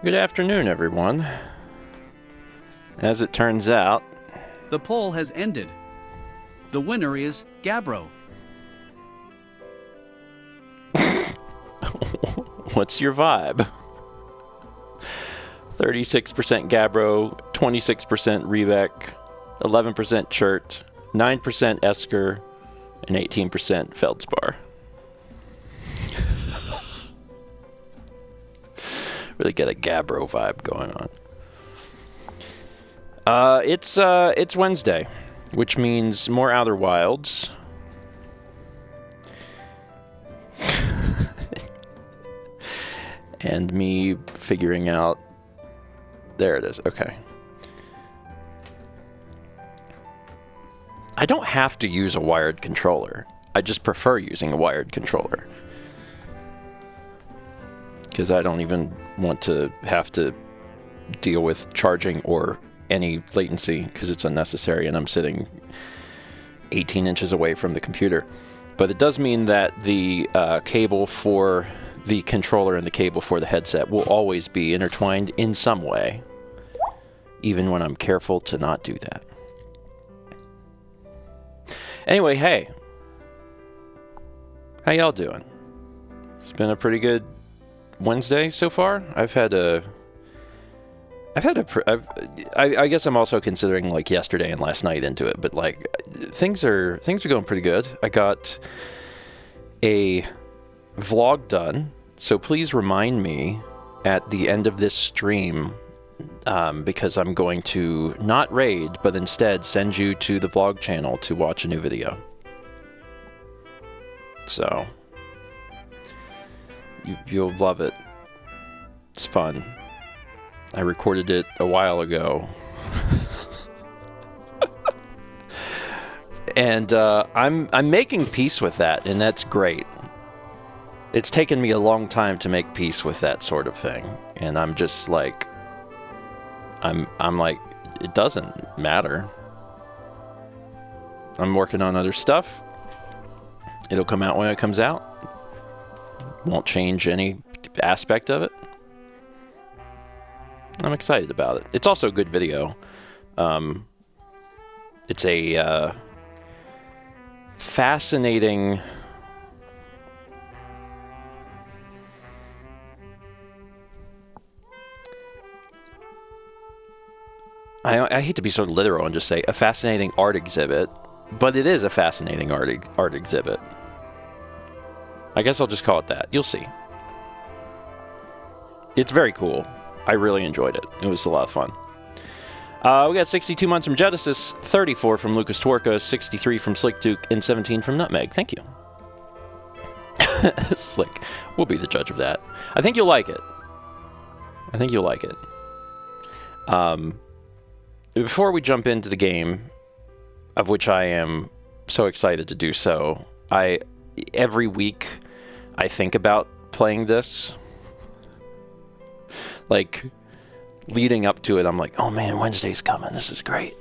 Good afternoon, everyone. As it turns out, the poll has ended. The winner is Gabbro. What's your vibe? 36% Gabbro, 26% Rebec, 11% Chert, 9% Esker, and 18% Feldspar. Really get a Gabbro vibe going on. It's Wednesday, which means more Outer Wilds. And me figuring out... There it is, okay. I don't have to use a wired controller. I just prefer using a wired controller. Because I don't even want to have to deal with charging or any latency, because it's unnecessary and I'm sitting 18 inches away from the computer. But it does mean that the cable for the controller and the cable for the headset will always be intertwined in some way, even when I'm careful to not do that. Anyway, hey. How y'all doing? It's been a pretty good Wednesday so far. I guess I'm also considering like yesterday and last night into it, but like things are going pretty good. I got a vlog done, so please remind me at the end of this stream, because I'm going to not raid, but instead send you to the vlog channel to watch a new video. So you'll love it. It's fun. I recorded it a while ago. And I'm making peace with that, and that's great. It's taken me a long time to make peace with that sort of thing, and I'm just like, I'm like, it doesn't matter. I'm working on other stuff. It'll come out when it comes out. Won't change any aspect of it. I'm excited about it. It's also a good video. It's a fascinating... I hate to be so literal and just say a fascinating art exhibit, but it is a fascinating art exhibit. I guess I'll just call it that. You'll see. It's very cool. I really enjoyed it. It was a lot of fun. We got 62 months from Genesis, 34 from Lucas Twerka, 63 from Slick Duke, and 17 from Nutmeg. Thank you. Slick. We'll be the judge of that. I think you'll like it. I think you'll like it. Before we jump into the game, of which I am so excited to do so, every week I think about playing this. Like, leading up to it, I'm like, oh man, Wednesday's coming. This is great.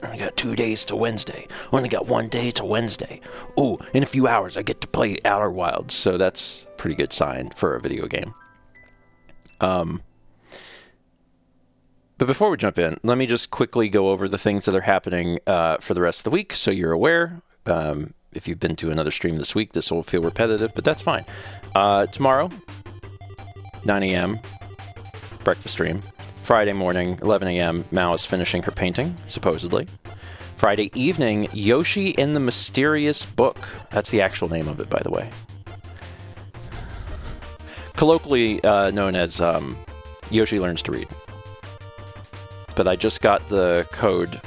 I only got 2 days to Wednesday. I only got 1 day to Wednesday. Oh, in a few hours I get to play Outer Wilds. So that's a pretty good sign for a video game. But before we jump in, let me just quickly go over the things that are happening for the rest of the week, so you're aware. If you've been to another stream this week, this will feel repetitive, but that's fine. Tomorrow, 9 a.m., breakfast stream. Friday morning, 11 a.m., Mao is finishing her painting, supposedly. Friday evening, Yoshi and the Mysterious Book. That's the actual name of it, by the way. Colloquially known as Yoshi Learns to Read. But I just got the code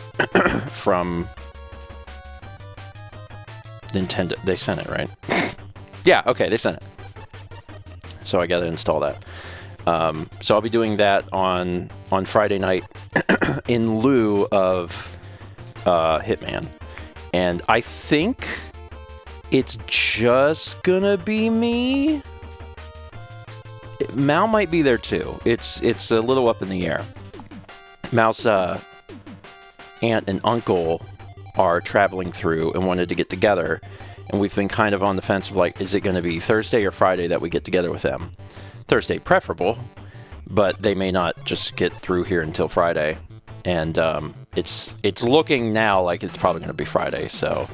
from Nintendo. They sent it, right? Yeah, okay, they sent it. So I got to install that. So I'll be doing that on Friday night in lieu of Hitman. And I think it's just gonna be me. Mal might be there too. It's a little up in the air. Mal's aunt and uncle are traveling through and wanted to get together, and we've been kind of on the fence of like, is it going to be Thursday or Friday that we get together with them? Thursday preferable, but they may not just get through here until Friday. And it's looking now like it's probably going to be Friday, so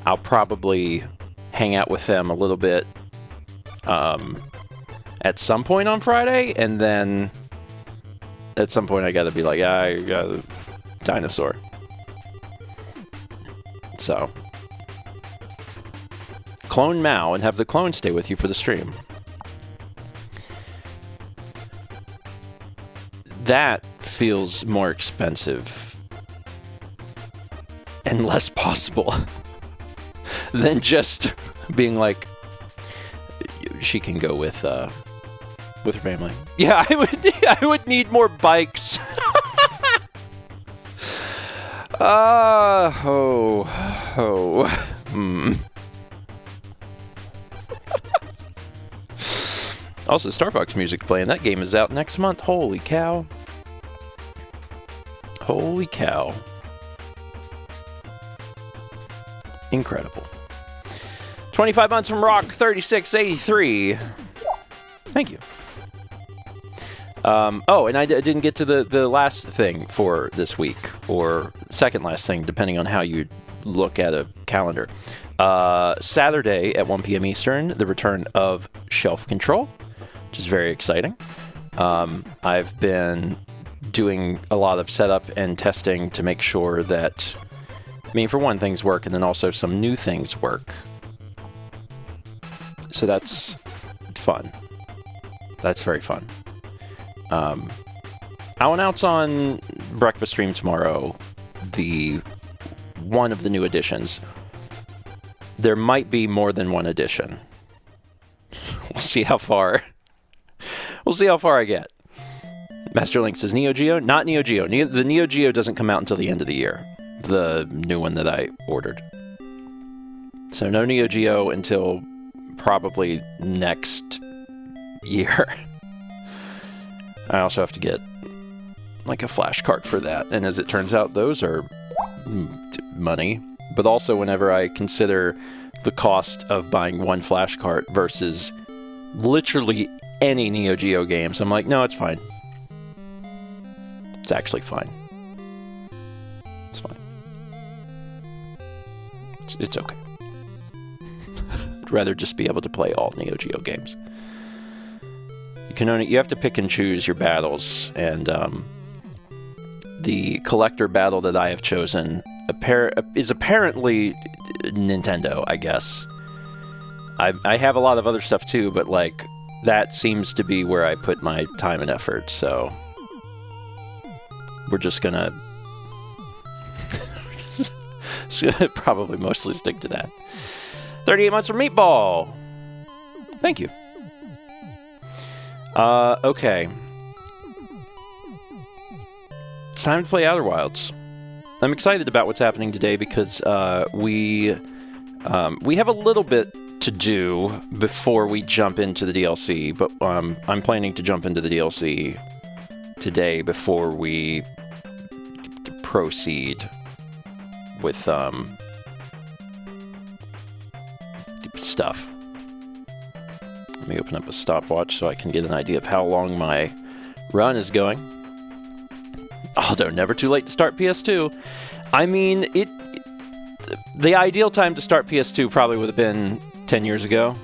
I'll probably hang out with them a little bit at some point on Friday, and then at some point I got to be like, I got a dinosaur. So clone Mao and have the clone stay with you for the stream. That feels more expensive and less possible than just being like, she can go with her family. Yeah, I would need more bikes. Also, Star Fox music playing. That game is out next month. Holy cow. Holy cow. Incredible. 25 months from Rock 3683. Thank you. Oh, and I didn't get to the last thing for this week, or second last thing, depending on how you look at a calendar. Saturday at 1 p.m. Eastern, the return of Shelf Control, which is very exciting. I've been doing a lot of setup and testing to make sure that, I mean, for one, things work, and then also some new things work. So that's fun. That's very fun. I'll announce on Breakfast Stream tomorrow one of the new additions. There might be more than one addition. We'll see how far. We'll see how far I get. Master Link says Neo Geo, not Neo Geo. The Neo Geo doesn't come out until the end of the year. The new one that I ordered. So no Neo Geo until probably next year. I also have to get like a flash cart for that, and as it turns out, those are money. But also, whenever I consider the cost of buying one flash cart versus literally any Neo Geo games, I'm like, no, it's fine. It's actually fine. It's fine. It's okay. I'd rather just be able to play all Neo Geo games. You have to pick and choose your battles, and the collector battle that I have chosen is apparently Nintendo, I guess. I have a lot of other stuff too, but like that seems to be where I put my time and effort, so we're just gonna probably mostly stick to that. 38 months for Meatball. Thank you. Okay. It's time to play Outer Wilds. I'm excited about what's happening today because we have a little bit to do before we jump into the DLC, but I'm planning to jump into the DLC today before we proceed with stuff. Let me open up a stopwatch so I can get an idea of how long my run is going. Although never too late to start PS2. I mean, the ideal time to start PS2 probably would have been 10 years ago.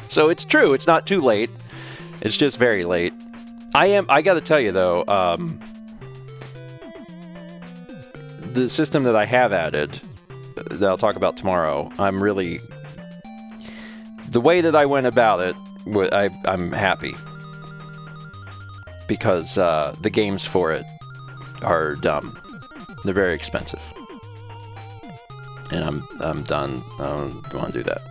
So it's true, it's not too late. It's just very late. I gotta tell you though, the system that I have added, that I'll talk about tomorrow, the way that I went about it, I'm happy. Because the games for it are dumb. They're very expensive. And I'm done. I don't want to do that.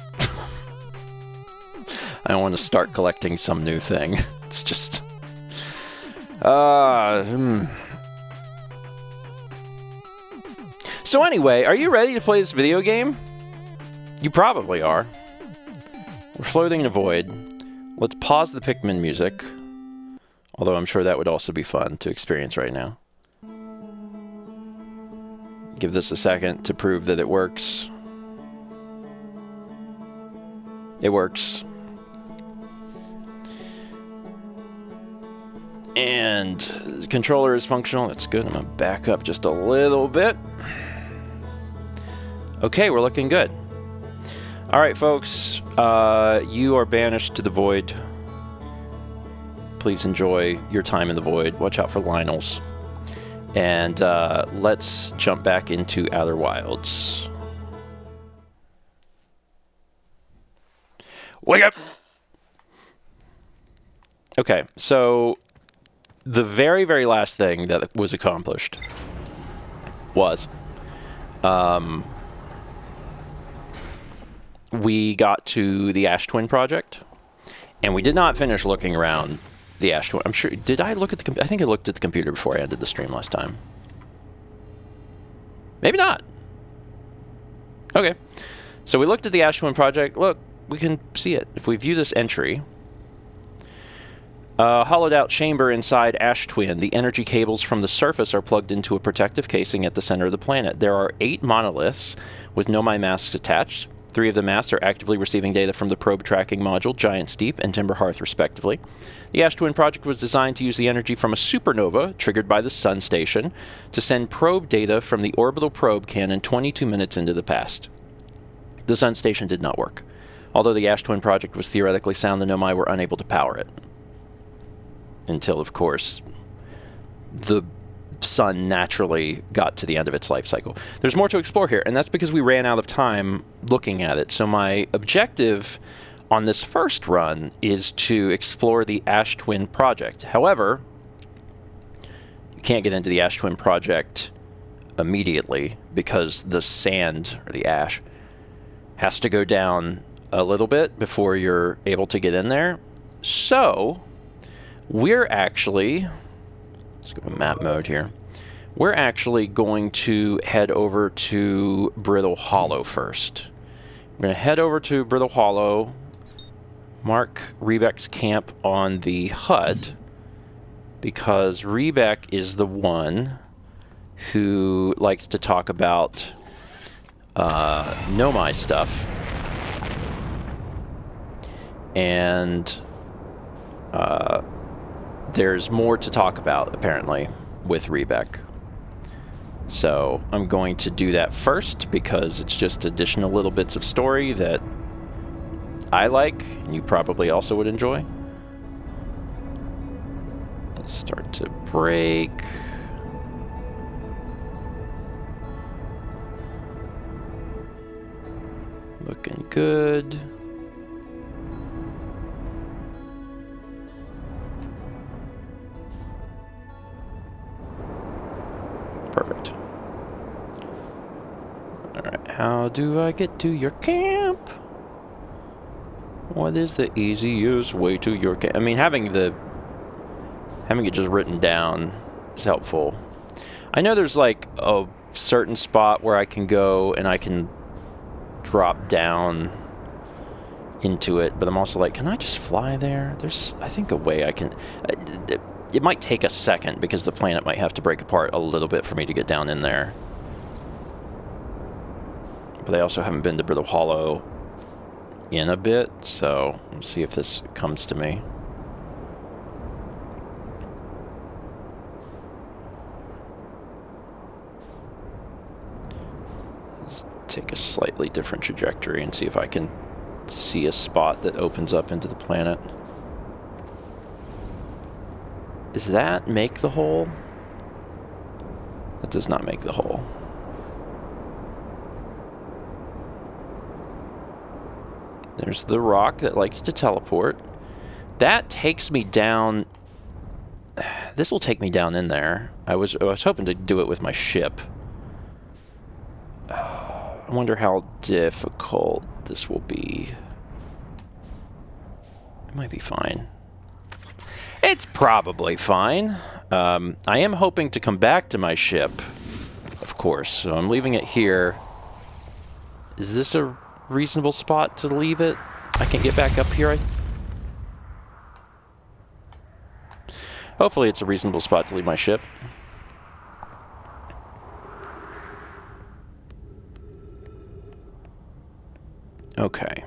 I don't want to start collecting some new thing. It's just... So anyway, are you ready to play this video game? You probably are. We're floating in a void. Let's pause the Pikmin music. Although I'm sure that would also be fun to experience right now. Give this a second to prove that it works. It works. And the controller is functional. That's good. I'm going to back up just a little bit. Okay, we're looking good. All right, folks. You are banished to the void. Please enjoy your time in the void. Watch out for Lionels. And let's jump back into Outer Wilds. Wake up! Okay, so the very, very last thing that was accomplished was we got to the Ash Twin project, and we did not finish looking around the Ash Twin. I'm sure, did I look at the I think I looked at the computer before I ended the stream last time. Maybe not. Okay. So we looked at the Ash Twin project. Look, we can see it. If we view this entry, hollowed out chamber inside Ash Twin. The energy cables from the surface are plugged into a protective casing at the center of the planet. There are 8 monoliths with Nomai masks attached. 3 of the masts are actively receiving data from the probe tracking module, Giant Steep and Timber Hearth, respectively. The Ash Twin project was designed to use the energy from a supernova, triggered by the Sun Station, to send probe data from the orbital probe cannon 22 minutes into the past. The Sun Station did not work. Although the Ash Twin project was theoretically sound, the Nomai were unable to power it. Until, of course, the Sun naturally got to the end of its life cycle. There's more to explore here, and that's because we ran out of time looking at it. So my objective on this first run is to explore the Ash Twin project. However, you can't get into the Ash Twin project immediately because the sand, or the ash, has to go down a little bit before you're able to get in there. So we're actually, let's go to map mode here. We're actually going to head over to Brittle Hollow first. We're going to head over to Brittle Hollow, mark Rebek's camp on the HUD, because Rebek is the one who likes to talk about Nomai stuff. And there's more to talk about, apparently, with Rebek. So I'm going to do that first, because it's just additional little bits of story that I like, and you probably also would enjoy. Let's start to break. Looking good. Perfect. Alright, how do I get to your camp? What is the easiest way to your camp? I mean, having it just written down is helpful. I know there's like a certain spot where I can go and I can drop down into it, but I'm also like, can I just fly there? There's, I think, a way I can. It might take a second because the planet might have to break apart a little bit for me to get down in there. But I also haven't been to Brittle Hollow in a bit, so let's see if this comes to me. Let's take a slightly different trajectory and see if I can see a spot that opens up into the planet. Does that make the hole? That does not make the hole. There's the rock that likes to teleport. That takes me down. This will take me down in there. I was hoping to do it with my ship. I wonder how difficult this will be. It might be fine. It's probably fine. I am hoping to come back to my ship, of course, so I'm leaving it here. Is this a reasonable spot to leave it? I can get back up here. Hopefully it's a reasonable spot to leave my ship. Okay.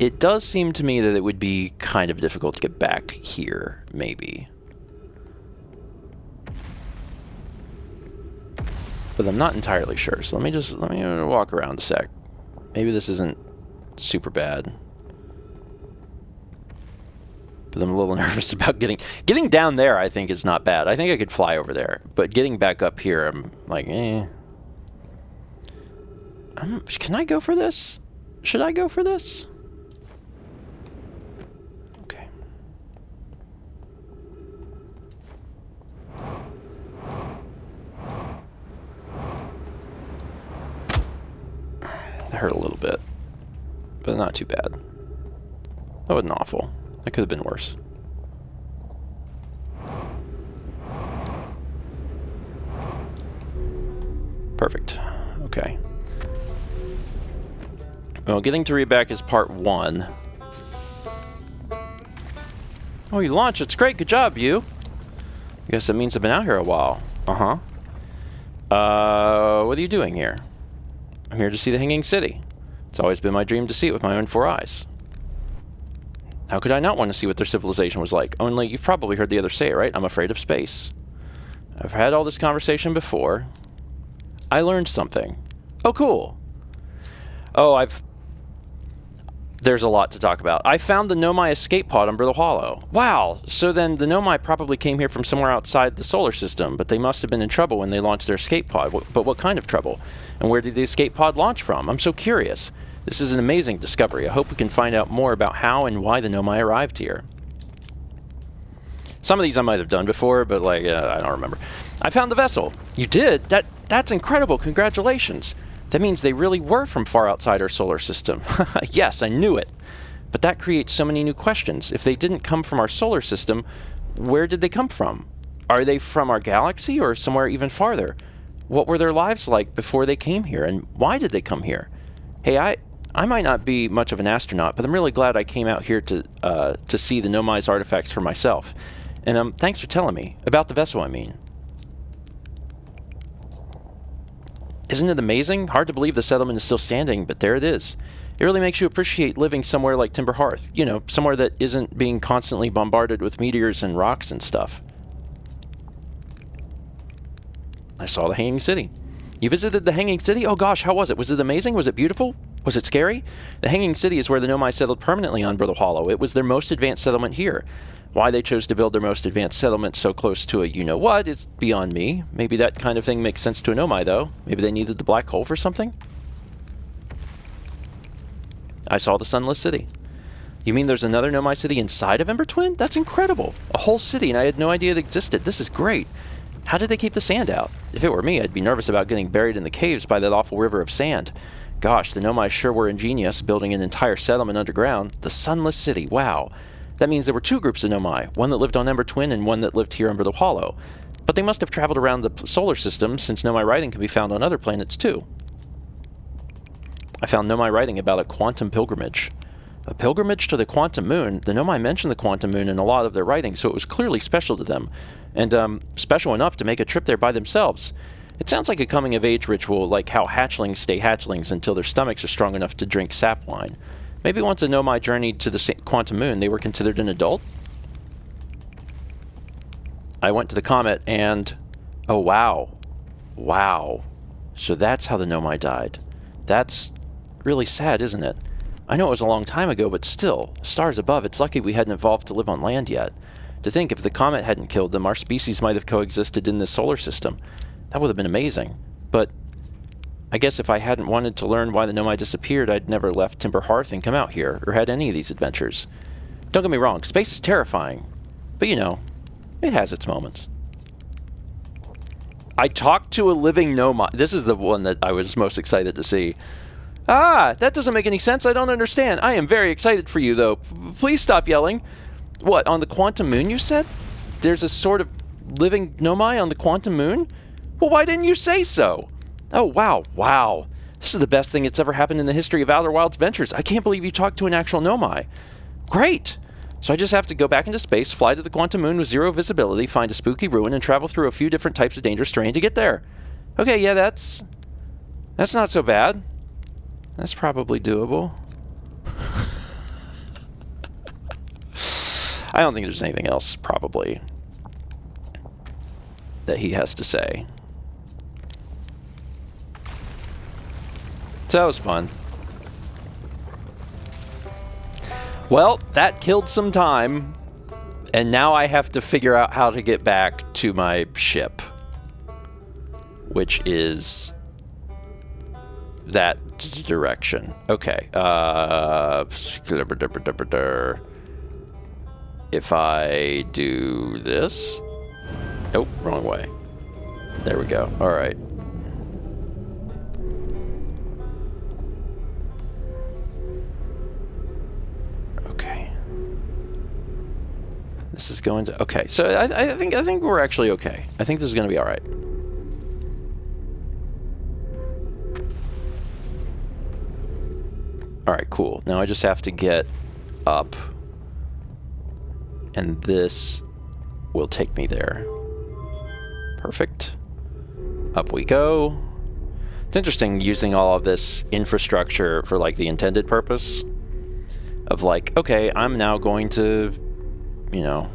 It does seem to me that it would be kind of difficult to get back here, maybe. But I'm not entirely sure, so let me walk around a sec. Maybe this isn't super bad. But I'm a little nervous about getting down there. I think is not bad. I think I could fly over there, but getting back up here, I'm like, eh. Can I go for this? Should I go for this? Okay. That hurt a little bit, but not too bad. That wasn't awful. That could have been worse. Perfect. Okay. Well, getting to Rebecca is part 1. Oh, you launched. It's great. Good job, you. I guess that means I've been out here a while. Uh-huh. What are you doing here? I'm here to see the Hanging City. It's always been my dream to see it with my own 4 eyes. How could I not want to see what their civilization was like? Only, you've probably heard the others say it, right? I'm afraid of space. I've had all this conversation before. I learned something. Oh, cool. Oh, there's a lot to talk about. I found the Nomai escape pod under the Hollow. Wow! So then the Nomai probably came here from somewhere outside the solar system, but they must have been in trouble when they launched their escape pod. But what kind of trouble? And where did the escape pod launch from? I'm so curious. This is an amazing discovery. I hope we can find out more about how and why the Nomai arrived here. Some of these I might have done before, but I don't remember. I found the vessel. You did? That's incredible. Congratulations. That means they really were from far outside our solar system. Yes, I knew it. But that creates so many new questions. If they didn't come from our solar system, where did they come from? Are they from our galaxy or somewhere even farther? What were their lives like before they came here, and why did they come here? Hey, I might not be much of an astronaut, but I'm really glad I came out here to see the Nomai's artifacts for myself. And thanks for telling me. About the vessel, I mean. Isn't it amazing? Hard to believe the settlement is still standing, but there it is. It really makes you appreciate living somewhere like Timber Hearth. You know, somewhere that isn't being constantly bombarded with meteors and rocks and stuff. I saw the Hanging City. You visited the Hanging City? Oh gosh, how was it? Was it amazing? Was it beautiful? Was it scary? The Hanging City is where the Nomai settled permanently on Brittle Hollow. It was their most advanced settlement here. Why they chose to build their most advanced settlement so close to a you-know-what is beyond me. Maybe that kind of thing makes sense to a Nomai, though. Maybe they needed the black hole for something? I saw the Sunless City. You mean there's another Nomai city inside of Ember Twin? That's incredible. A whole city, and I had no idea it existed. This is great. How did they keep the sand out? If it were me, I'd be nervous about getting buried in the caves by that awful river of sand. Gosh, the Nomai sure were ingenious, building an entire settlement underground. The Sunless City, wow. That means there were 2 groups of Nomai, one that lived on Ember Twin and one that lived here under the Hollow. But they must have traveled around the solar system, since Nomai writing can be found on other planets too. I found Nomai writing about a quantum pilgrimage. A pilgrimage to the quantum moon? The Nomai mentioned the quantum moon in a lot of their writing, so it was clearly special to them. And special enough to make a trip there by themselves. It sounds like a coming-of-age ritual, like how hatchlings stay hatchlings until their stomachs are strong enough to drink sap wine. Maybe once a Nomai journeyed to the quantum moon, they were considered an adult? I went to the comet and... oh, wow. Wow. So that's how the Nomai died. That's really sad, isn't it? I know it was a long time ago, but still, stars above, it's lucky we hadn't evolved to live on land yet. To think if the comet hadn't killed them, our species might have coexisted in this solar system. That would have been amazing. But I guess if I hadn't wanted to learn why the Nomai disappeared, I'd never left Timber Hearth and come out here, or had any of these adventures. Don't get me wrong, space is terrifying. But you know, it has its moments. I talked to a living Nomai. This is the one that I was most excited to see. Ah, that doesn't make any sense. I don't understand. I am very excited for you, though. Please stop yelling. What, on the quantum moon, you said? There's a sort of living Nomai on the quantum moon? Well, why didn't you say so? Oh, wow, wow. This is the best thing that's ever happened in the history of Outer Wilds Ventures. I can't believe you talked to an actual Nomai. Great! So I just have to go back into space, fly to the quantum moon with 0 visibility, find a spooky ruin, and travel through a few different types of dangerous terrain to get there. Okay, yeah, that's not so bad. That's probably doable. I don't think there's anything else, probably, that he has to say. So that was fun. Well, that killed some time, and now I have to figure out how to get back to my ship, which is that direction. Okay. If I do this... Nope, wrong way. There we go. All right. Okay. This is going to... Okay, so I think we're actually okay. I think this is going to be all right. All right, cool. Now I just have to get up, and this will take me there. Perfect. Up we go. It's interesting using all of this infrastructure for like the intended purpose of like, okay, I'm now going to, you know,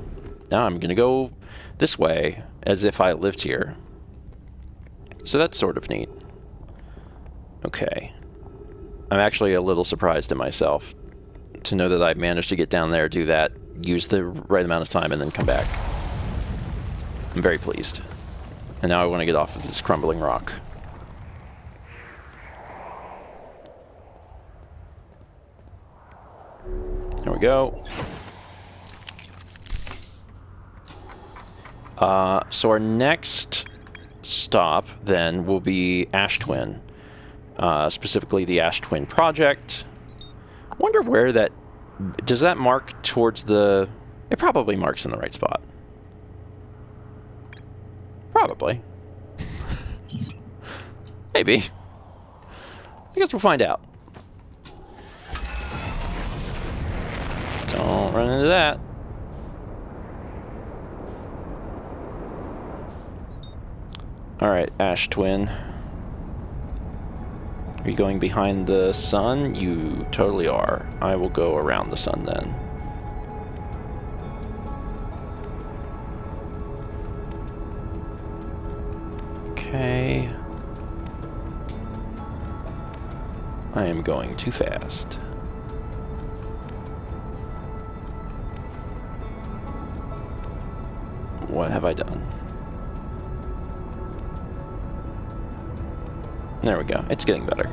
now I'm going to go this way as if I lived here. So that's sort of neat. Okay. I'm actually a little surprised in myself to know that I managed to get down there, do that, use the right amount of time, and then come back. I'm very pleased. And now I want to get off of this crumbling rock. There we go. So our next stop then will be Ash Twin. Specifically the Ash Twin project. I wonder where that... Does that mark towards the... It probably marks in the right spot. Probably. Maybe. I guess we'll find out. Don't run into that. Alright, Ash Twin. Are you going behind the sun? You totally are. I will go around the sun then. Okay. I am going too fast. What have I done? There we go. It's getting better.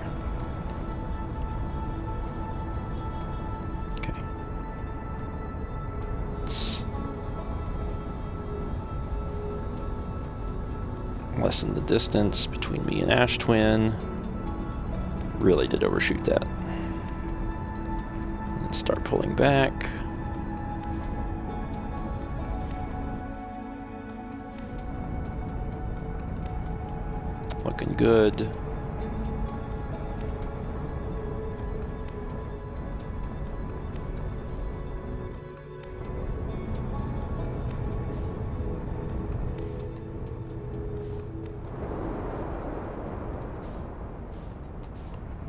Okay. Let's lessen the distance between me and Ash Twin. Really did overshoot that. Let's start pulling back. Looking good.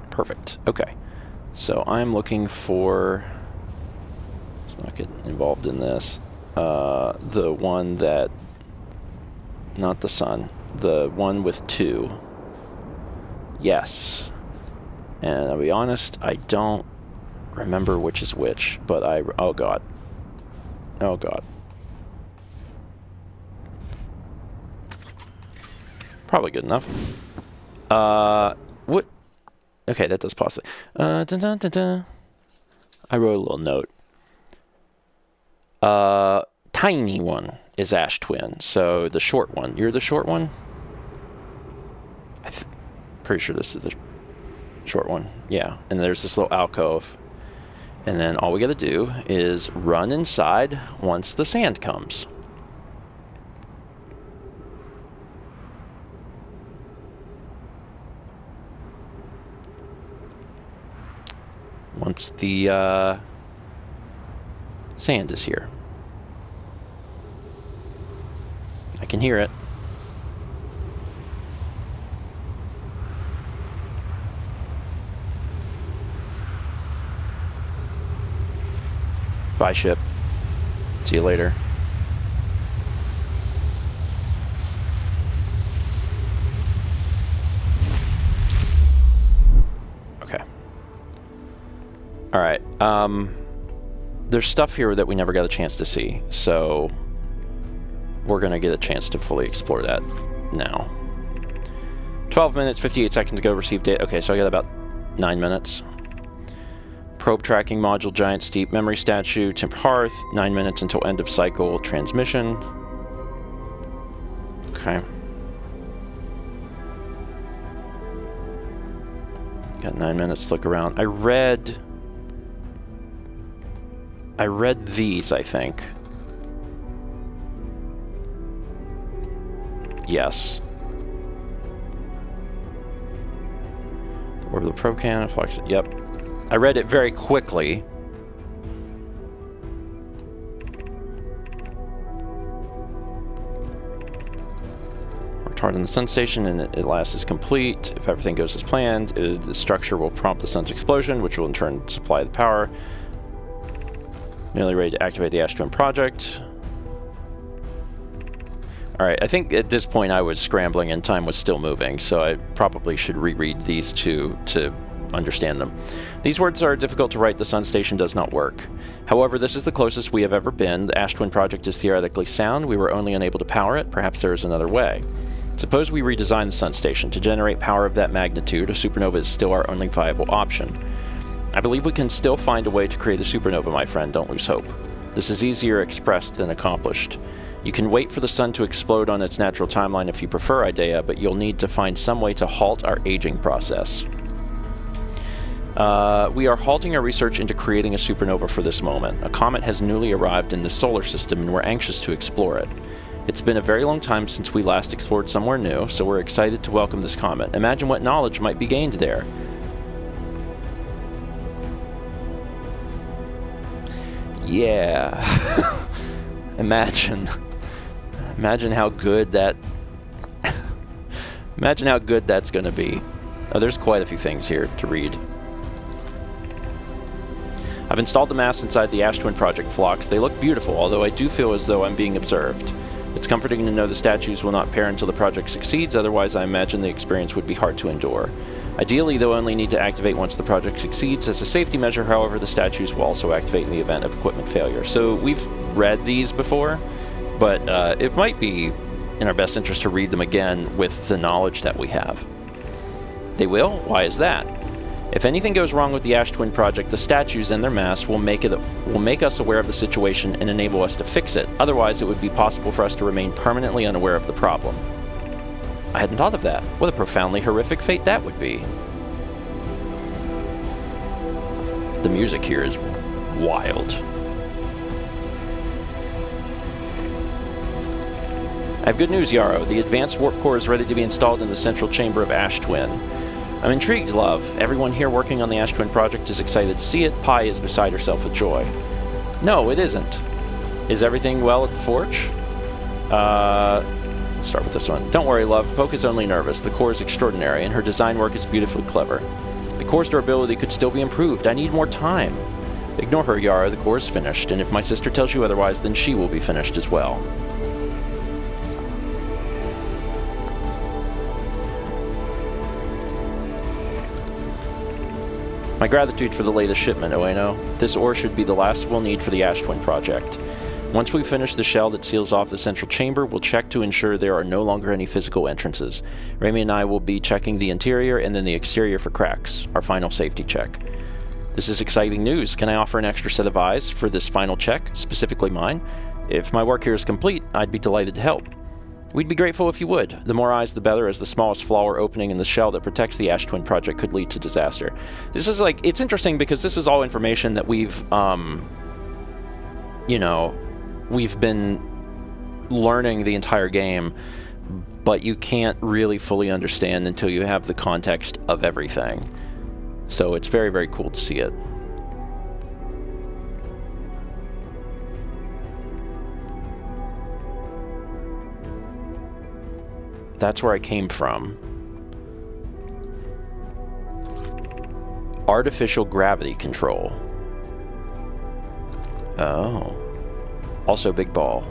Perfect. Okay. So I'm looking for... Let's not get involved in this. The one that... Not the sun. The one with 2. Yes. And I'll be honest, I don't remember which is which, but I... Oh, God. Oh, God. Probably good enough. What... Okay, that does pause it. I wrote a little note. Tiny one is Ash Twin. So the short one. You're the short one? Pretty sure this is the short one. Yeah. And there's this little alcove. And then all we gotta do is run inside once the sand comes. Once the sand is here. I can hear it. Bye, ship. See See you later. Okay. All right. There's stuff here that we never got a chance to see, so we're going to get a chance to fully explore that now. 12 minutes, 58 seconds ago, received data. Okay, so I got about 9 minutes. Probe tracking module, giant steep memory statue, temp hearth, 9 minutes until end of cycle transmission. Okay. Got 9 minutes to look around. I read these, I think. Yes. Orbital probe cannon, flex. Yep. I read it very quickly. Worked hard on the sun station, and it last is complete. If everything goes as planned, the structure will prompt the sun's explosion, which will in turn supply the power. Nearly ready to activate the Ash Twin project. Alright, I think at this point I was scrambling and time was still moving, so I probably should reread these two to understand them. These words are difficult to write. The sun station does not work. However, this is the closest we have ever been. The Ash Twin project is theoretically sound. We were only unable to power it. Perhaps there is another way. Suppose we redesign the sun station. To generate power of that magnitude, a supernova is still our only viable option. I believe we can still find a way to create a supernova, my friend. Don't lose hope. This is easier expressed than accomplished. You can wait for the sun to explode on its natural timeline if you prefer, Idea, but you'll need to find some way to halt our aging process. We are halting our research into creating a supernova for this moment. A comet has newly arrived in the solar system, and we're anxious to explore it. It's been a very long time since we last explored somewhere new, so we're excited to welcome this comet. Imagine what knowledge might be gained there. Yeah. Imagine how good that... Imagine how good that's going to be. Oh, there's quite a few things here to read. I've installed the masts inside the Ash Twin project flocks. They look beautiful, although I do feel as though I'm being observed. It's comforting to know the statues will not pair until the project succeeds, otherwise I imagine the experience would be hard to endure. Ideally, they'll only need to activate once the project succeeds. As a safety measure, however, the statues will also activate in the event of equipment failure. So we've read these before, but it might be in our best interest to read them again with the knowledge that we have. They will? Why is that? If anything goes wrong with the Ash Twin project, the statues and their mass will make us aware of the situation and enable us to fix it. Otherwise, it would be possible for us to remain permanently unaware of the problem. I hadn't thought of that. What a profoundly horrific fate that would be. The music here is wild. I have good news, Yarrow. The advanced warp core is ready to be installed in the central chamber of Ash Twin. I'm intrigued, love. Everyone here working on the Ash Twin project is excited to see it. Pi is beside herself with joy. No, it isn't. Is everything well at the forge? Let's start with this one. Don't worry, love. Poke is only nervous. The core is extraordinary, and her design work is beautifully clever. The core's durability could still be improved. I need more time. Ignore her, Yara. The core is finished, and if my sister tells you otherwise, then she will be finished as well. My gratitude for the latest shipment, Ueno. This ore should be the last we'll need for the Ash Twin project. Once we finish the shell that seals off the central chamber, we'll check to ensure there are no longer any physical entrances. Rami and I will be checking the interior and then the exterior for cracks, our final safety check. This is exciting news. Can I offer an extra set of eyes for this final check, specifically mine? If my work here is complete, I'd be delighted to help. We'd be grateful if you would. The more eyes, the better, as the smallest flaw or opening in the shell that protects the Ash Twin project could lead to disaster. This is like, it's interesting because this is all information that we've, we've been learning the entire game, but you can't really fully understand until you have the context of everything. So it's very, very cool to see it. That's where I came from. Artificial gravity control. Oh. Also big ball.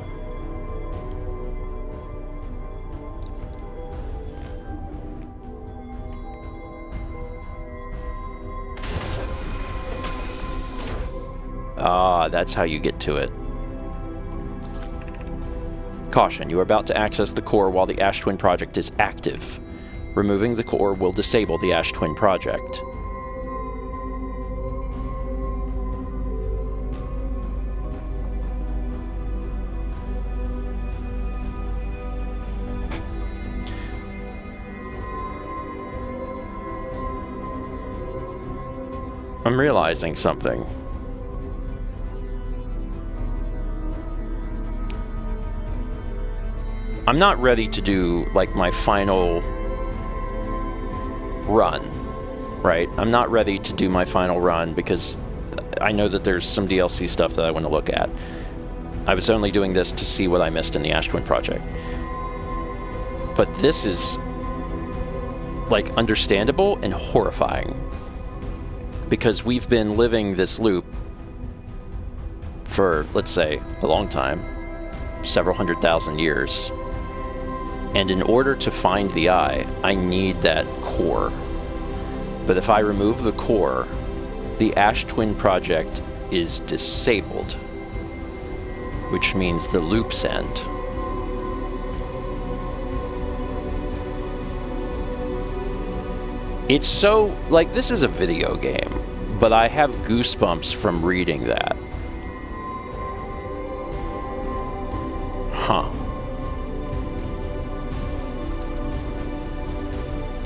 Ah, that's how you get to it. Caution, you are about to access the core while the Ash Twin project is active. Removing the core will disable the Ash Twin project. I'm realizing something. I'm not ready to do, like, my final run, right? I'm not ready to do my final run because I know that there's some DLC stuff that I want to look at. I was only doing this to see what I missed in the Ash Twin project. But this is, like, understandable and horrifying. Because we've been living this loop for, let's say, a long time. Several 100,000 years. And in order to find the eye, I need that core. But if I remove the core, the Ash Twin project is disabled, which means the loops end. It's so, like, this is a video game, but I have goosebumps from reading that. Huh.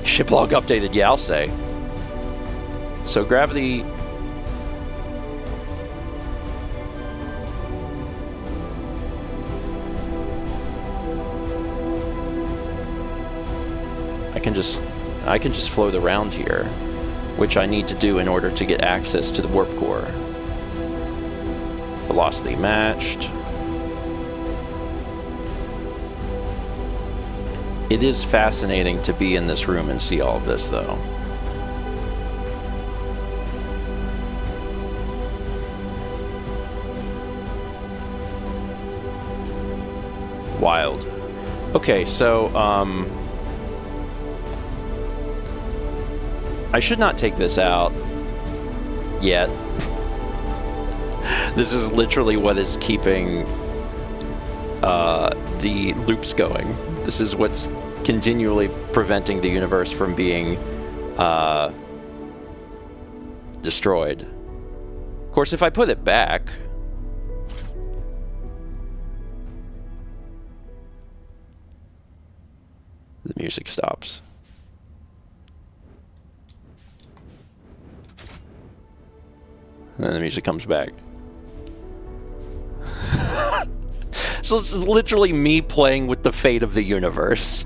Ship log updated, yeah, I'll say. So gravity... I can just float around here, which I need to do in order to get access to the warp core. Velocity matched. It is fascinating to be in this room and see all of this, though. Wild. Okay, so, I should not take this out yet. This is literally what is keeping the loops going. This is what's continually preventing the universe from being destroyed. Of course, if I put it back... the music stops. And then the music comes back. So it's literally me playing with the fate of the universe.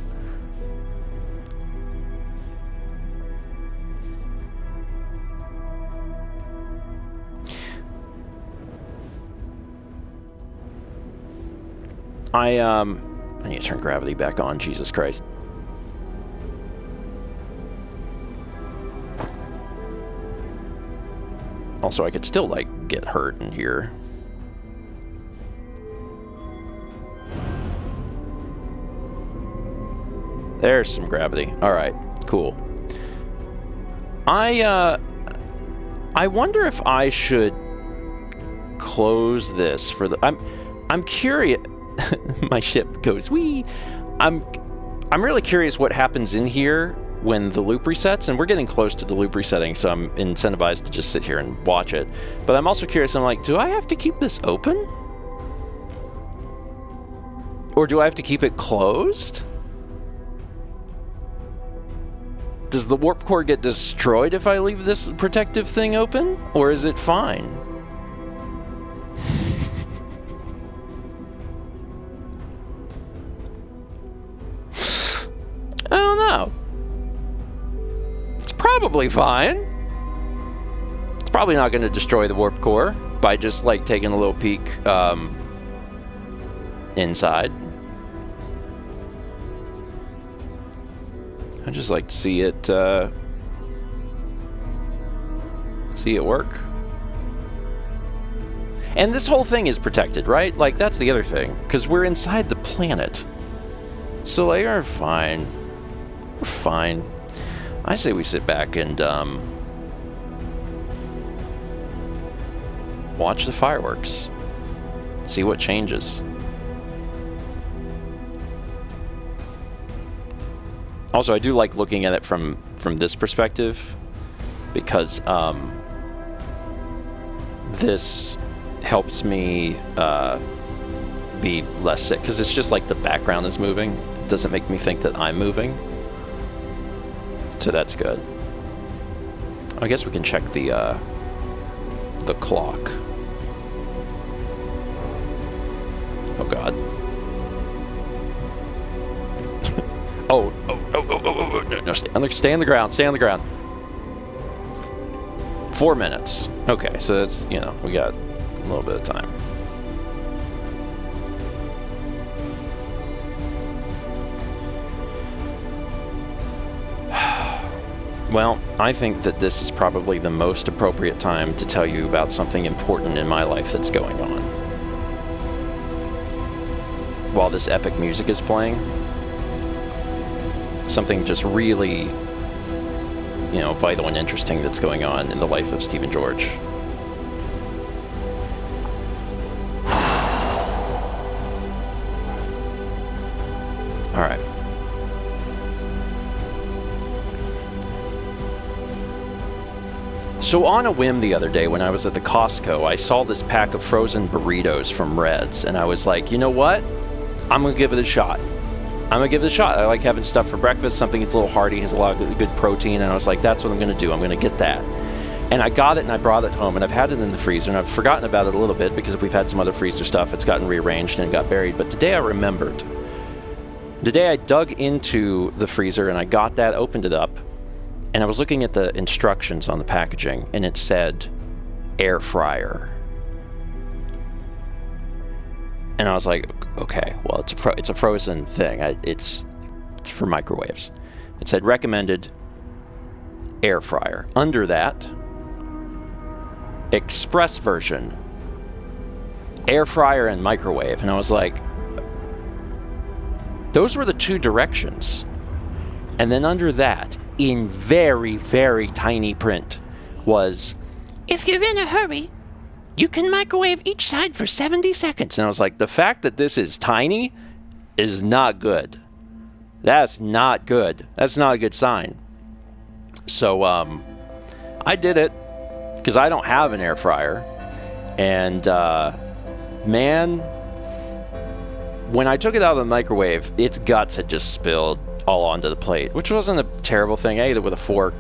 I need to turn gravity back on, Jesus Christ. Also, I could still, like, get hurt in here. There's some gravity. Alright, cool. I wonder if I should close this for the... I'm curious... My ship goes, wee! I'm really curious what happens in here when the loop resets, and we're getting close to the loop resetting, so I'm incentivized to just sit here and watch it. But I'm also curious, I'm like, do I have to keep this open? Or do I have to keep it closed? Does the warp core get destroyed if I leave this protective thing open? Or is it fine? I don't know. It's probably fine. It's probably not going to destroy the warp core by just, like, taking a little peek inside. I just like to see it work. And this whole thing is protected, right? Like, that's the other thing. Because we're inside the planet. So, like, we're fine. We're fine. I say we sit back and, watch the fireworks. See what changes. Also, I do like looking at it from this perspective. Because, this helps me be less sick, because it's just like the background is moving. It doesn't make me think that I'm moving, so that's good. I guess we can check the clock. Oh god. Oh, no, stay on the ground, stay on the ground. 4 minutes. Okay, so that's, you know, we got a little bit of time. Well, I think that this is probably the most appropriate time to tell you about something important in my life that's going on. While this epic music is playing, something just really, you know, vital and interesting that's going on in the life of Stephen George. All right. So on a whim the other day when I was at the Costco, I saw this pack of frozen burritos from Red's, and I was like, you know what? I'm going to give it a shot. I'm going to give it a shot. I like having stuff for breakfast, something that's a little hearty, has a lot of good protein, and I was like, that's what I'm going to do. I'm going to get that. And I got it, and I brought it home, and I've had it in the freezer, and I've forgotten about it a little bit because we've had some other freezer stuff. It's gotten rearranged and it got buried. But today I remembered. Today I dug into the freezer, and I got that, opened it up, and I was looking at the instructions on the packaging, and it said air fryer. And I was like, okay, well, it's a frozen thing. It's for microwaves. It said recommended air fryer. Under that, express version, air fryer and microwave. And I was like, those were the two directions. And then under that, in very, very tiny print, was, if you're in a hurry, you can microwave each side for 70 seconds. And I was like, the fact that this is tiny is not good. That's not good. That's not a good sign. So, I did it because I don't have an air fryer. And, man, when I took it out of the microwave, its guts had just spilled all onto the plate, which wasn't a terrible thing. I ate it with a fork.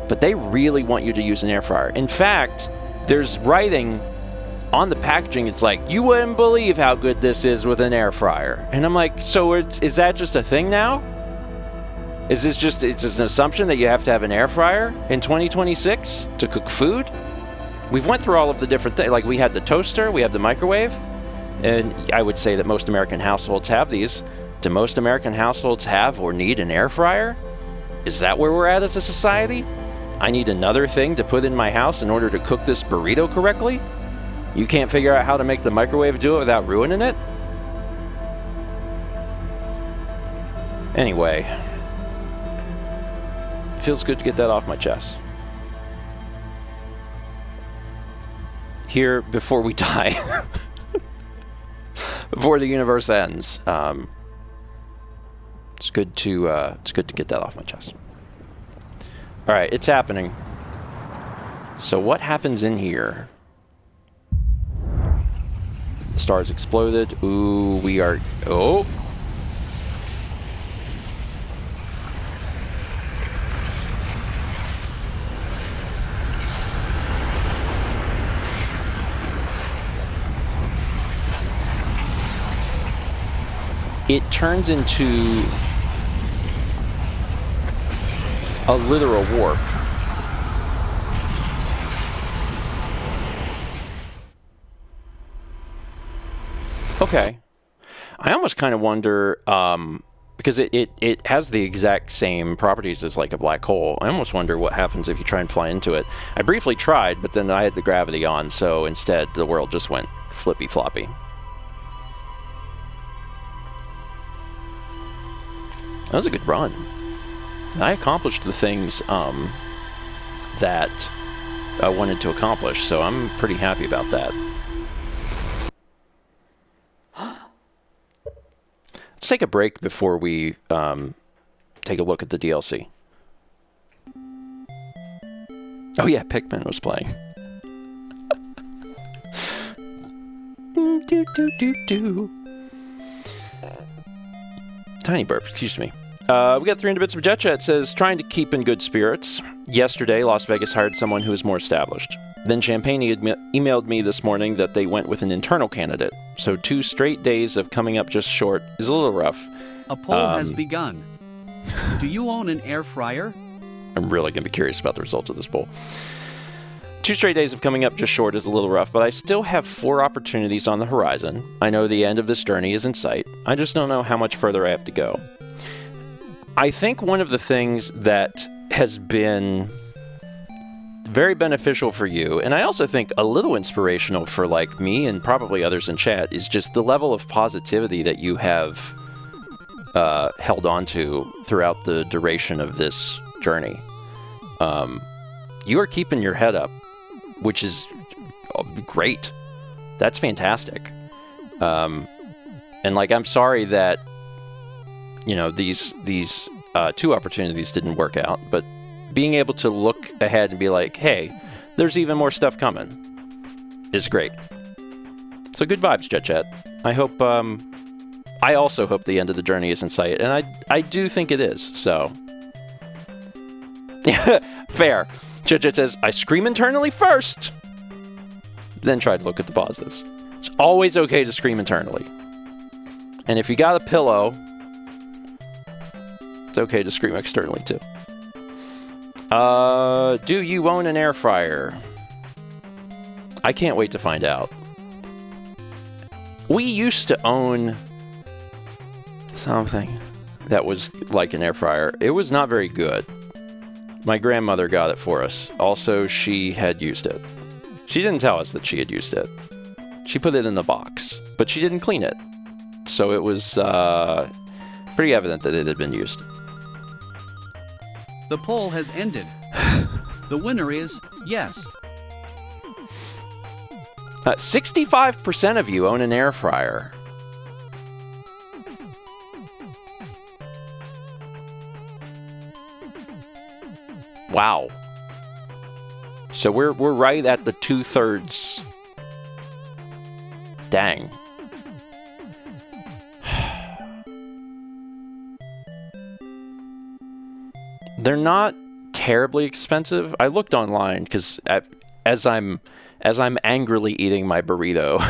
But they really want you to use an air fryer. In fact, there's writing on the packaging. It's like, you wouldn't believe how good this is with an air fryer. And I'm like, so is that just a thing now? Is this just, it's just an assumption that you have to have an air fryer in 2026 to cook food? We've went through all of the different things. Like, we had the toaster, we have the microwave, and I would say that most American households have these. Do most American households have or need an air fryer? Is that where we're at as a society? I need another thing to put in my house in order to cook this burrito correctly? You can't figure out how to make the microwave do it without ruining it? Anyway, it feels good to get that off my chest. Here, before we die, before the universe ends, it's good to get that off my chest. All right, it's happening. So what happens in here? The stars exploded. Ooh, we are... Oh! It turns into a literal warp. Okay. I almost kind of wonder because it has the exact same properties as like a black hole. I almost wonder what happens if you try and fly into it. I briefly tried, but then I had the gravity on, so instead the world just went flippy floppy. That was a good run. I accomplished the things that I wanted to accomplish, so I'm pretty happy about that. Let's take a break before we take a look at the DLC. Oh yeah, Pikmin was playing. Tiny burp, excuse me. We got 300 bits of Jet Chat. Says, trying to keep in good spirits. Yesterday, Las Vegas hired someone who is more established. Then Champagne emailed me this morning that they went with an internal candidate. So 2 straight days of coming up just short is a little rough. A poll has begun. Do you own an air fryer? I'm really going to be curious about the results of this poll. 2 straight days of coming up just short is a little rough, but I still have 4 opportunities on the horizon. I know the end of this journey is in sight. I just don't know how much further I have to go. I think one of the things that has been very beneficial for you, and I also think a little inspirational for like me and probably others in chat, is just the level of positivity that you have held on to throughout the duration of this journey. You are keeping your head up, which is great. That's fantastic. And like, I'm sorry that, you know, these 2 opportunities didn't work out, but being able to look ahead and be like, hey, there's even more stuff coming is great. So good vibes, Jet Chat. I hope, I also hope the end of the journey is in sight, and I do think it is, so. Fair. Jet Jet says, I scream internally first, then try to look at the positives. It's always okay to scream internally. And if you got a pillow, it's okay to scream externally too. Do you own an air fryer? I can't wait to find out. We used to own something that was like an air fryer. It was not very good. My grandmother got it for us. Also, she had used it. She didn't tell us that she had used it. She put it in the box, but she didn't clean it. So it was pretty evident that it had been used. The poll has ended. The winner is yes. 65% of you own an air fryer. Wow. So we're right at the 2/3. Dang. They're not terribly expensive. I looked online because as I'm angrily eating my burrito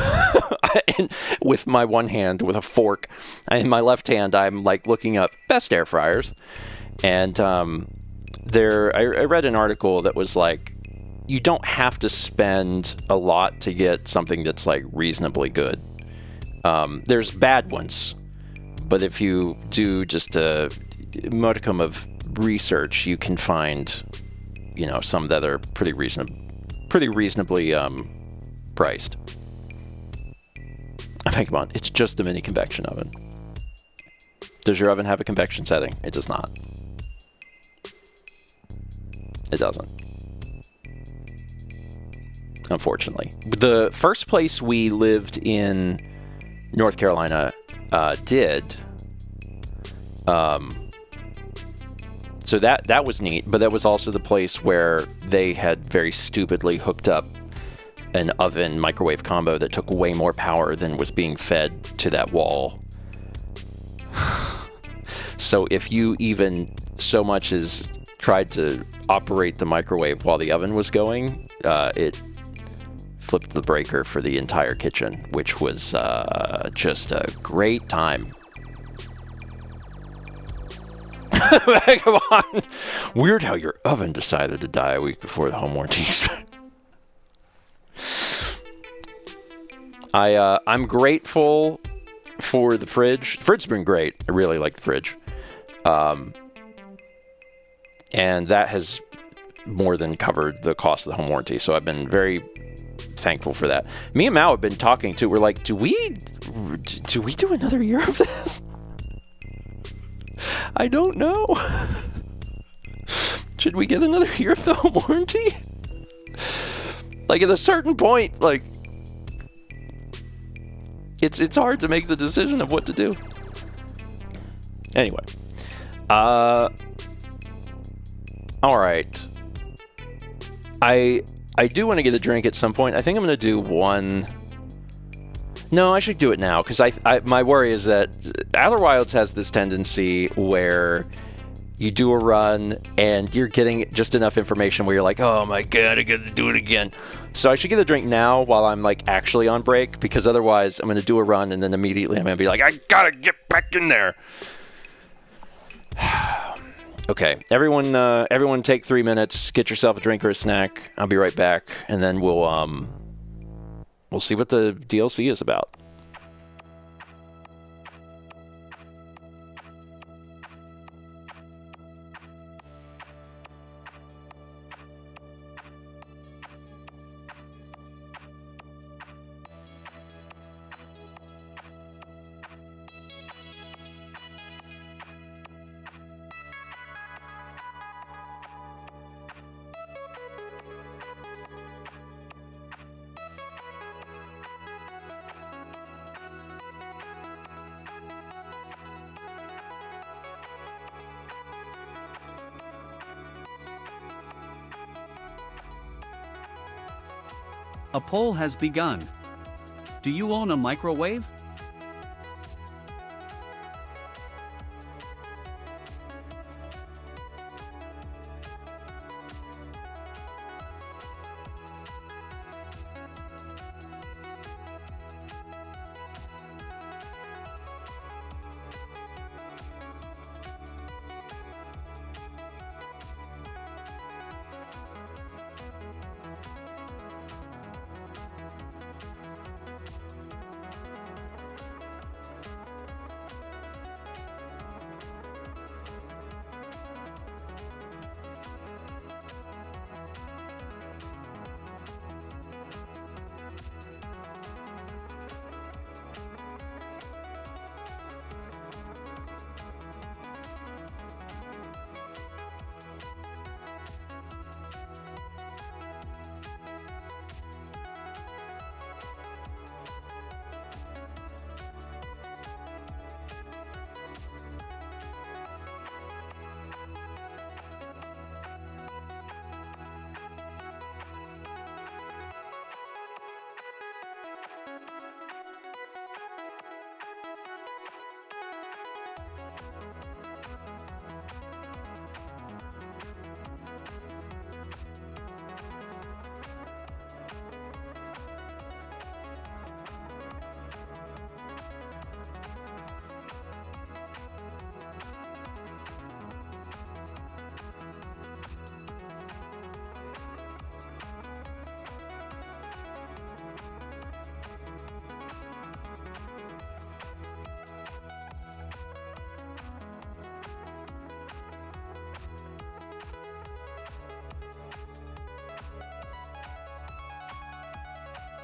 with my one hand with a fork, in my left hand I'm like looking up best air fryers, and I read an article that was like, you don't have to spend a lot to get something that's like reasonably good. There's bad ones, but if you do just a modicum of research, you can find, you know, some that are pretty reasonably priced. I mean, come on, it's just a mini convection oven. Does your oven have a convection setting? It does not. It doesn't. Unfortunately. The first place we lived in North Carolina did. So that was neat, but that was also the place where they had very stupidly hooked up an oven microwave combo that took way more power than was being fed to that wall. So if you even so much as tried to operate the microwave while the oven was going, it flipped the breaker for the entire kitchen, which was just a great time. Come on. Weird how your oven decided to die a week before the home warranty expired. I'm grateful for the fridge. The fridge has been great. I really like the fridge. And that has more than covered the cost of the home warranty. So I've been very thankful for that. Me and Mao have been talking too. We're like, do we do another year of this? I don't know. Should we get another year of the home warranty? Like at a certain point, like it's hard to make the decision of what to do. Anyway, all right. I do want to get a drink at some point. I think I'm going to do one. No, I should do it now because my worry is that Outer Wilds has this tendency where you do a run and you're getting just enough information where you're like, oh my god, I got to do it again. So I should get a drink now while I'm like actually on break, because otherwise I'm going to do a run and then immediately I'm going to be like, I gotta get back in there. Okay, everyone take 3 minutes, get yourself a drink or a snack. I'll be right back, and then we'll see what the DLC is about. A poll has begun. Do you own a microwave?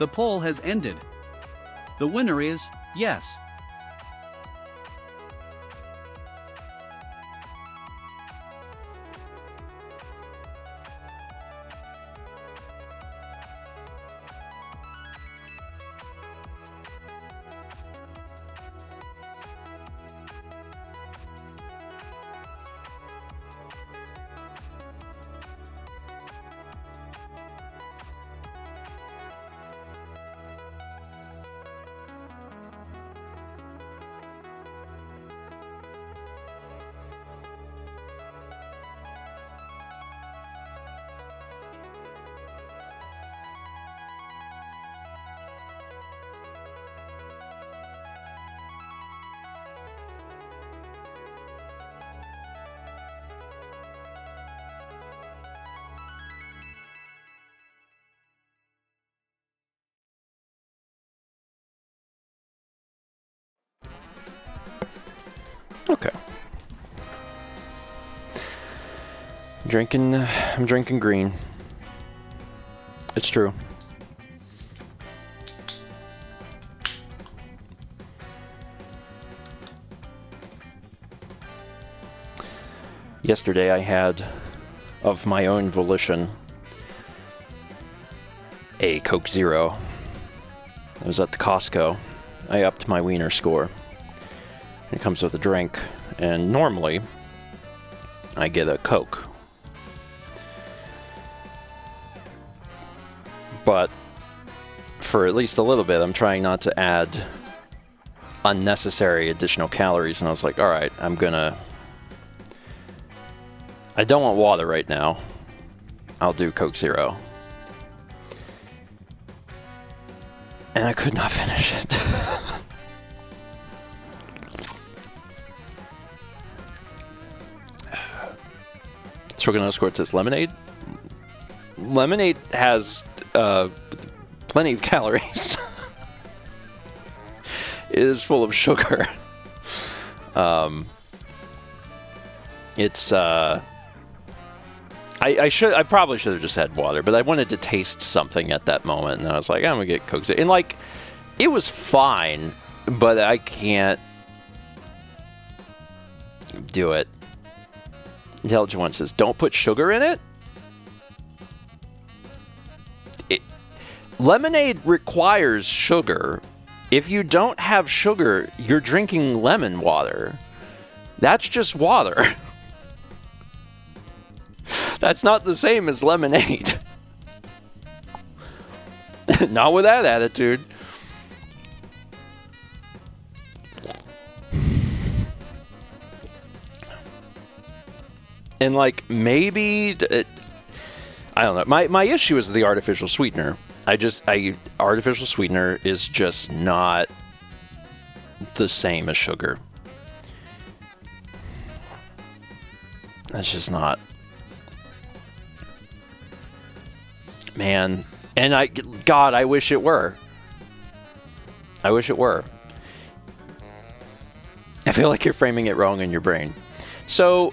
The poll has ended. The winner is yes. Okay. I'm drinking green. It's true. Yesterday I had, of my own volition, a Coke Zero. I was at the Costco. I upped my wiener score. It comes with a drink, and normally I get a Coke. But for at least a little bit, I'm trying not to add unnecessary additional calories, and I was like, all right, I don't want water right now. I'll do Coke Zero. And I could not finish it. Stroganoff squirt says lemonade. Lemonade has plenty of calories. It is full of sugar. I probably should have just had water, but I wanted to taste something at that moment, and I was like, I'm gonna get Coke Zero. And like, it was fine, but I can't do it. Intelligent One says, don't put sugar in it? Lemonade requires sugar. If you don't have sugar, you're drinking lemon water. That's just water. That's not the same as lemonade. Not with that attitude. And like, maybe I don't know. My issue is the artificial sweetener. Artificial sweetener is just not the same as sugar. That's just not. Man. And God, I wish it were. I wish it were. I feel like you're framing it wrong in your brain. So,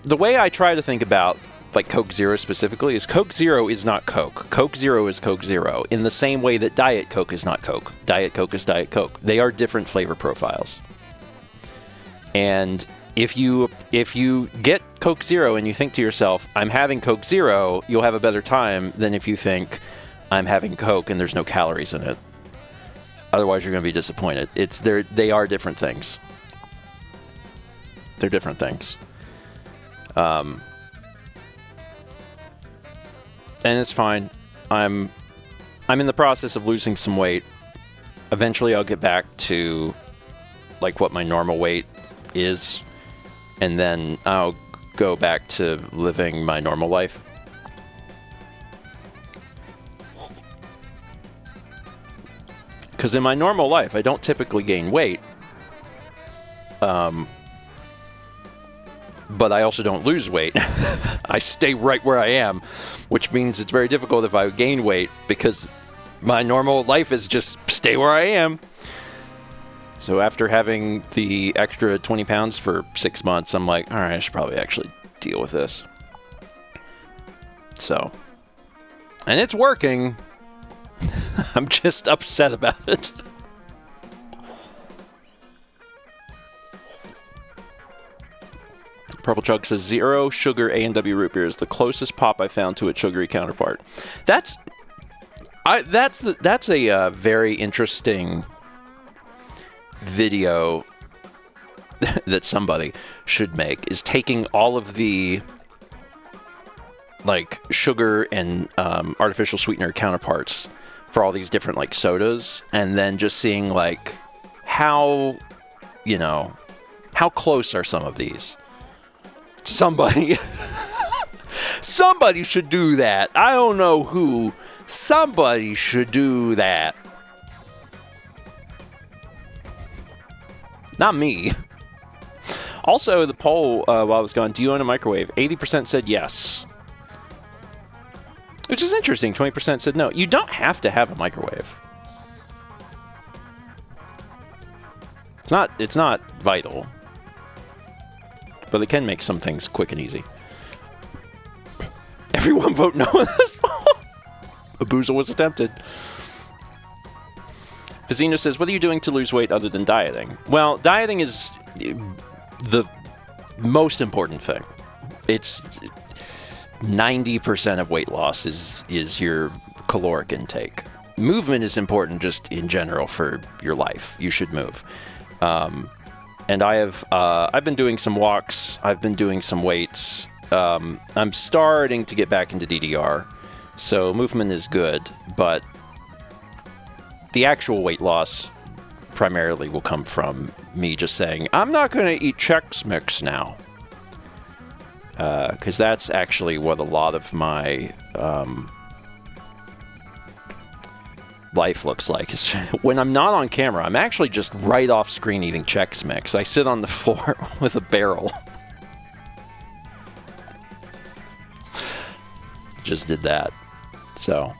the way I try to think about like Coke Zero specifically is Coke Zero is not Coke. Coke Zero is Coke Zero in the same way that Diet Coke is not Coke. Diet Coke is Diet Coke. They are different flavor profiles. And if you get Coke Zero and you think to yourself, I'm having Coke Zero, you'll have a better time than if you think I'm having Coke and there's no calories in it. Otherwise, you're going to be disappointed. They are different things. They're different things. And it's fine. I'm in the process of losing some weight. Eventually I'll get back to like what my normal weight is, and then I'll go back to living my normal life. Because in my normal life, I don't typically gain weight. But I also don't lose weight. I stay right where I am, which means it's very difficult if I gain weight because my normal life is just stay where I am. So after having the extra 20 pounds for 6 months, I'm like, all right, I should probably actually deal with this. So, and it's working. I'm just upset about it. Purple Chug says, zero sugar A&W root beer is the closest pop I found to a sugary counterpart. That's a very interesting video that somebody should make, is taking all of the like sugar and artificial sweetener counterparts for all these different like sodas, and then just seeing like how close are some of these. Somebody should do that. I don't know who. Somebody should do that. Not me. Also, the poll while I was gone, do you own a microwave? 80% said yes. Which is interesting. 20% said no. You don't have to have a microwave. It's not vital. But they can make some things quick and easy. Everyone vote no on this poll. A boozle was attempted. Vizino says, what are you doing to lose weight other than dieting? Well, dieting is the most important thing. It's 90% of weight loss is your caloric intake. Movement is important just in general for your life. You should move. And I've been doing some walks. I've been doing some weights. I'm starting to get back into DDR. So movement is good, but the actual weight loss primarily will come from me just saying, I'm not going to eat Chex Mix now. Because that's actually what a lot of my life looks like. When I'm not on camera, I'm actually just right off screen eating Chex Mix. I sit on the floor with a barrel. Just did that. So.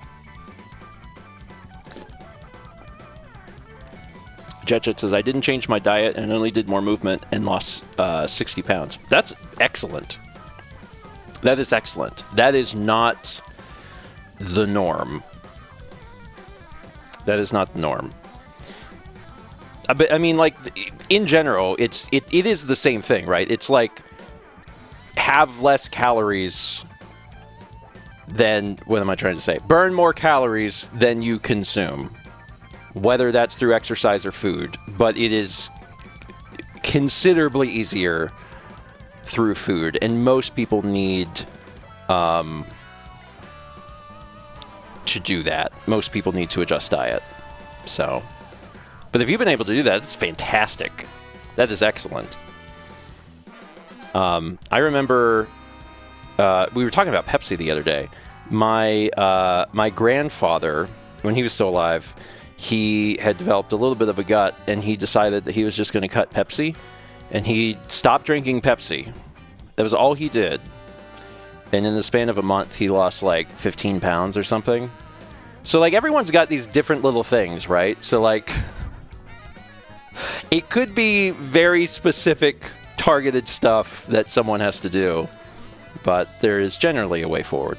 Jet says, I didn't change my diet and only did more movement and lost 60 pounds. That's excellent. That is excellent. That is not the norm. That is not the norm. But I mean, like, in general, it is the same thing, right? It's like, have less calories than, what am I trying to say? Burn more calories than you consume. Whether that's through exercise or food, but it is considerably easier through food, and most people need to do that. Most people need to adjust diet. So, but if you've been able to do that, it's fantastic. That is excellent. I remember we were talking about Pepsi the other day. My grandfather, when he was still alive, he had developed a little bit of a gut, and he decided that he was just going to cut Pepsi, and he stopped drinking Pepsi. That was all he did. And in the span of a month, he lost like 15 pounds or something. So, like, everyone's got these different little things, right? So, like, it could be very specific, targeted stuff that someone has to do, but there is generally a way forward.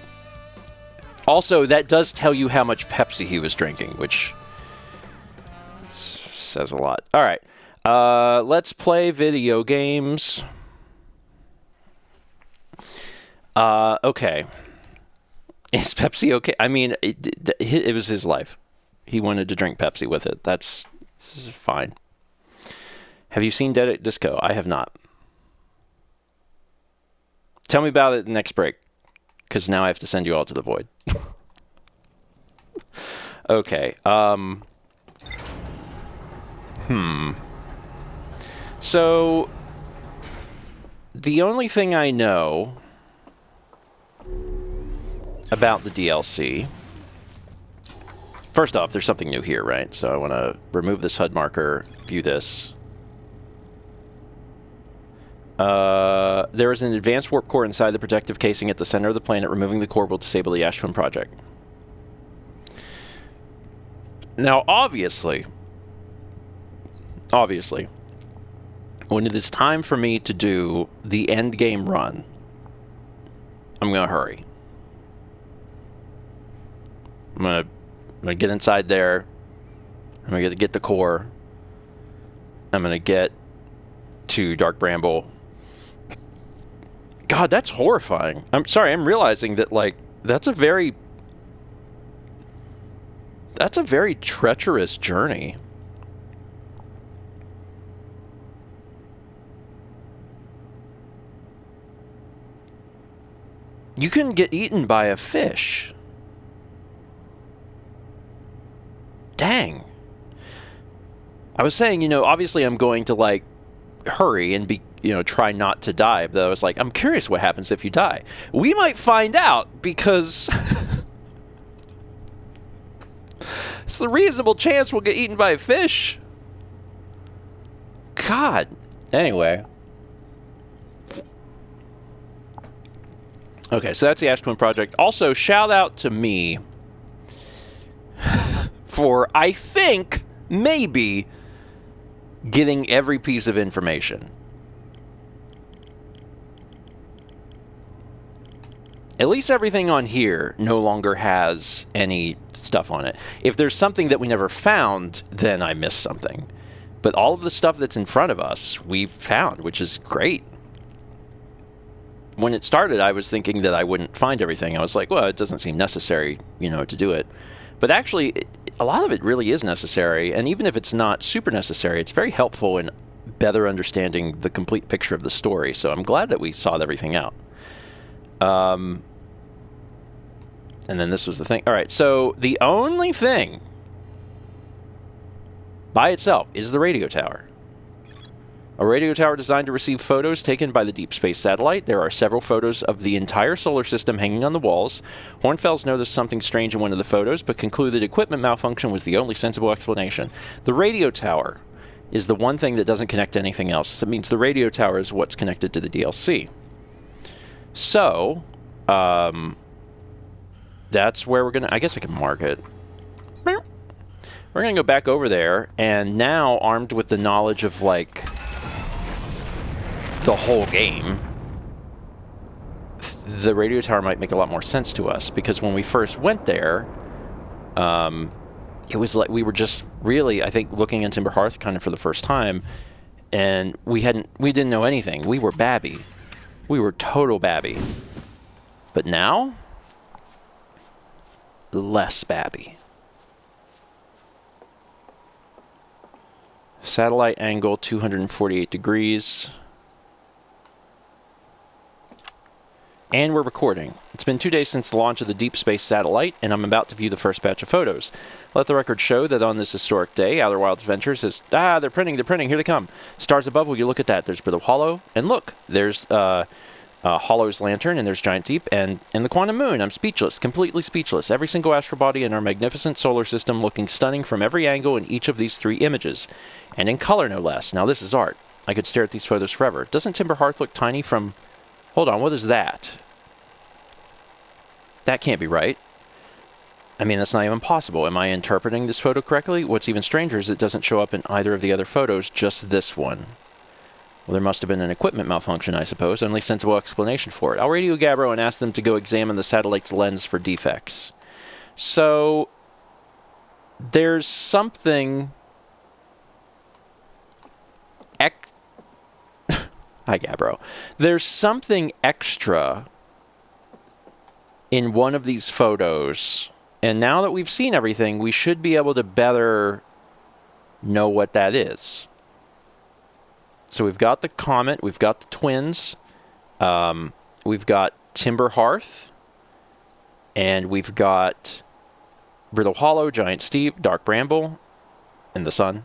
Also, that does tell you how much Pepsi he was drinking, which says a lot. All right. Let's play video games. Okay. Is Pepsi okay? I mean, it was his life. He wanted to drink Pepsi with it. This is fine. Have you seen Dead at Disco? I have not. Tell me about it next break, because now I have to send you all to the void. Okay. So, the only thing I know about the DLC... First off, there's something new here, right? So I want to remove this HUD marker, view this. There is an advanced warp core inside the protective casing at the center of the planet. Removing the core will disable the Ash Twin project. Now, obviously, when it is time for me to do the end game run, I'm going to hurry. I'm going to get inside there. I'm going to get the core. I'm going to get to Dark Bramble. God, that's horrifying. I'm sorry, I'm realizing that, like, that's a very treacherous journey. You can get eaten by a fish. Dang. I was saying, you know, obviously I'm going to, like, hurry and be, you know, try not to die. But I was like, I'm curious what happens if you die. We might find out, because it's a reasonable chance we'll get eaten by a fish. God. Anyway. Okay, so that's the Ash Twin project. Also, shout out to me for, I think, maybe getting every piece of information. At least everything on here no longer has any stuff on it. If there's something that we never found, then I missed something. But all of the stuff that's in front of us, we found, which is great. When it started, I was thinking that I wouldn't find everything. I was like, well, it doesn't seem necessary, to do it. But actually, a lot of it really is necessary. And even if it's not super necessary, it's very helpful in better understanding the complete picture of the story. So I'm glad that we sought everything out. And then this was the thing. All right, so the only thing by itself is the radio tower. A radio tower designed to receive photos taken by the deep space satellite. There are several photos of the entire solar system hanging on the walls. Hornfels noticed something strange in one of the photos, but concluded equipment malfunction was the only sensible explanation. The radio tower is the one thing that doesn't connect to anything else. That means the radio tower is what's connected to the DLC. So, that's where we're going to... I guess I can mark it. We're going to go back over there, and now, armed with the knowledge of, like, the whole game, the radio tower might make a lot more sense to us, because when we first went there, it was like we were just really, I think, looking in Timber Hearth kind of for the first time, and we didn't know anything. We were babby. We were total babby. But now, less babby. Satellite angle 248 degrees. And we're recording. It's been 2 days since the launch of the deep space satellite, and I'm about to view the first batch of photos. Let the record show that on this historic day, Outer Wilds Ventures is... they're printing, here they come. Stars above, will you look at that? There's Brittle Hollow, and look, there's Hollow's Lantern, and there's Giant Deep, and the Quantum Moon. I'm speechless, completely speechless. Every single astral body in our magnificent solar system looking stunning from every angle in each of these 3 images. And in color, no less. Now, this is art. I could stare at these photos forever. Doesn't Timber Hearth look tiny from... Hold on, what is that? That can't be right. I mean, that's not even possible. Am I interpreting this photo correctly? What's even stranger is it doesn't show up in either of the other photos, just this one. Well, there must have been an equipment malfunction, I suppose. Only sensible explanation for it. I'll radio Gabbro and ask them to go examine the satellite's lens for defects. So, there's something... Hi, Gabbro. There's something extra in one of these photos, and now that we've seen everything, we should be able to better know what that is. So we've got the comet, we've got the twins, we've got Timber Hearth, and we've got Brittle Hollow, Giant Steep, Dark Bramble, and the sun.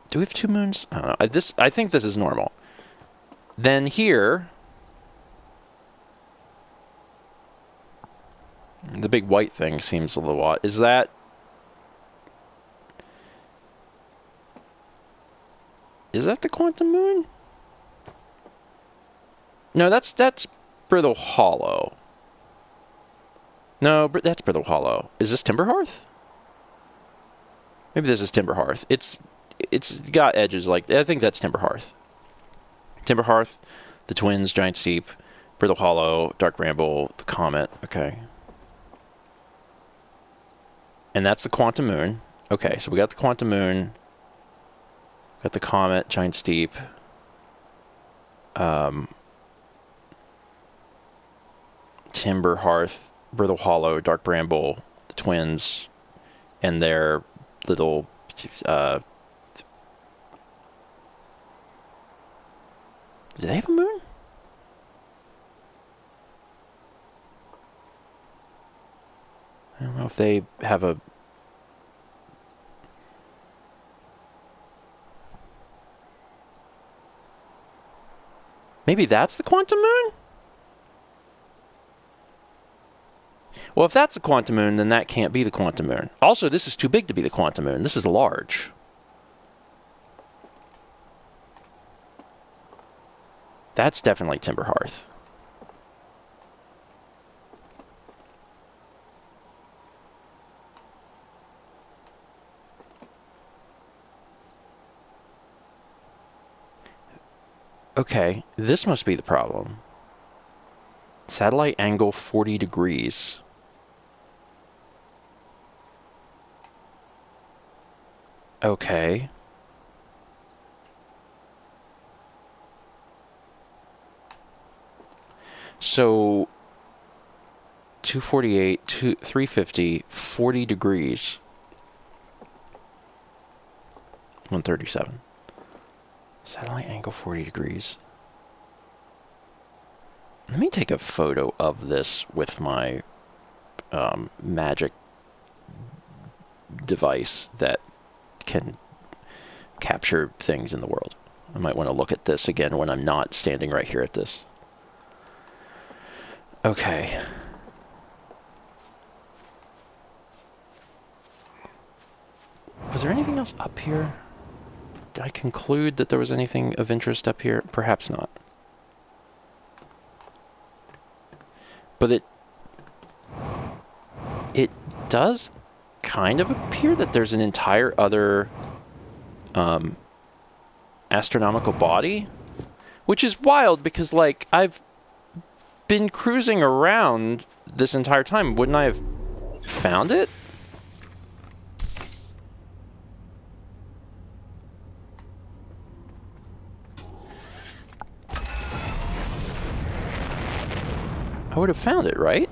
Do we have 2 moons? I don't know. I think this is normal. Then here, the big white thing seems a little odd. Is that... Is that the Quantum Moon? No, that's Brittle Hollow. No, that's Brittle Hollow. Is this Timber Hearth? Maybe this is Timber Hearth. It's got edges like... I think that's Timber Hearth. Timber Hearth, the twins, Giant Steep, Brittle Hollow, Dark Bramble, the comet. Okay. And that's the Quantum Moon. Okay, so we got the Quantum Moon. Got the comet, Giant Steep. Timber Hearth, Brittle Hollow, Dark Bramble, the twins, and their little... do they have a moon? I don't know if they have a... Maybe that's the Quantum Moon? Well, if that's the Quantum Moon, then that can't be the Quantum Moon. Also, this is too big to be the Quantum Moon. This is large. That's definitely Timber Hearth. Okay, this must be the problem. Satellite angle 40 degrees. Okay. So 248, 350, 40 degrees. 137. Satellite angle 40 degrees. Let me take a photo of this with my magic device that can capture things in the world. I might want to look at this again when I'm not standing right here at this. Okay. Was there anything else up here? Did I conclude that there was anything of interest up here? Perhaps not. But it does kind of appear that there's an entire other astronomical body, which is wild because, like, I've been cruising around this entire time. Wouldn't I have found it? I would have found it, right?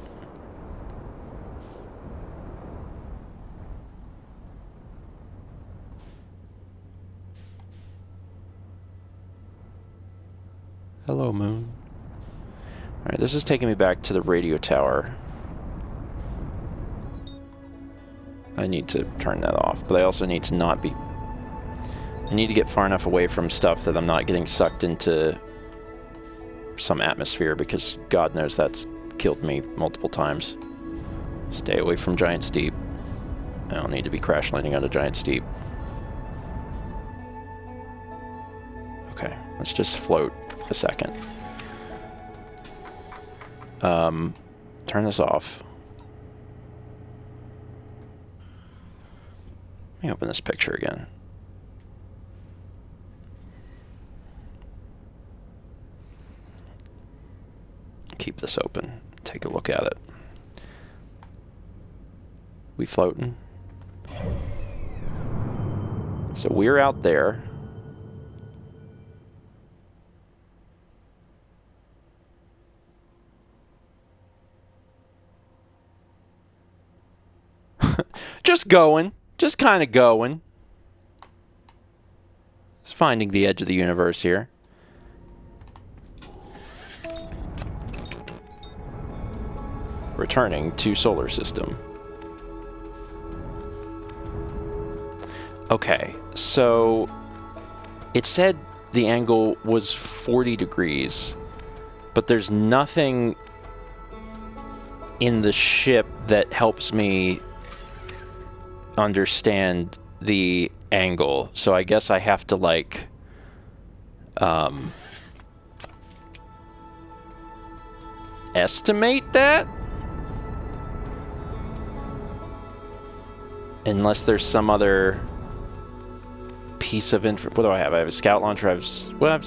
Hello, moon. Alright, this is taking me back to the radio tower. I need to turn that off, but I also need to not be... I need to get far enough away from stuff that I'm not getting sucked into some atmosphere, because God knows that's killed me multiple times. Stay away from Giant Steep. I don't need to be crash landing on a Giant Steep. Okay, let's just float a second. Turn this off. Let me open this picture again. Keep this open. Take a look at it. We floating? So we're out there. Just going. Just kind of going. Just finding the edge of the universe here. Returning to solar system. Okay, so it said the angle was 40 degrees, but there's nothing in the ship that helps me understand the angle. So I guess I have to, like, estimate that? Unless there's some other piece of info. What do I have? I have a scout launcher. I have... Well, I have...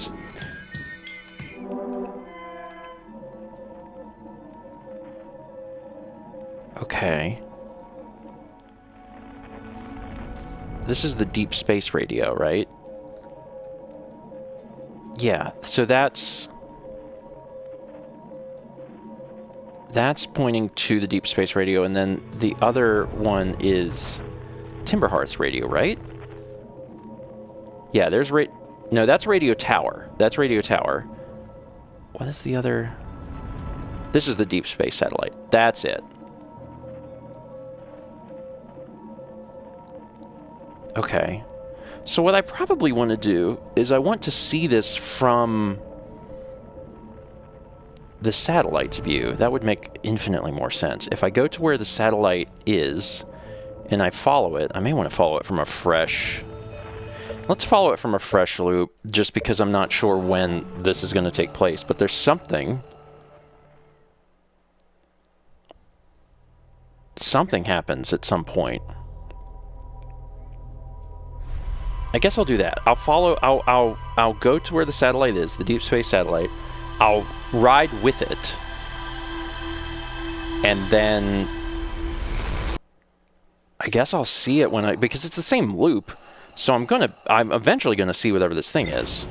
Okay. This is the deep space radio, right? Yeah, so that's pointing to the deep space radio, and then the other one is Timberhearth's radio, right? Yeah, there's no, that's radio tower. That's radio tower. What is the other? This is the deep space satellite. That's it. Okay. So what I probably want to do is I want to see this from the satellite's view. That would make infinitely more sense. If I go to where the satellite is and I follow it, I may want to follow it from a fresh... Let's follow it from a fresh loop, just because I'm not sure when this is going to take place. But there's something... Something happens at some point. I guess I'll do that. I'll follow. I'll go to where the satellite is, the deep space satellite. I'll ride with it, and then I guess I'll see it when because it's the same loop. So I'm eventually gonna see whatever this thing is.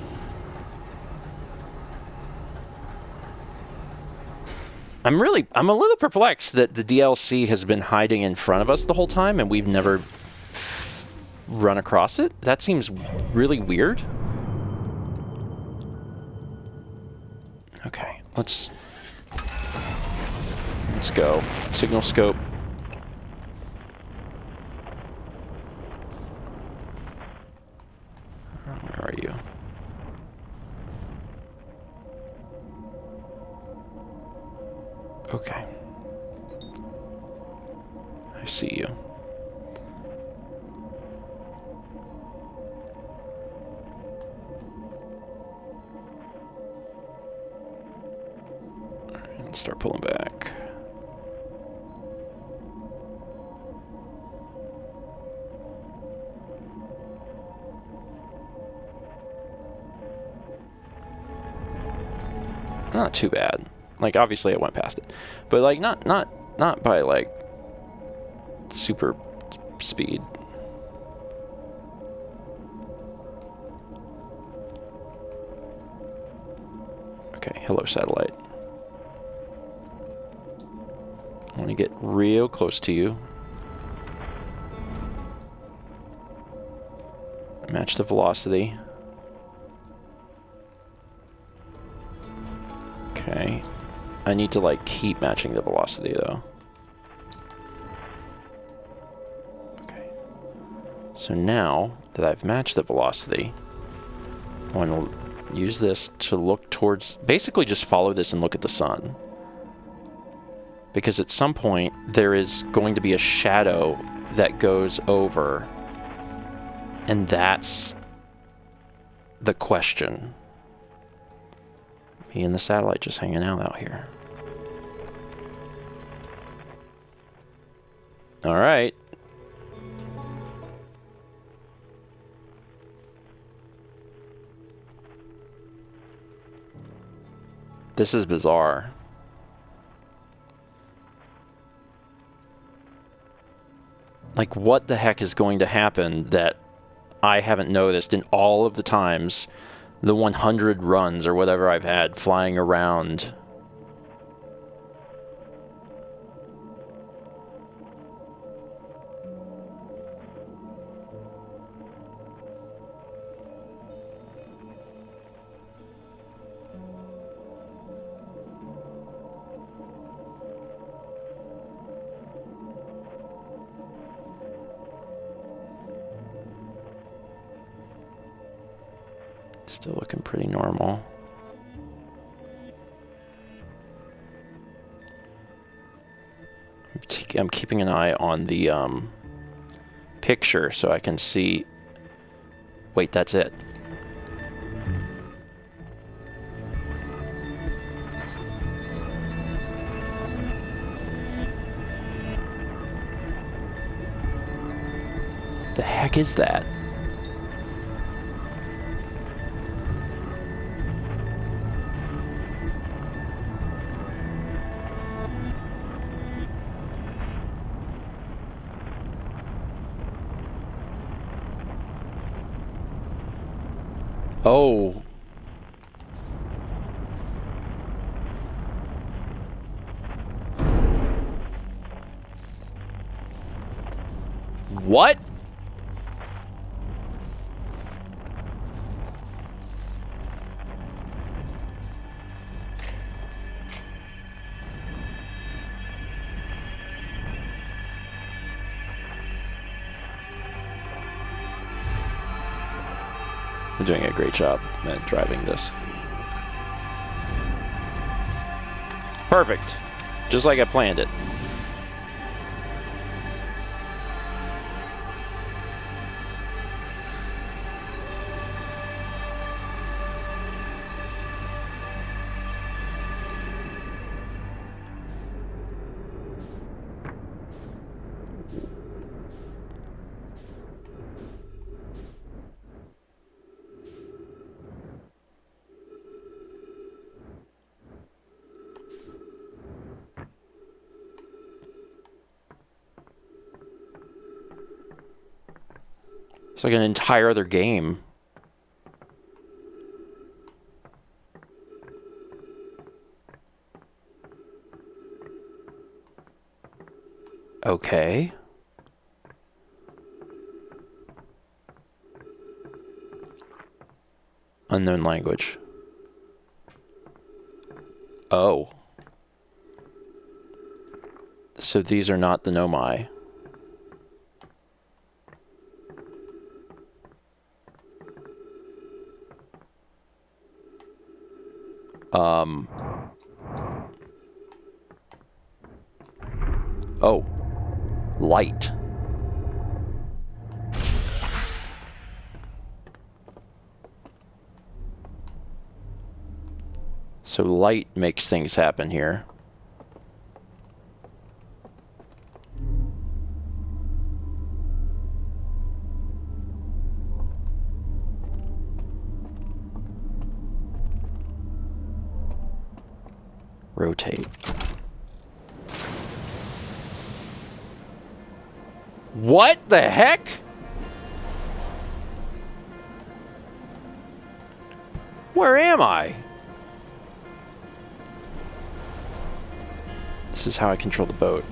I'm a little perplexed that the DLC has been hiding in front of us the whole time and we've never run across it. That seems really weird. Okay, let's go. Signal scope. Where are you? Okay. I see you. Alright, let's start pulling back. Not too bad. Like, obviously I went past it. But, like, not by, like, super speed. Okay, hello, satellite. I want to get real close to you. Match the velocity. Okay. I need to, like, keep matching the velocity, though. Okay. So now that I've matched the velocity, I want to use this to look towards... Basically just follow this and look at the sun. Because at some point, there is going to be a shadow that goes over. And that's the question. Me and the satellite just hanging out here. All right. This is bizarre. Like, what the heck is going to happen that I haven't noticed in all of the times, the 100 runs or whatever I've had flying around? Still looking pretty normal. I'm keeping an eye on the picture so I can see. Wait, that's it. The heck is that? Oh. What? I'm doing a great job at driving this. Perfect. Just like I planned it. It's like an entire other game. Okay. Unknown language. Oh. So these are not the Nomai. Oh. Light. So light makes things happen here. Rotate. What the heck? Where am I? This is how I control the boat.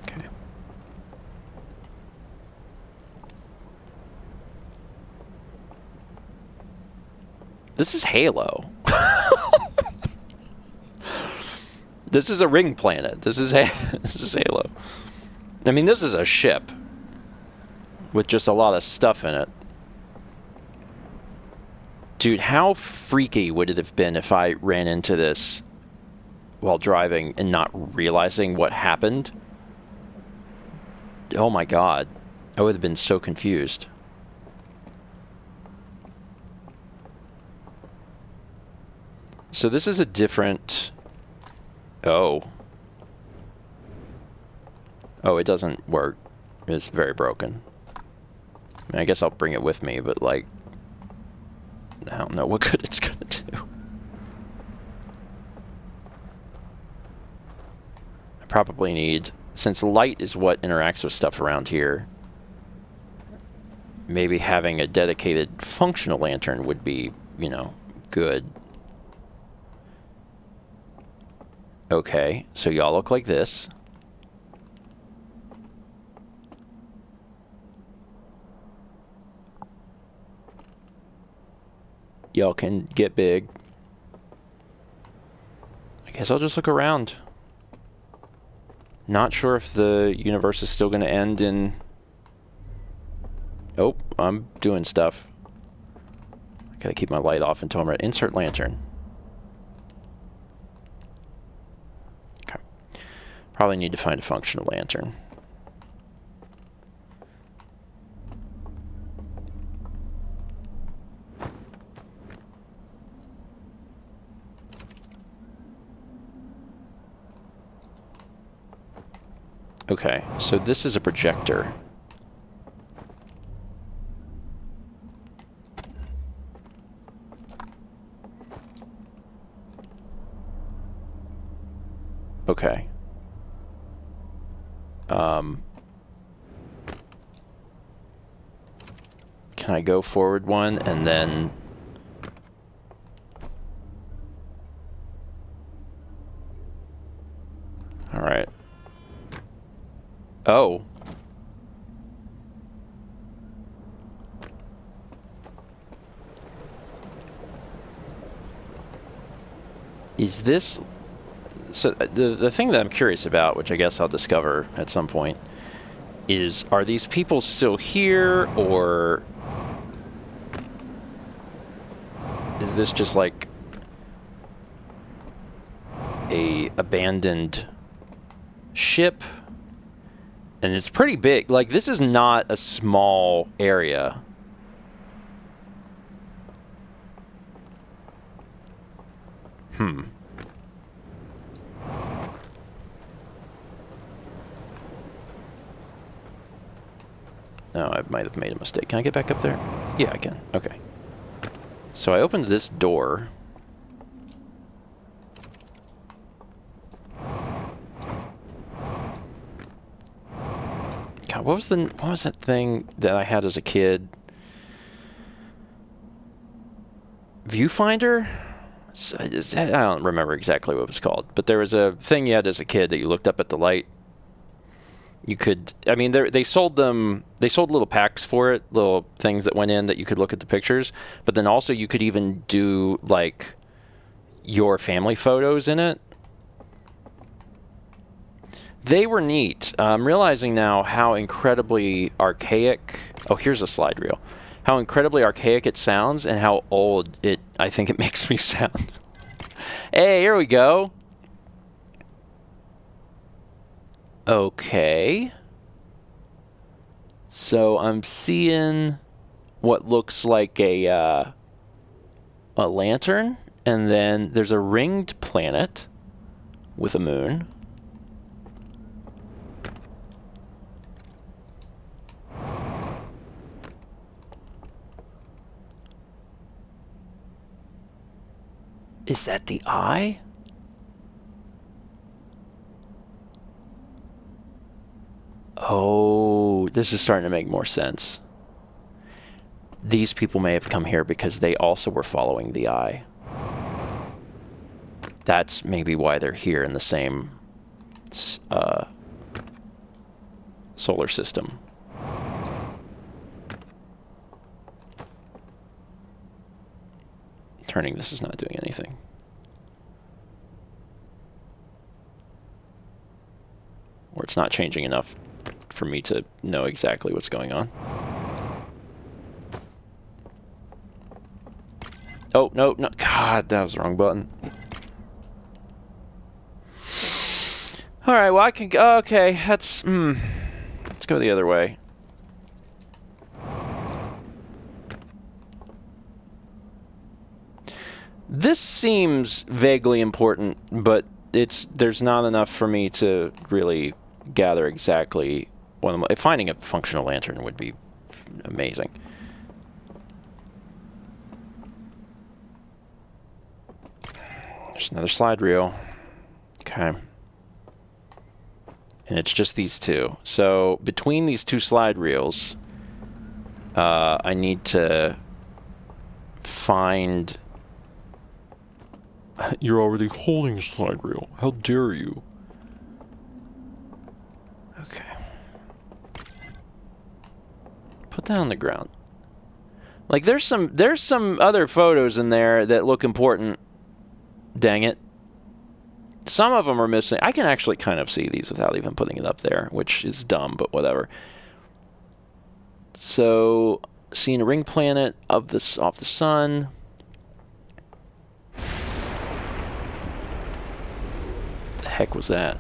Okay. This is Halo. This is a ring planet. This is Halo. I mean, this is a ship with just a lot of stuff in it. Dude, how freaky would it have been if I ran into this while driving and not realizing what happened? Oh my god. I would have been so confused. So this is a different... Oh. Oh, it doesn't work. It's very broken. I mean, I guess I'll bring it with me, but like... I don't know what good it's gonna do. I probably need... Since light is what interacts with stuff around here, maybe having a dedicated functional lantern would be, you know, good. Okay, so y'all look like this. Y'all can get big. I guess I'll just look around. Not sure if the universe is still going to end in... Oh, I'm doing stuff. I gotta keep my light off until I'm ready. Insert lantern. Okay. Probably need to find a functional lantern. Okay, so this is a projector. Okay. Can I go forward one and then... All right. Oh. Is this... So the thing that I'm curious about, which I guess I'll discover at some point, is are these people still here, or is this just like a abandoned ship And it's pretty big. Like, this is not a small area. No, I might have made a mistake. Can I get back up there? Yeah, I can. Okay. So I opened this door. God, what was that thing that I had as a kid? Viewfinder? I don't remember exactly what it was called, but there was a thing you had as a kid that you looked up at the light. You could, I mean, they sold them, they sold little packs for it, little things that went in that you could look at the pictures, but then also you could even do, like, your family photos in it. They were neat. I'm realizing now how incredibly archaic, oh, here's a slide reel, how incredibly archaic it sounds and how old I think it makes me sound. Hey, here we go. Okay. So I'm seeing what looks like a lantern, and then there's a ringed planet with a moon. Is that the eye? Oh, this is starting to make more sense. These people may have come here because they also were following the eye. That's maybe why they're here in the same solar system. Turning this is not doing anything. Or it's not changing enough for me to know exactly what's going on. Oh, no, no. God, that was the wrong button. All right, well, I can... Okay, that's... let's go the other way. This seems vaguely important, but there's not enough for me to really gather exactly what I'm... Finding a functional lantern would be amazing. There's another slide reel. Okay. And it's just these two. So between these two slide reels, I need to find... You're already holding a slide reel. How dare you? Okay. Put that on the ground. Like, there's some other photos in there that look important. Dang it. Some of them are missing. I can actually kind of see these without even putting it up there, which is dumb, but whatever. So, seeing a ring planet off the sun. The heck was that?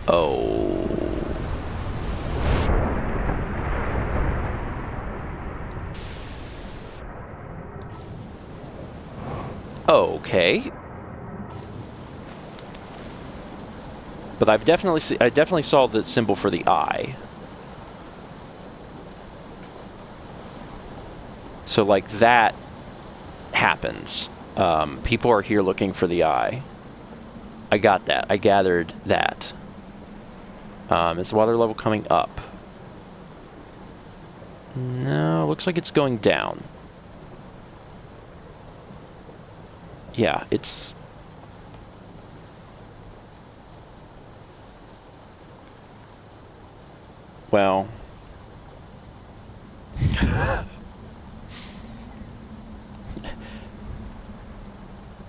Oh. Okay. But I definitely saw the symbol for the eye. So like that happens. People are here looking for the eye. I got that. I gathered that. Is the water level coming up? No, looks like it's going down. Yeah, it's... Well...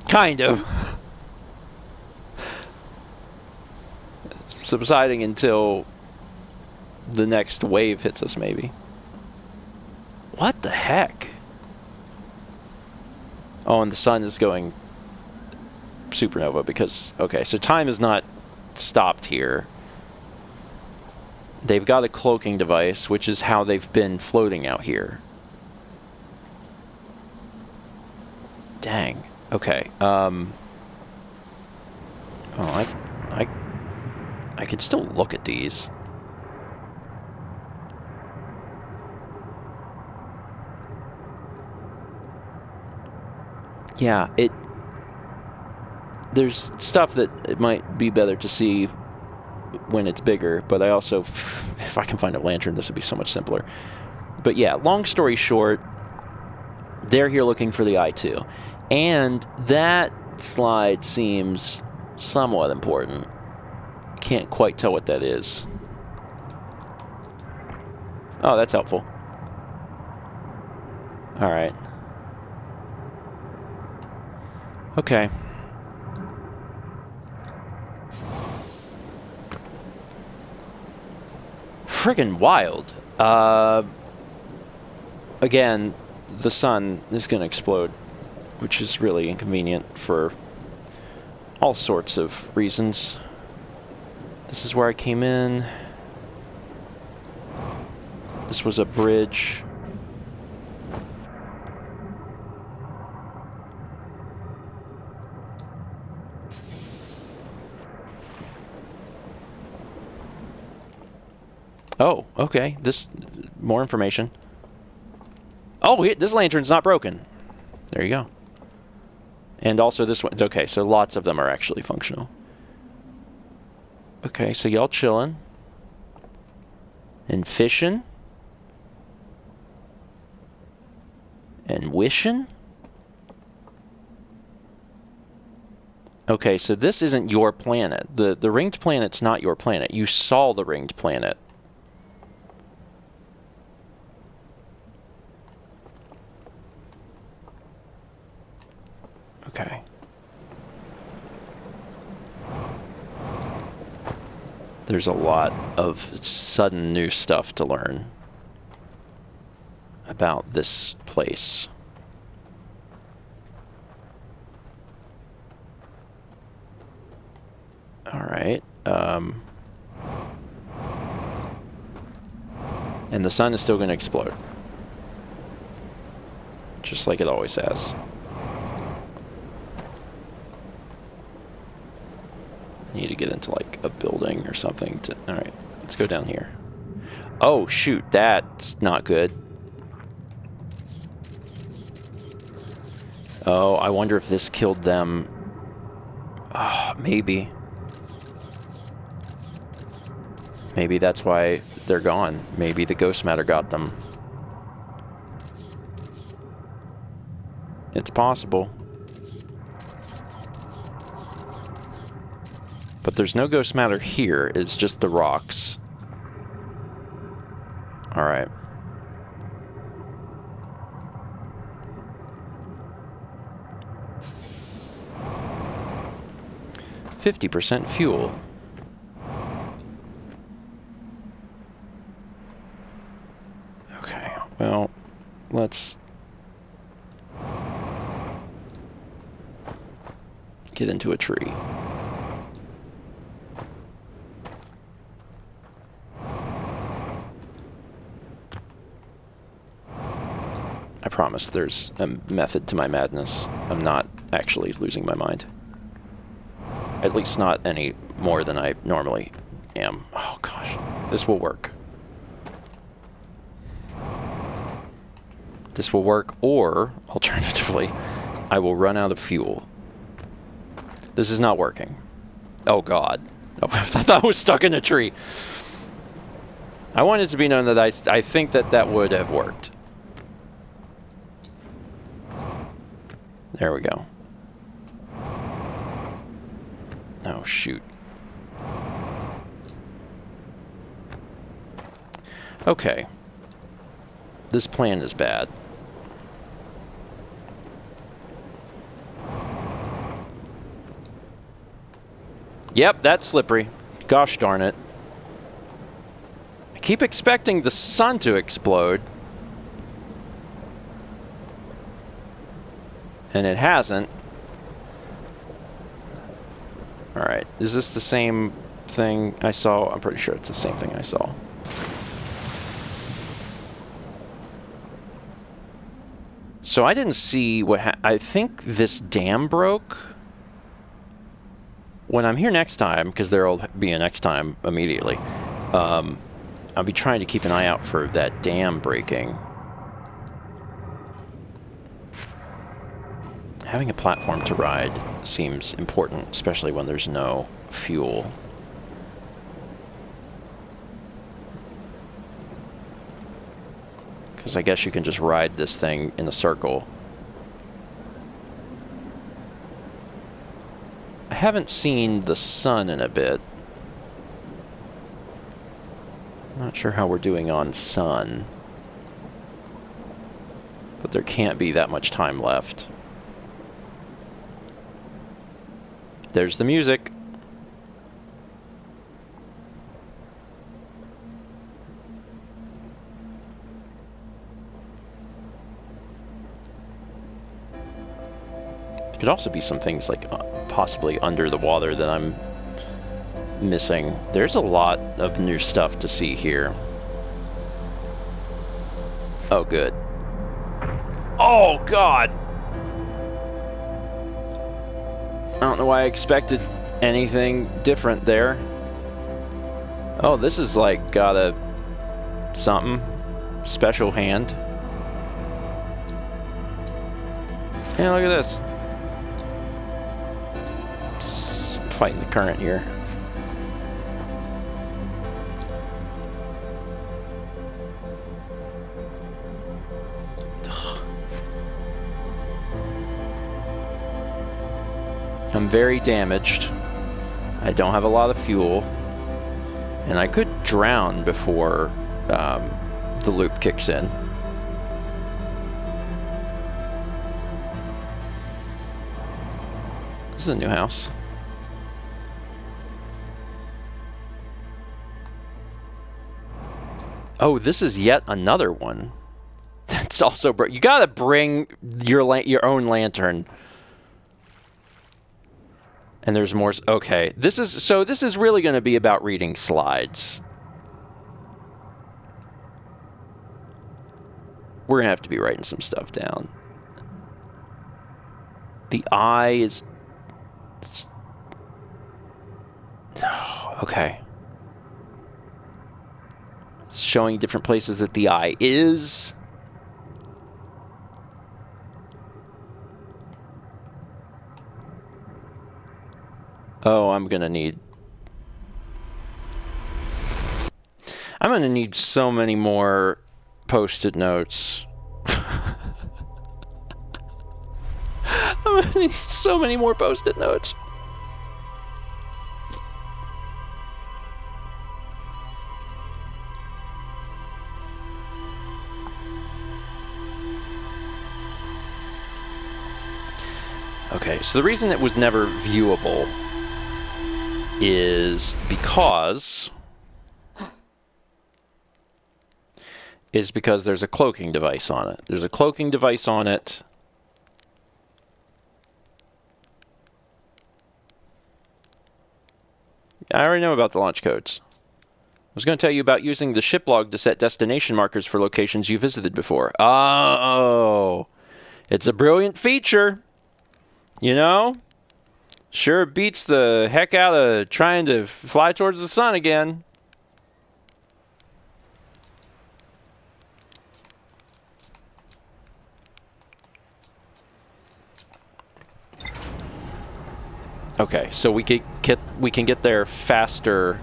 kind of. It's subsiding until the next wave hits us, maybe. What the heck? Oh, and the sun is going supernova because... Okay, so time is not stopped here. They've got a cloaking device, which is how they've been floating out here. Dang. Okay. Oh, I could still look at these. Yeah, there's stuff that it might be better to see when it's bigger, but I also, if I can find a lantern, this would be so much simpler. But yeah, long story short, they're here looking for the I-2. And that slide seems somewhat important. Can't quite tell what that is. Oh, that's helpful. All right. Okay. Friggin' wild. Again, the sun is going to explode, which is really inconvenient for all sorts of reasons. This is where I came in. This was a bridge. Oh, okay. More information. Oh, this lantern's not broken. There you go. And also this one. Okay, so lots of them are actually functional. Okay, so y'all chilling. And fishing. And wishing. Okay, so this isn't your planet. The ringed planet's not your planet. You saw the ringed planet. Okay. There's a lot of sudden new stuff to learn about this place. All right. And the sun is still going to explode. Just like it always has. I need to get into like a building or something to... Alright, let's go down here. Oh, shoot, that's not good. Oh, I wonder if this killed them. Oh, maybe. Maybe that's why they're gone. Maybe the ghost matter got them. It's possible. But there's no ghost matter here. It's just the rocks. All right. %50 fuel. Okay, well, let's get into a tree. I promise there's a method to my madness. I'm not actually losing my mind. At least not any more than I normally am. Oh gosh, this will work. This will work, or alternatively, I will run out of fuel. This is not working. Oh god. Oh, I thought I was stuck in a tree. I want it to be known that I think that would have worked. There we go. Oh, shoot. Okay. This plan is bad. Yep, that's slippery. Gosh darn it. I keep expecting the sun to explode. And it hasn't. Alright, is this the same thing I saw? I'm pretty sure it's the same thing I saw. So I didn't see what I think this dam broke. When I'm here next time, because there'll be a next time immediately, I'll be trying to keep an eye out for that dam breaking. Having a platform to ride seems important, especially when there's no fuel. Because I guess you can just ride this thing in a circle. I haven't seen the sun in a bit. Not sure how we're doing on sun. But there can't be that much time left. There's the music. Could also be some things like possibly under the water that I'm missing. There's a lot of new stuff to see here. Oh, good. Oh, God! I don't know why I expected anything different there. Oh, this is like got a something special hand. Hey, look at this. Fighting the current here. I'm very damaged. I don't have a lot of fuel. And I could drown before the loop kicks in. This is a new house. Oh, this is yet another one. That's also you gotta bring your own lantern. And there's more. Okay, this is really going to be about reading slides. We're gonna have to be writing some stuff down. The eye is. Okay. It's showing different places that the eye is. Oh, I'm gonna need so many more post-it notes. I'm gonna need so many more post-it notes. Okay, so the reason it was never viewable is because there's a cloaking device on it. There's a cloaking device on it. I already know about the launch codes. I was going to tell you about using the ship log to set destination markers for locations you visited before. Oh, it's a brilliant feature. You know? Sure beats the heck out of trying to fly towards the sun again. Okay, so we can get there faster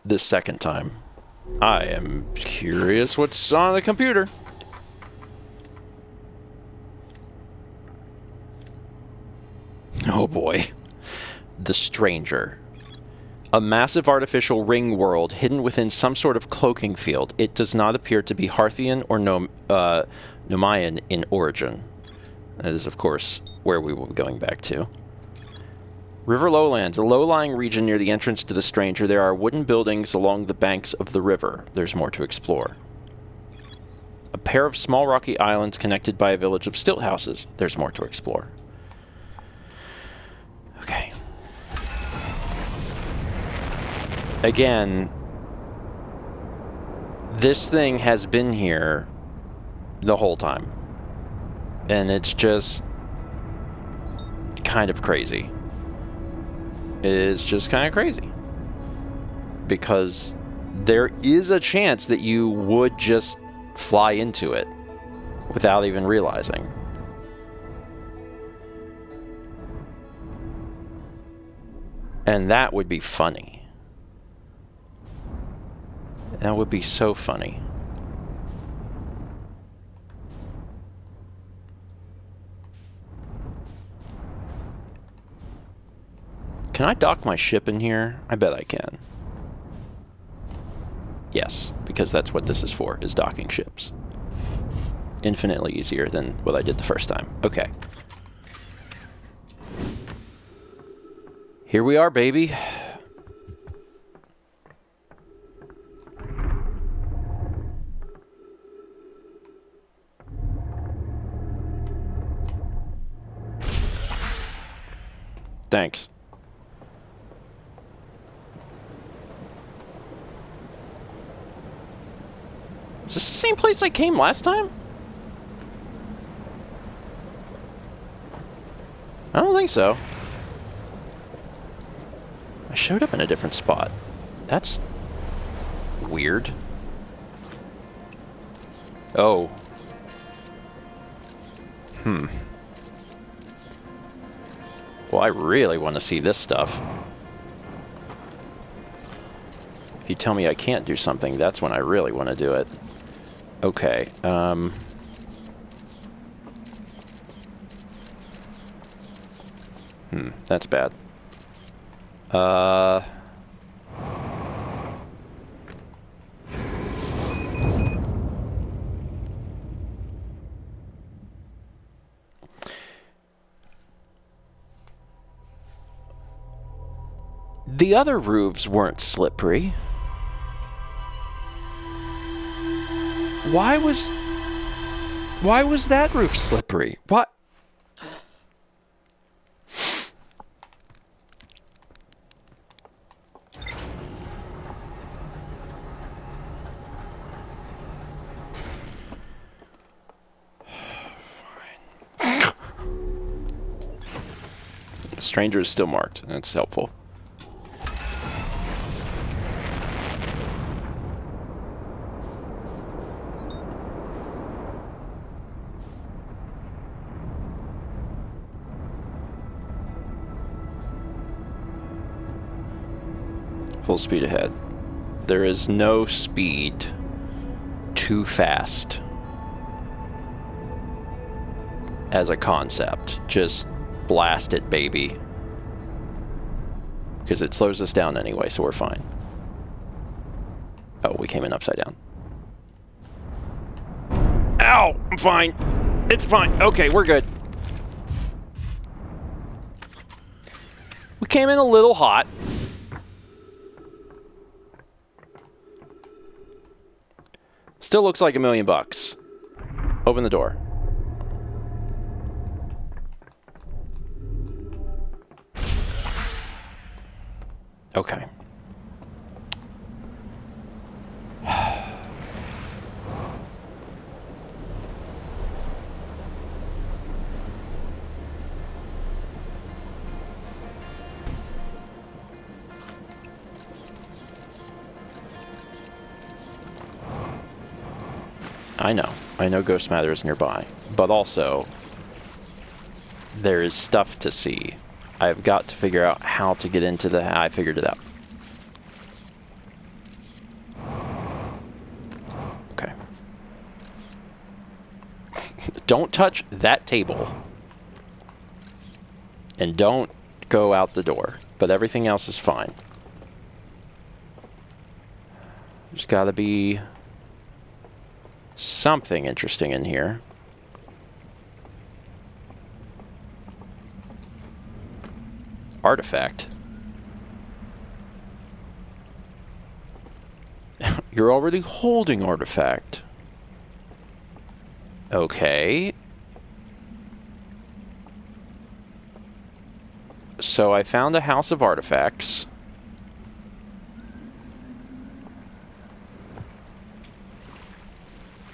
this second time. I am curious what's on the computer. Oh boy. The Stranger. A massive artificial ring world hidden within some sort of cloaking field. It does not appear to be Harthian or Nomian in origin. That is, of course, where we will be going back to. River Lowlands, a low-lying region near the entrance to the Stranger. There are wooden buildings along the banks of the river. There's more to explore. A pair of small rocky islands connected by a village of stilt houses. There's more to explore. Okay. Again, this thing has been here the whole time. And it's just kind of crazy. It's just kind of crazy. Because there is a chance that you would just fly into it without even realizing. And that would be funny. That would be so funny. Can I dock my ship in here? I bet I can. Yes, because that's what this is for, is docking ships. Infinitely easier than what I did the first time. Okay. Here we are, baby. Thanks. Is this the same place I came last time? I don't think so. I showed up in a different spot. That's weird. Oh. Well, I really want to see this stuff. If you tell me I can't do something, that's when I really want to do it. Okay, that's bad. The other roofs weren't slippery. Why was that roof slippery? What? The stranger is still marked. That's helpful. Full speed ahead. There is no speed too fast as a concept. Just blast it, baby. Because it slows us down anyway, so we're fine. Oh, we came in upside down. Ow! I'm fine. It's fine. Okay, we're good. We came in a little hot. Still looks like $1 million. Open the door. Okay. I know Ghost Matter is nearby, but also there is stuff to see. I've got to figure out how to get into the... I figured it out. Okay. Don't touch that table. And don't go out the door. But everything else is fine. There's got to be something interesting in here. Artifact. You're already holding artifact. Okay. So I found a house of artifacts.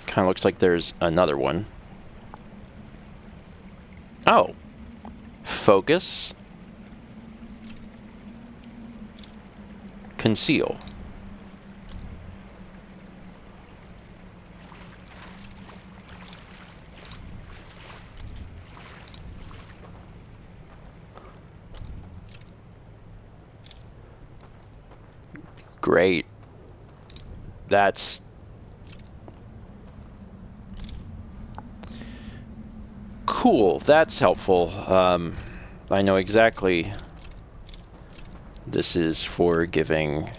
Kind of looks like there's another one. Oh. Focus. Conceal. Great. That's... cool. That's helpful. I know exactly... this is for giving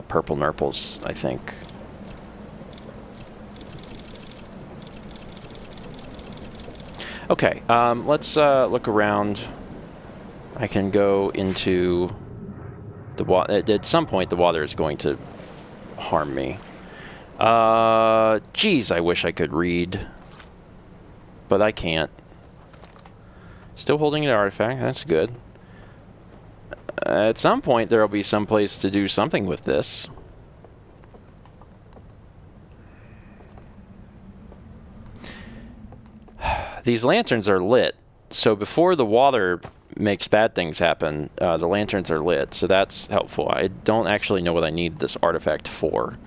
purple nurples, I think. Okay, let's look around. I can go into the water. At some point, the water is going to harm me. Geez, I wish I could read, but I can't. Still holding an artifact. That's good. At some point, there will be some place to do something with this. These lanterns are lit, so before the water makes bad things happen, the lanterns are lit, so that's helpful. I don't actually know what I need this artifact for,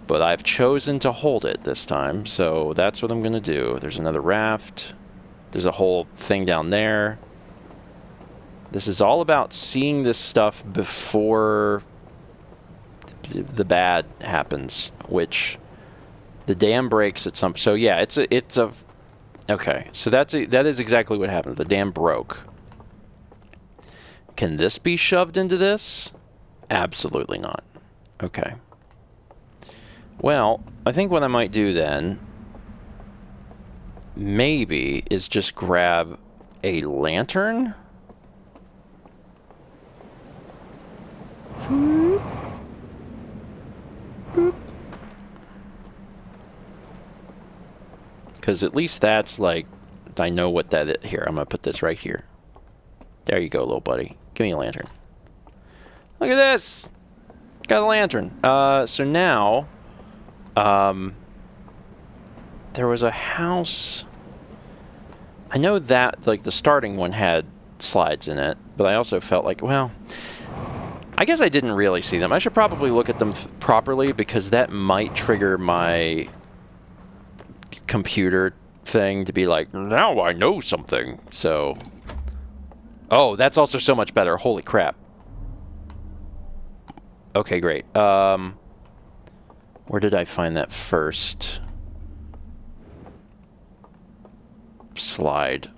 but I've chosen to hold it this time, so that's what I'm going to do. There's another raft. There's a whole thing down there. This is all about seeing this stuff before the bad happens, which the dam breaks at some... So yeah, it's a okay, so that is exactly what happened. The dam broke. Can this be shoved into this? Absolutely not. Okay. Well, I think what I might do then maybe is just grab a lantern. Because at least that's like, I know what that is. Here, I'm going to put this right here. There you go, little buddy. Give me a lantern. Look at this! Got a lantern. So now, there was a house. I know that, like, the starting one had slides in it, but I also felt like, well, I guess I didn't really see them. I should probably look at them properly, because that might trigger my computer thing to be like, now I know something. So, oh, that's also so much better. Holy crap. Okay, great. Where did I find that first slide?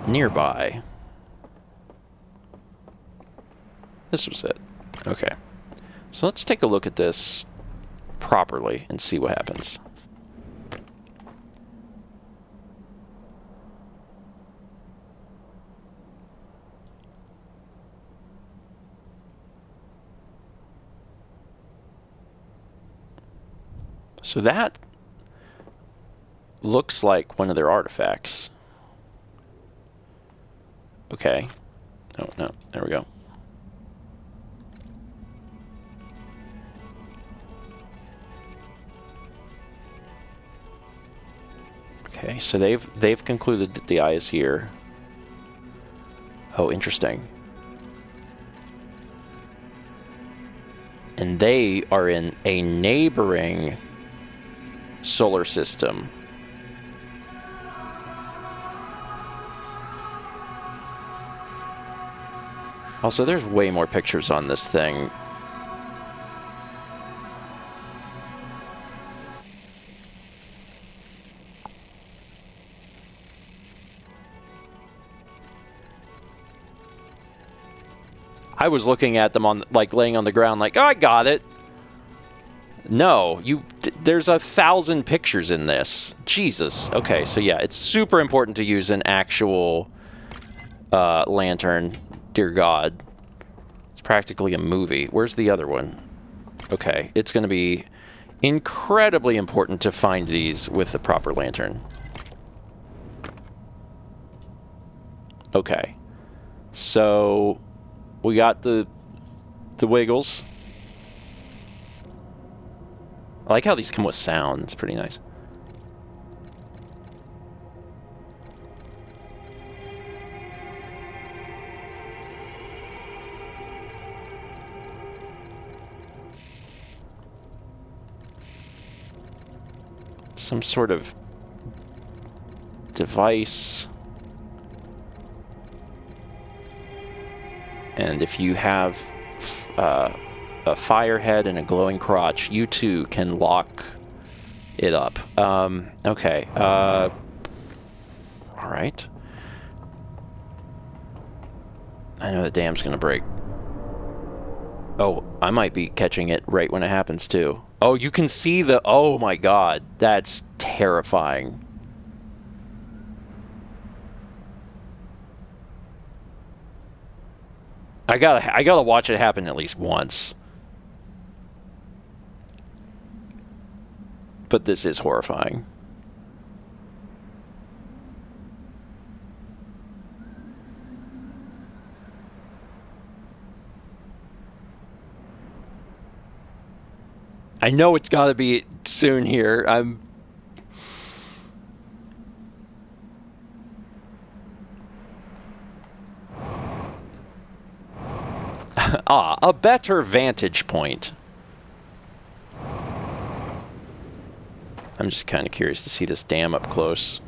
Nearby. This was it. Okay. So let's take a look at this properly and see what happens. So that looks like one of their artifacts. Okay. Oh, no. There we go. Okay, so they've concluded that the eye is here. Oh, interesting. And they are in a neighboring solar system. Also, there's way more pictures on this thing. I was looking at them on, like, laying on the ground like, oh, I got it. No, there's 1,000 pictures in this. Jesus. Okay, so yeah, it's super important to use an actual lantern. Dear God. It's practically a movie. Where's the other one? Okay, it's going to be Incredibly important to find these with the proper lantern. Okay. So we got the wiggles. I like how these come with sound. It's pretty nice. Some sort of device. And if you have a fire head and a glowing crotch, you too can lock it up. Okay. All right. I know the dam's gonna break. Oh, I might be catching it right when it happens too. Oh, you can see the... Oh my god, that's terrifying. I gotta watch it happen at least once. But this is horrifying. I know it's gotta be soon here. I'm... a better vantage point. I'm just kind of curious to see this dam up close.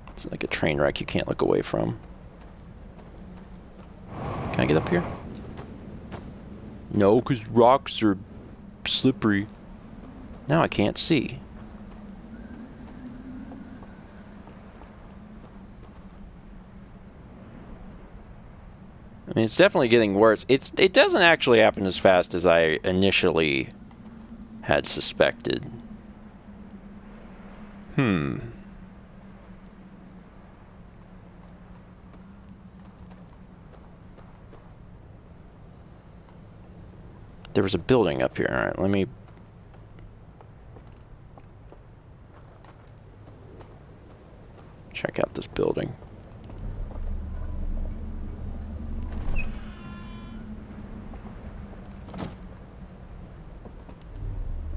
It's like a train wreck you can't look away from. Can I get up here? No, because rocks are slippery. Now I can't see. I mean, it's definitely getting worse. It doesn't actually happen as fast as I initially had suspected. There was a building up here. All right, let me... check out this building.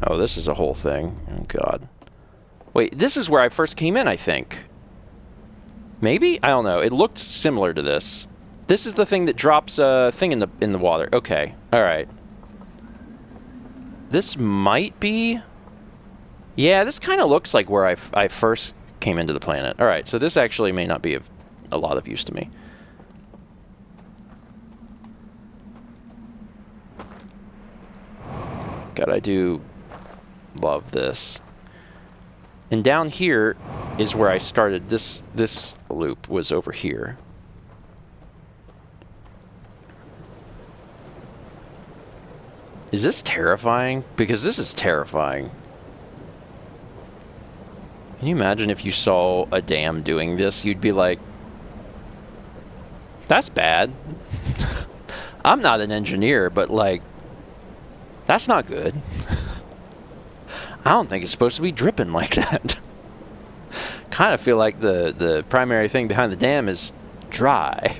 Oh, this is a whole thing. Oh, God. Wait, this is where I first came in, I think. Maybe? I don't know. It looked similar to this. This is the thing that drops a thing in the water. Okay. All right. This might be... Yeah, this kind of looks like where I first came into the planet. All right, so this actually may not be of a lot of use to me. God, I do love this. And down here is where I started. This loop was over here. Is this terrifying? Because this is terrifying. Can you imagine if you saw a dam doing this? You'd be like, that's bad. I'm not an engineer, but like, that's not good. I don't think it's supposed to be dripping like that. Kind of feel like the primary thing behind the dam is dry.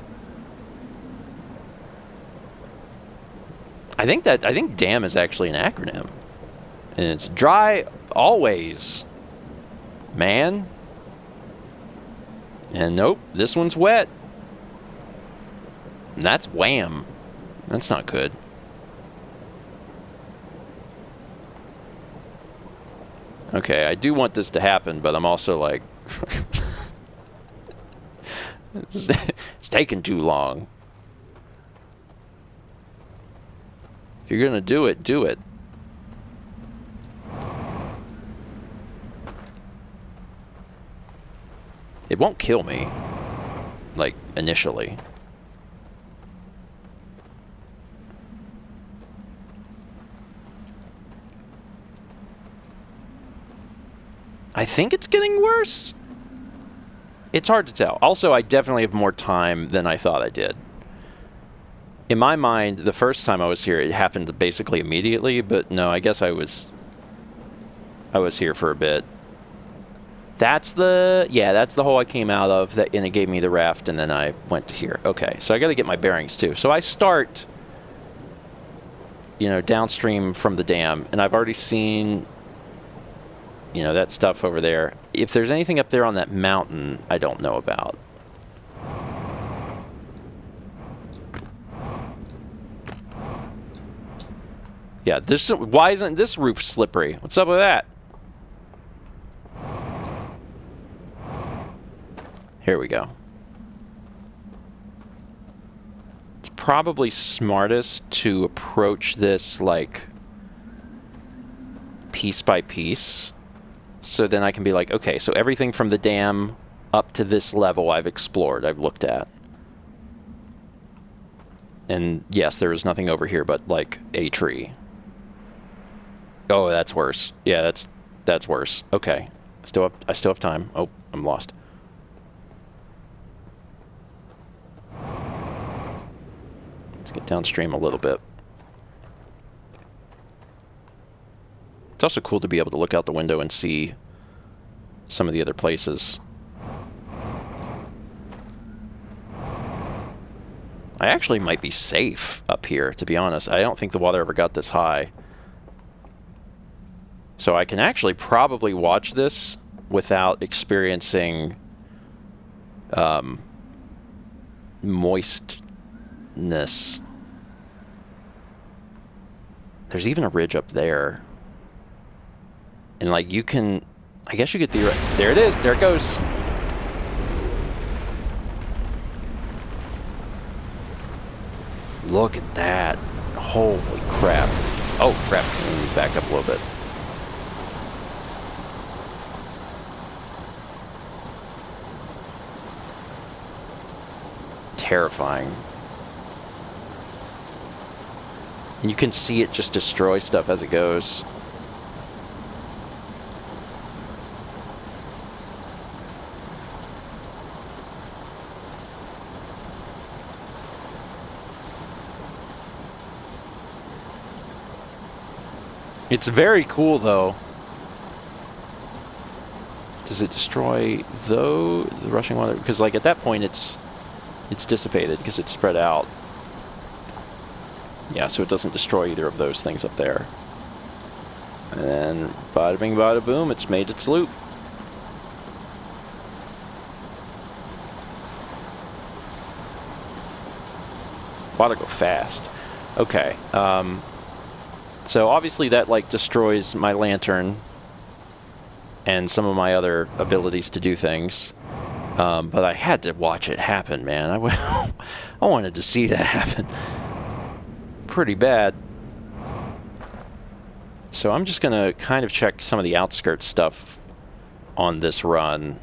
I think dam is actually an acronym. And it's dry always, man. And nope, this one's wet. And that's wham. That's not good. Okay, I do want this to happen, but I'm also like... it's taking too long. If you're gonna do it, do it. It won't kill me, like, initially. I think it's getting worse. It's hard to tell. Also, I definitely have more time than I thought I did. In my mind, the first time I was here, it happened basically immediately, but no, I guess I was here for a bit. That's the hole I came out of, and it gave me the raft, and then I went to here. Okay, so I got to get my bearings too. So I start, downstream from the dam, and I've already seen, that stuff over there. If there's anything up there on that mountain, I don't know about. Yeah, why isn't this roof slippery? What's up with that? Here we go. It's probably smartest to approach this, like, piece by piece. So then I can be like, okay, so everything from the dam up to this level I've explored, I've looked at. And yes, there is nothing over here but, like, a tree. Oh, that's worse. Yeah, that's worse. Okay. I still have time. Oh, I'm lost. Let's get downstream a little bit. It's also cool to be able to look out the window and see some of the other places. I actually might be safe up here, to be honest. I don't think the water ever got this high. So I can actually probably watch this without experiencing moistness. There's even a ridge up there. And like you can, I guess you get the, there it is, there it goes. Look at that. Holy crap. Oh crap, let me back up a little bit. Terrifying. And you can see it just destroy stuff as it goes. It's very cool though. Does it destroy the rushing water? Because like at that point it's dissipated because it's spread out. Yeah, so it doesn't destroy either of those things up there. And then bada bing bada boom, it's made its loop. Water go fast. Okay. So obviously that like destroys my lantern and some of my other abilities to do things. But I had to watch it happen, man. I wanted to see that happen. Pretty bad. So I'm just going to kind of check some of the outskirts stuff on this run.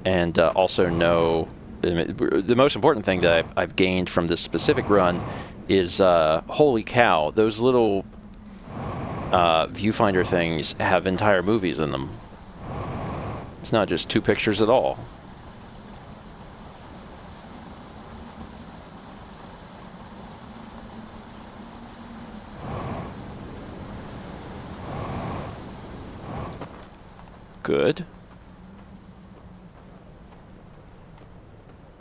And also know the most important thing that I've gained from this specific run is, holy cow, those little viewfinder things have entire movies in them. It's not just 2 pictures at all. Good.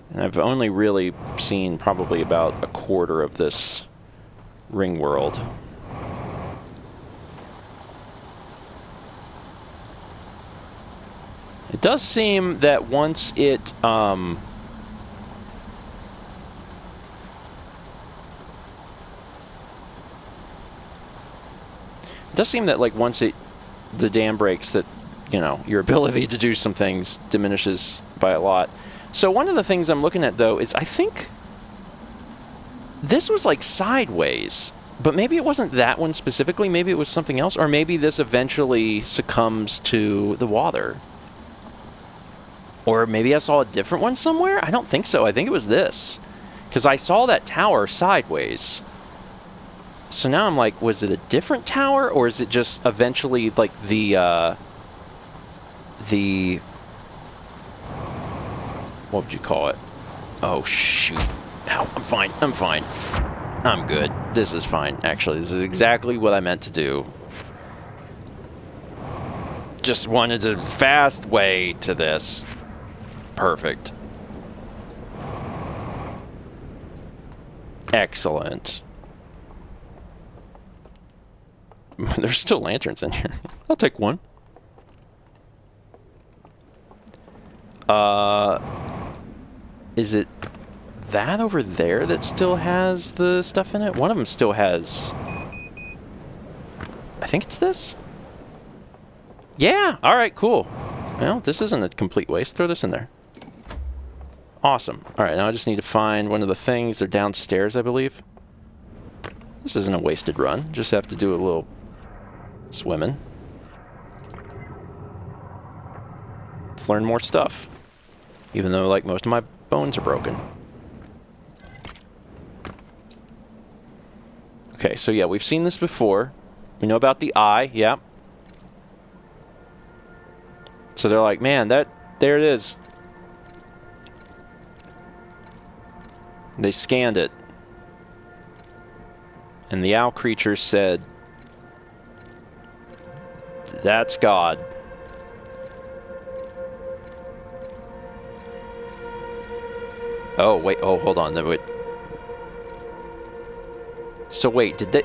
And I've only really seen probably about a quarter of this ring world. It does seem that once it the dam breaks, that your ability to do some things diminishes by a lot. So one of the things I'm looking at, though, is I think this was like sideways, but maybe it wasn't that one specifically. Maybe it was something else, or maybe this eventually succumbs to the water. Or maybe I saw a different one somewhere? I don't think so. I think it was this. Because I saw that tower sideways. So now I'm like, was it a different tower, or is it just eventually like the the... What would you call it? Oh, shoot. Ow, I'm fine. I'm fine. I'm good. This is fine, actually. This is exactly what I meant to do. Just wanted a fast way to this. Perfect. Excellent. There's still lanterns in here. I'll take one. Is it that over there that still has the stuff in it? One of them still has... I think it's this? Yeah! Alright, cool. Well, this isn't a complete waste. Throw this in there. Awesome. Alright, now I just need to find one of the things. They're downstairs, I believe. This isn't a wasted run. Just have to do a little swimming. Let's learn more stuff. Even though, like, most of my bones are broken. Okay, so yeah, we've seen this before. We know about the eye, yeah. So they're like, man, there it is. They scanned it. And the owl creature said, that's God. Oh, wait, oh, hold on. Wait. So wait, did they...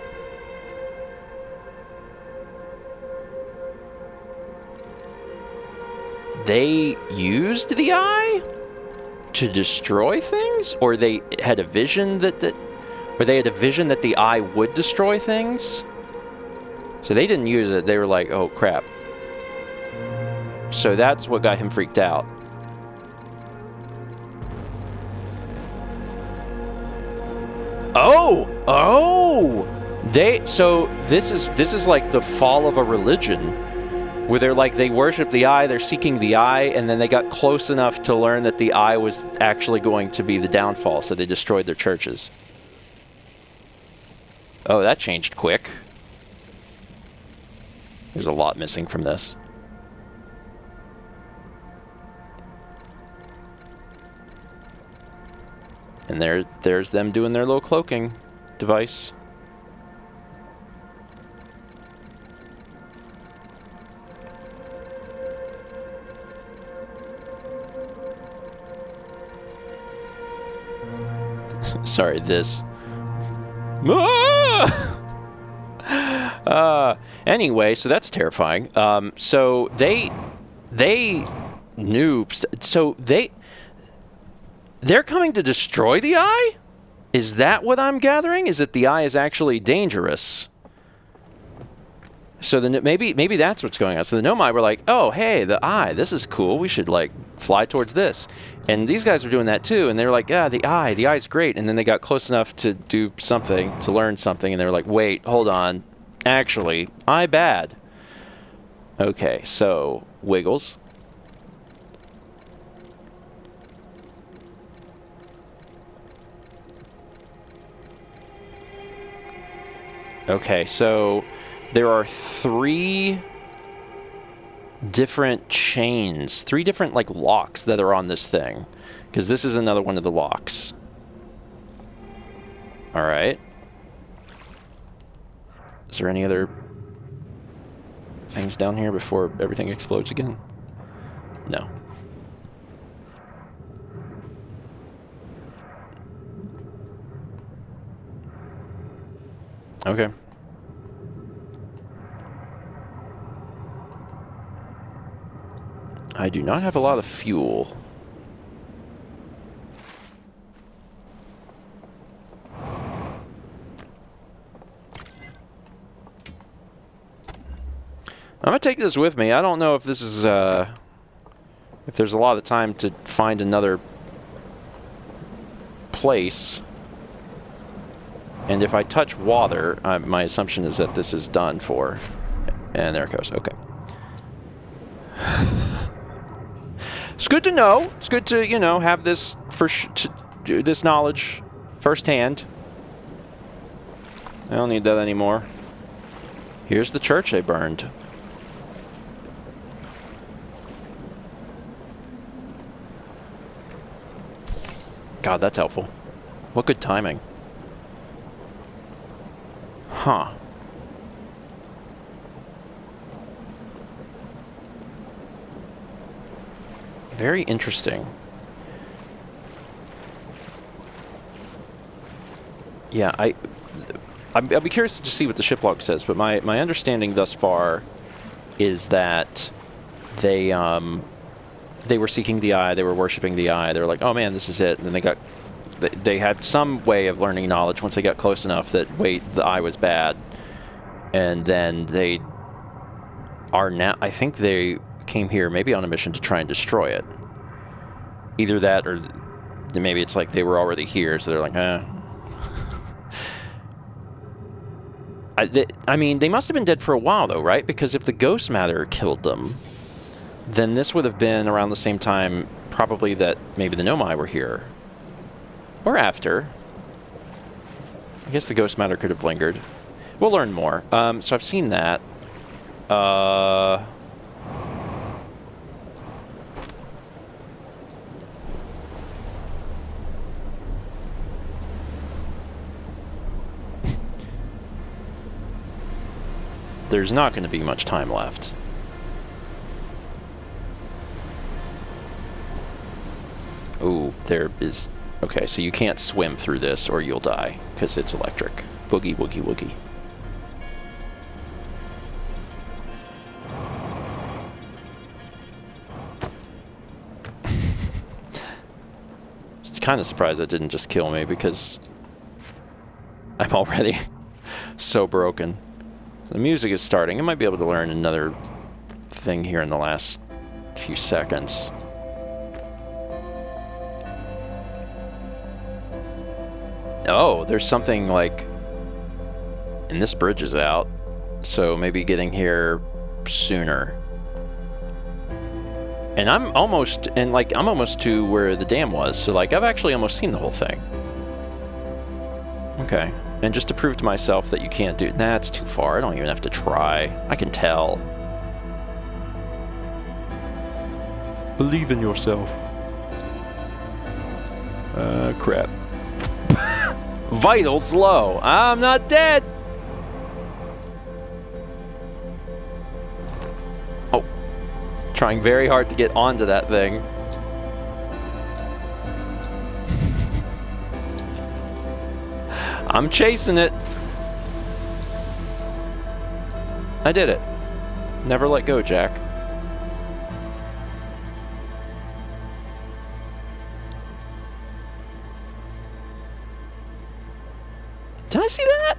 They used the eye to destroy things? Or they had a vision that or they had a vision that the eye would destroy things? So they didn't use it. They were like, oh, crap. So that's what got him freaked out. Oh! Oh! So this is like the fall of a religion, where they're like, they worship the eye, they're seeking the eye, and then they got close enough to learn that the eye was actually going to be the downfall, so they destroyed their churches. Oh, that changed quick. There's a lot missing from this. And there's them doing their little cloaking device. Sorry, this. Anyway, so that's terrifying. So they knew. So they're coming to destroy the eye? Is that what I'm gathering? Is that the eye is actually dangerous? So then maybe that's what's going on. So the Nomai were like, oh, hey, the eye, this is cool. We should, like, fly towards this. And these guys were doing that, too. And they were like, yeah, the eye's great. And then they got close enough to do something, to learn something. And they were like, wait, hold on. Actually, eye bad. Okay, so Wiggles. Okay, so there are 3 different chains, 3 different, like, locks that are on this thing. Because this is another one of the locks. Alright. Is there any other things down here before everything explodes again? No. Okay. I do not have a lot of fuel. I'm gonna take this with me. I don't know if this is, if there's a lot of time to find another place. And if I touch water, my assumption is that this is done for. And there it goes. Okay. It's good to know. It's good to, you know, have this this knowledge firsthand. I don't need that anymore. Here's the church they burned. God, that's helpful. What good timing. Huh. Very interesting. Yeah, I'll be curious to see what the ship log says, but my understanding thus far is that they were seeking the eye, they were worshiping the eye, they were like, oh man, this is it, and then they had some way of learning knowledge once they got close enough that, wait, the eye was bad, and then they are now, I think they came here maybe on a mission to try and destroy it. Either that, or maybe it's like they were already here, so they're like, eh. I mean, they must have been dead for a while, though, right? Because if the ghost matter killed them, then this would have been around the same time, probably, that maybe the Nomai were here. Or after. I guess the ghost matter could have lingered. We'll learn more. So I've seen that. There's not going to be much time left. Ooh, there is... Okay, so you can't swim through this or you'll die, because it's electric. Boogie, woogie, woogie. Just kind of surprised that didn't just kill me, because I'm already so broken. The music is starting. I might be able to learn another thing here in the last few seconds. Oh, there's something like... And this bridge is out, so maybe getting here sooner. And I'm almost to where the dam was, so like I've actually almost seen the whole thing. Okay. And just to prove to myself that you can't do... Nah, it's too far. I don't even have to try. I can tell. Believe in yourself. Crap. Vitals low. I'm not dead. Oh. Trying very hard to get onto that thing. I'm chasing it. I did it. Never let go, Jack. Did I see that?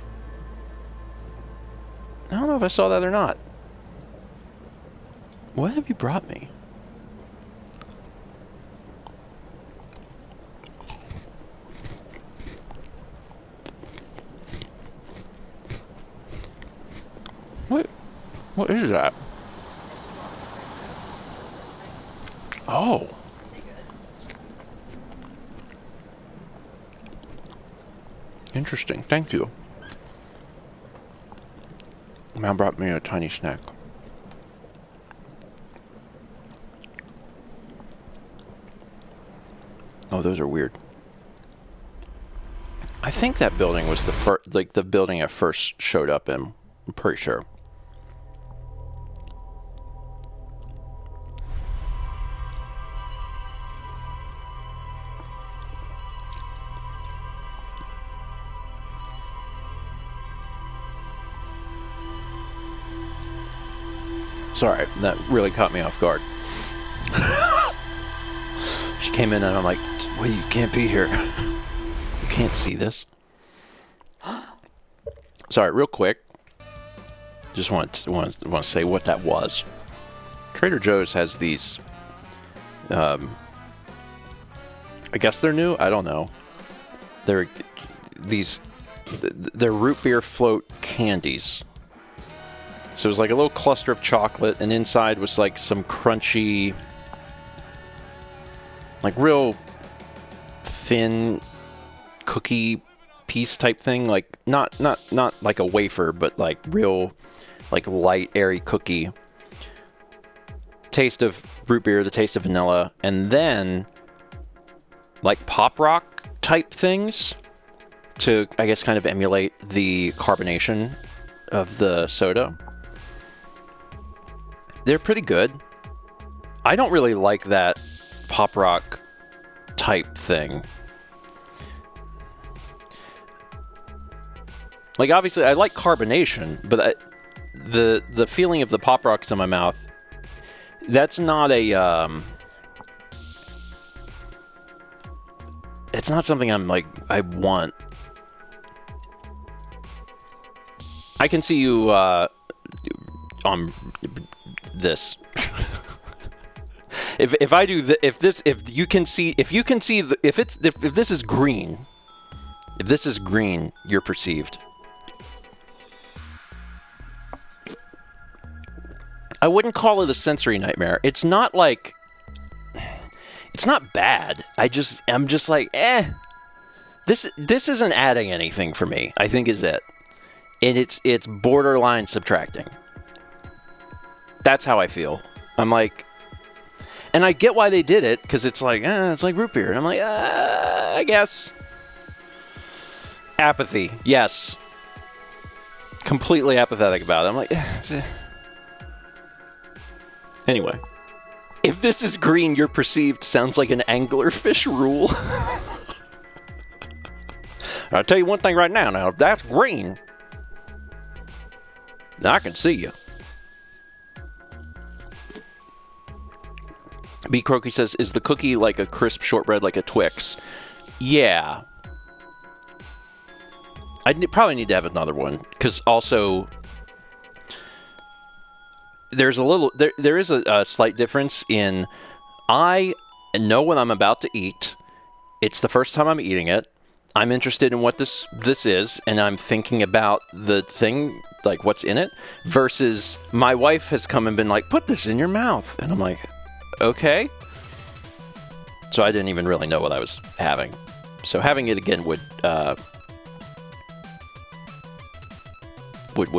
I don't know if I saw that or not. What have you brought me? What is that? Oh. Interesting. Thank you. Mom brought me a tiny snack. Oh, those are weird. I think that building was the first, like the building I first showed up in. I'm pretty sure. Sorry, that really caught me off guard. She came in and I'm like, wait, you can't be here. You can't see this. Sorry, real quick. Just want to say what that was. Trader Joe's has these, I guess they're new, I don't know. They're root beer float candies. So it was like a little cluster of chocolate, and inside was like some crunchy, like real thin cookie piece type thing. Like not like a wafer, but like real, like light, airy cookie. Taste of root beer, the taste of vanilla, and then like pop rock type things to, I guess, kind of emulate the carbonation of the soda. They're pretty good. I don't really like that pop rock type thing. Like, obviously, I like carbonation, but the feeling of the pop rocks in my mouth, that's not a it's not something I'm like I want. I can see you on this. if I do if this is green, you're perceived. I wouldn't call it a sensory nightmare. It's not like, it's not bad. I'm just like, this isn't adding anything for me, I think is it. And it's borderline subtracting. That's how I feel. I'm like, and I get why they did it, because it's like root beer. And I'm like, I guess. Apathy, yes. Completely apathetic about it. I'm like, Anyway, if this is green, you're perceived sounds like an anglerfish rule. I'll tell you one thing right now. If that's green, I can see you. B. Croaky says, is the cookie like a crisp shortbread like a Twix? Yeah. Probably need to have another one, because also there is a slight difference in, I know what I'm about to eat. It's the first time I'm eating it. I'm interested in what this is, and I'm thinking about the thing, like what's in it, versus my wife has come and been like, put this in your mouth. And I'm like, okay. So I didn't even really know what I was having. So having it again would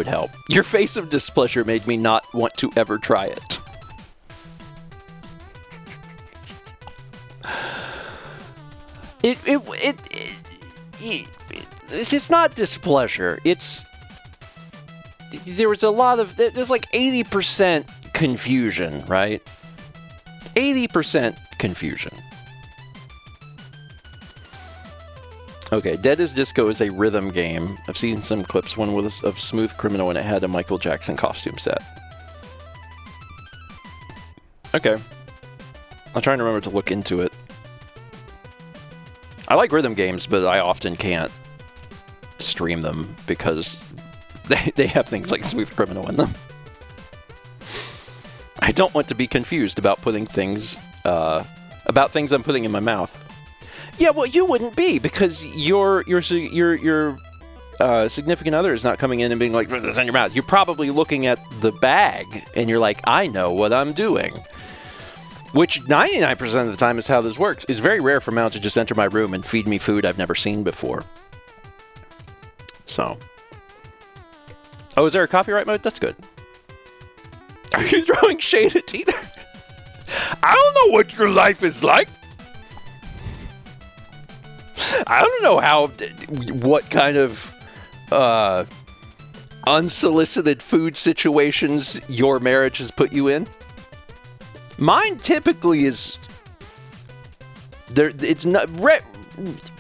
help. Your face of displeasure made me not want to ever try it. It's not displeasure. There's like 80% confusion, right? 80% confusion. Okay, Dead as Disco is a rhythm game. I've seen some clips, one of Smooth Criminal, and it had a Michael Jackson costume set. Okay. I'll try and remember to look into it. I like rhythm games, but I often can't stream them because they have things like Smooth Criminal in them. I don't want to be confused about putting things, about things I'm putting in my mouth. Yeah, well, you wouldn't be, because your significant other is not coming in and being like, put this in your mouth. You're probably looking at the bag, and you're like, I know what I'm doing. Which 99% of the time is how this works. It's very rare for Mal to just enter my room and feed me food I've never seen before. So. Oh, is there a copyright mode? That's good. Are you throwing shade at Teeter? I don't know what your life is like. I don't know what kind of unsolicited food situations your marriage has put you in. Mine typically is there. It's not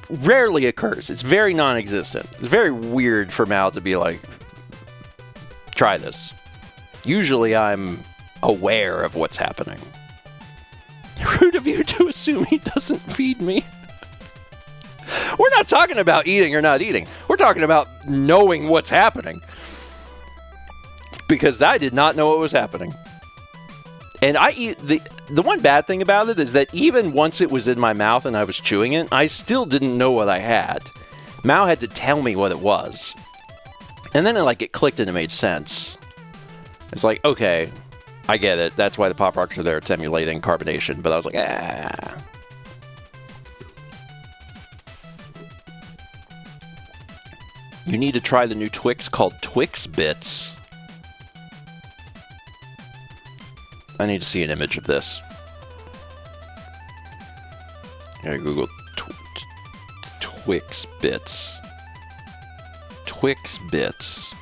rarely occurs. It's very non-existent. It's very weird for Mal to be like, try this. Usually I'm aware of what's happening. Rude of you to assume he doesn't feed me. We're not talking about eating or not eating. We're talking about knowing what's happening. Because I did not know what was happening. And I eat the one bad thing about it is that even once it was in my mouth and I was chewing it, I still didn't know what I had. Mao had to tell me what it was. And then it clicked and it made sense. It's like, okay, I get it. That's why the Pop Rocks are there. It's emulating carbonation. But I was like, You need to try the new Twix called Twix Bits. I need to see an image of this. I gotta Google Twix bits. Twix bits.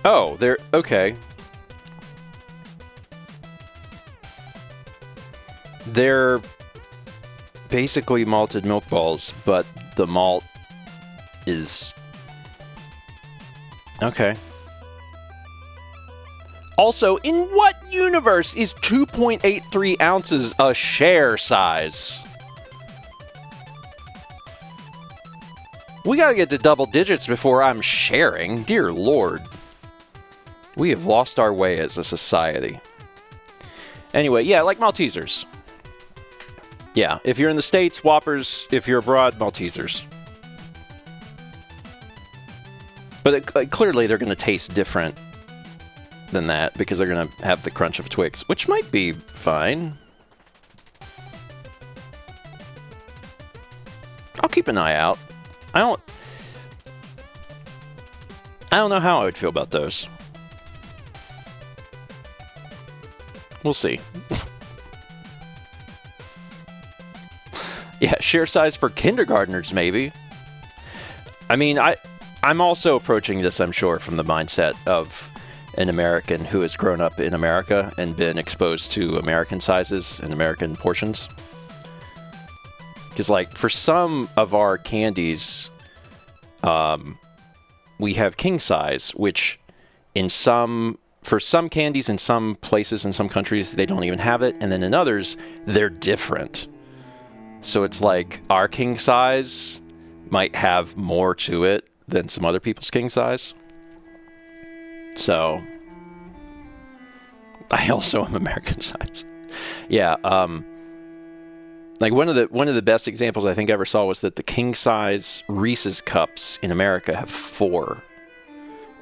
Oh, they're okay. They're basically malted milk balls, but the malt is okay. Also, in what universe is 2.83 ounces a share size? We gotta get to double digits before I'm sharing. Dear Lord. We have lost our way as a society. Anyway, yeah, like Maltesers. Yeah, if you're in the States, Whoppers. If you're abroad, Maltesers. But clearly they're going to taste different than that because they're going to have the crunch of Twix, which might be fine. I'll keep an eye out. I don't know how I would feel about those. We'll see. Yeah, share size for kindergartners, maybe. I mean, I'm also approaching this, I'm sure, from the mindset of an American who has grown up in America and been exposed to American sizes and American portions. Because, like, for some of our candies, we have king size, which for some candies in some places in some countries, they don't even have it. And then in others, they're different. So it's like our king size might have more to it than some other people's king size. So I also am American size. Yeah. Like one of the best examples I think I ever saw was that the king size Reese's cups in America have 4.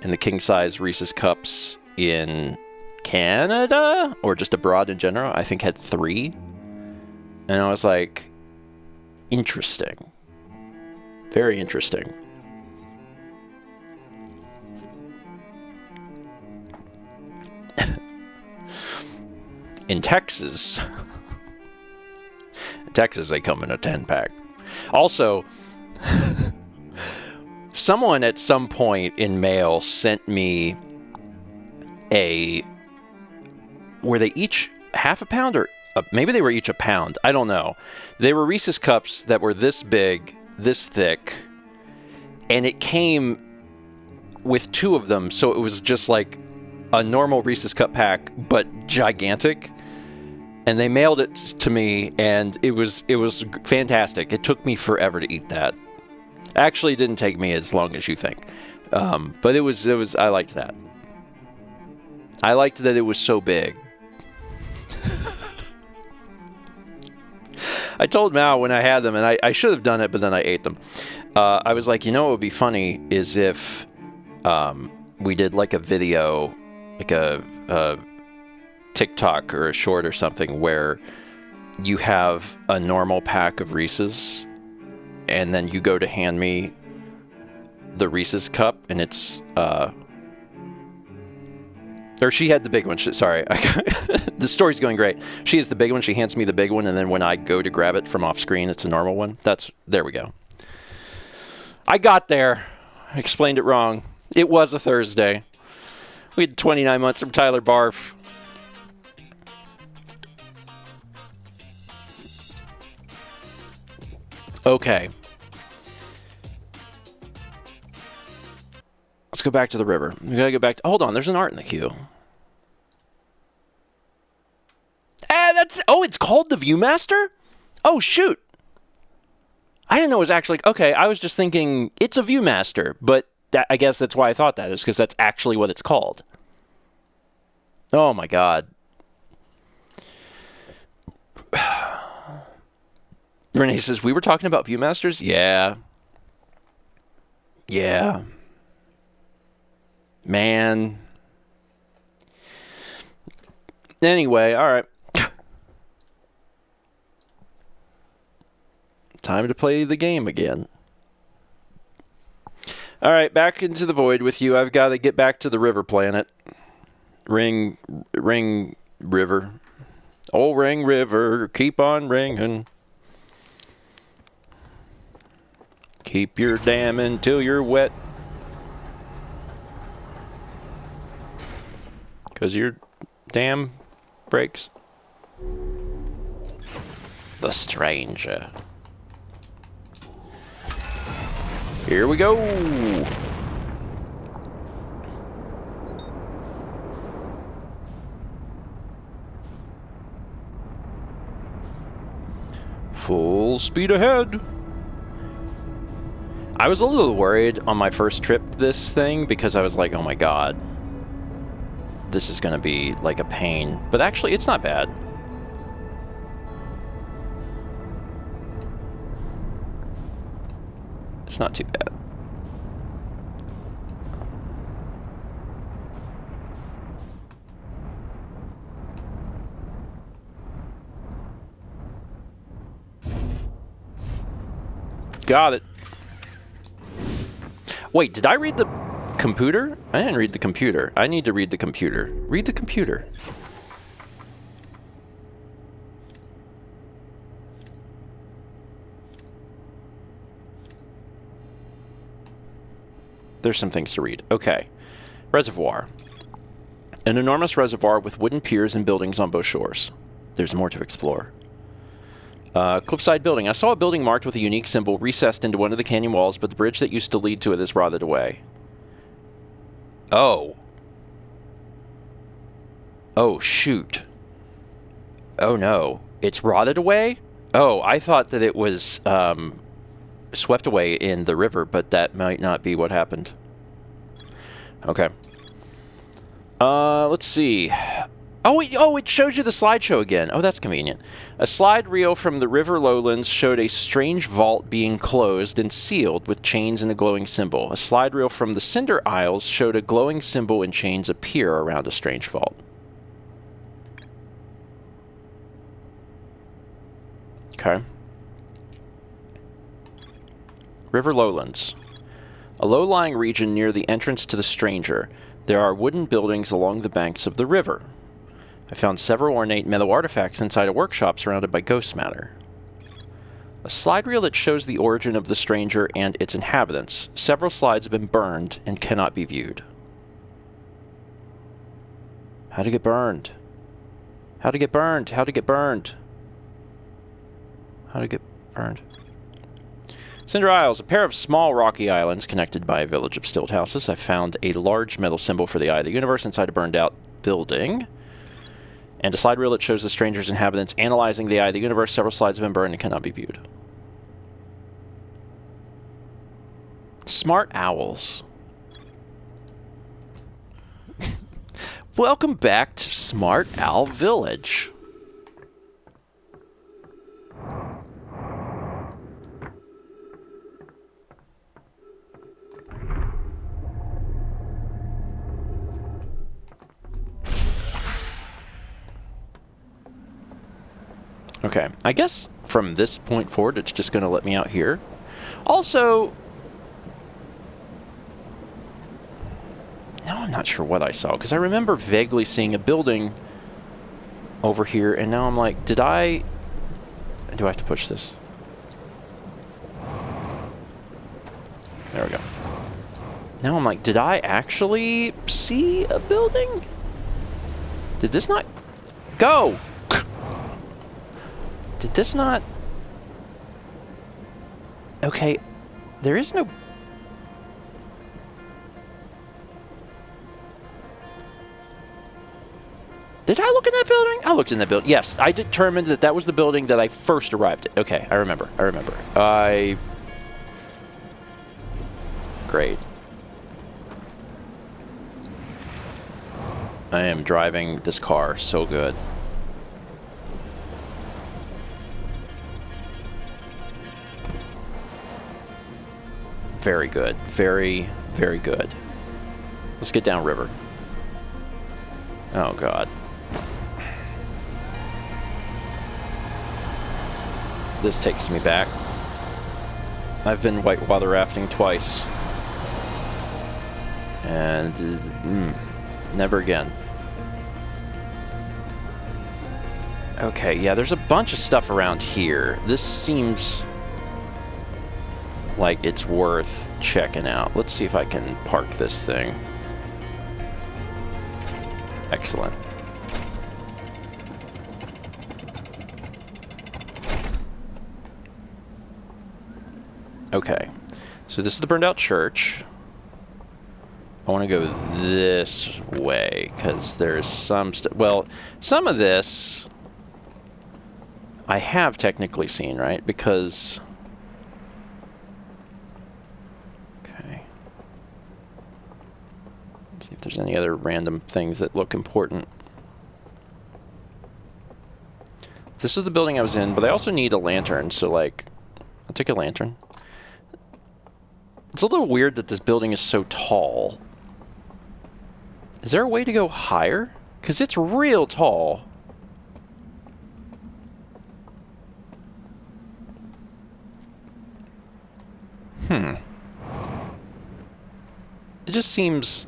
And the king size Reese's cups in Canada or just abroad in general, I think had 3. And I was like, interesting. Very interesting. In Texas, they come in a 10-pack. Also, someone at some point in mail sent me were they each half a pound or maybe they were each a pound. I don't know. They were Reese's cups that were this big, this thick, and it came with 2 of them. So it was just like a normal Reese's cup pack, but gigantic. And they mailed it to me, and it was fantastic. It took me forever to eat that. Actually, it didn't take me as long as you think. But it was. I liked that. I liked that it was so big. I told Mao when I had them, and I should have done it, but then I ate them. I was like, what would be funny is if we did like a video, like a TikTok or a short or something, where you have a normal pack of Reese's, and then you go to hand me the Reese's cup, and it's or she had the big one. Sorry. The story's going great. She has the big one. She hands me the big one. And then when I go to grab it from off screen, it's a normal one. There we go. I got there. I explained it wrong. It was a Thursday. We had 29 months from Tyler Barf. Okay. Let's go back to the river. We gotta go back. Hold on, there's an art in the queue. It's called the Viewmaster? Oh, shoot. I didn't know it was actually... Okay, I was just thinking it's a Viewmaster, but I guess that's why I thought that, is because that's actually what it's called. Oh, my God. Renee says, we were talking about Viewmasters? Yeah. Yeah. Man. Anyway, all right. Time to play the game again. All right, back into the void with you. I've got to get back to the river planet. Ring river. Old Ring River, keep on ringing. Keep your damming till you're wet. 'Cause your dam breaks. The Stranger. Here we go. Full speed ahead. I was a little worried on my first trip to this thing because I was like, oh my god, this is going to be like a pain. But actually, it's not bad. It's not too bad. Got it. Wait, did I read the computer? I didn't read the computer. I need to read the computer. Read the computer. There's some things to read. Okay. Reservoir. An enormous reservoir with wooden piers and buildings on both shores. There's more to explore. Cliffside building. I saw a building marked with a unique symbol recessed into one of the canyon walls, but the bridge that used to lead to it is rotted away. Oh. Oh, shoot. Oh, no. It's rotted away? Oh, I thought that it was swept away in the river, but that might not be what happened. Okay. Let's see. Oh, it shows you the slideshow again. Oh, that's convenient. A slide reel from the river lowlands showed a strange vault being closed and sealed with chains and a glowing symbol. A slide reel from the Cinder Isles showed a glowing symbol and chains appear around a strange vault. Okay. River lowlands. A low-lying region near the entrance to the Stranger. There are wooden buildings along the banks of the river. I found several ornate metal artifacts inside a workshop surrounded by ghost matter. A slide reel that shows the origin of the Stranger and its inhabitants. Several slides have been burned and cannot be viewed. How to get burned? How to get burned? How to get burned? How to get burned? Cinder Isles, a pair of small rocky islands connected by a village of stilt houses. I found a large metal symbol for the Eye of the Universe inside a burned-out building. And a slide reel that shows the Stranger's inhabitants analyzing the Eye of the Universe. Several slides have been burned and cannot be viewed. Smart Owls. Welcome back to Smart Owl Village. Okay, I guess from this point forward, it's just going to let me out here. Also, now I'm not sure what I saw, because I remember vaguely seeing a building over here, and now I'm like, do I have to push this? There we go. Now I'm like, did I actually see a building? Did this not go? Did this not... Okay, there is no... Did I look in that building? I looked in that building. Yes, I determined that that was the building that I first arrived at. Okay, I remember. Great. I am driving this car so good. Very good. Very, very good. Let's get down river. Oh, God. This takes me back. I've been whitewater rafting twice. And never again. Okay, yeah, there's a bunch of stuff around here. This seems like it's worth checking out. Let's see if I can park this thing. Excellent. Okay, so this is the burned out church. I want to go this way because there's some stuff. Well, some of this I have technically seen, right? Because okay, let's see if there's any other random things that look important. This is the building I was in, but I also need a lantern, so like, I'll take a lantern. It's a little weird that this building is so tall. Is there a way to go higher? Because it's real tall. It just seems...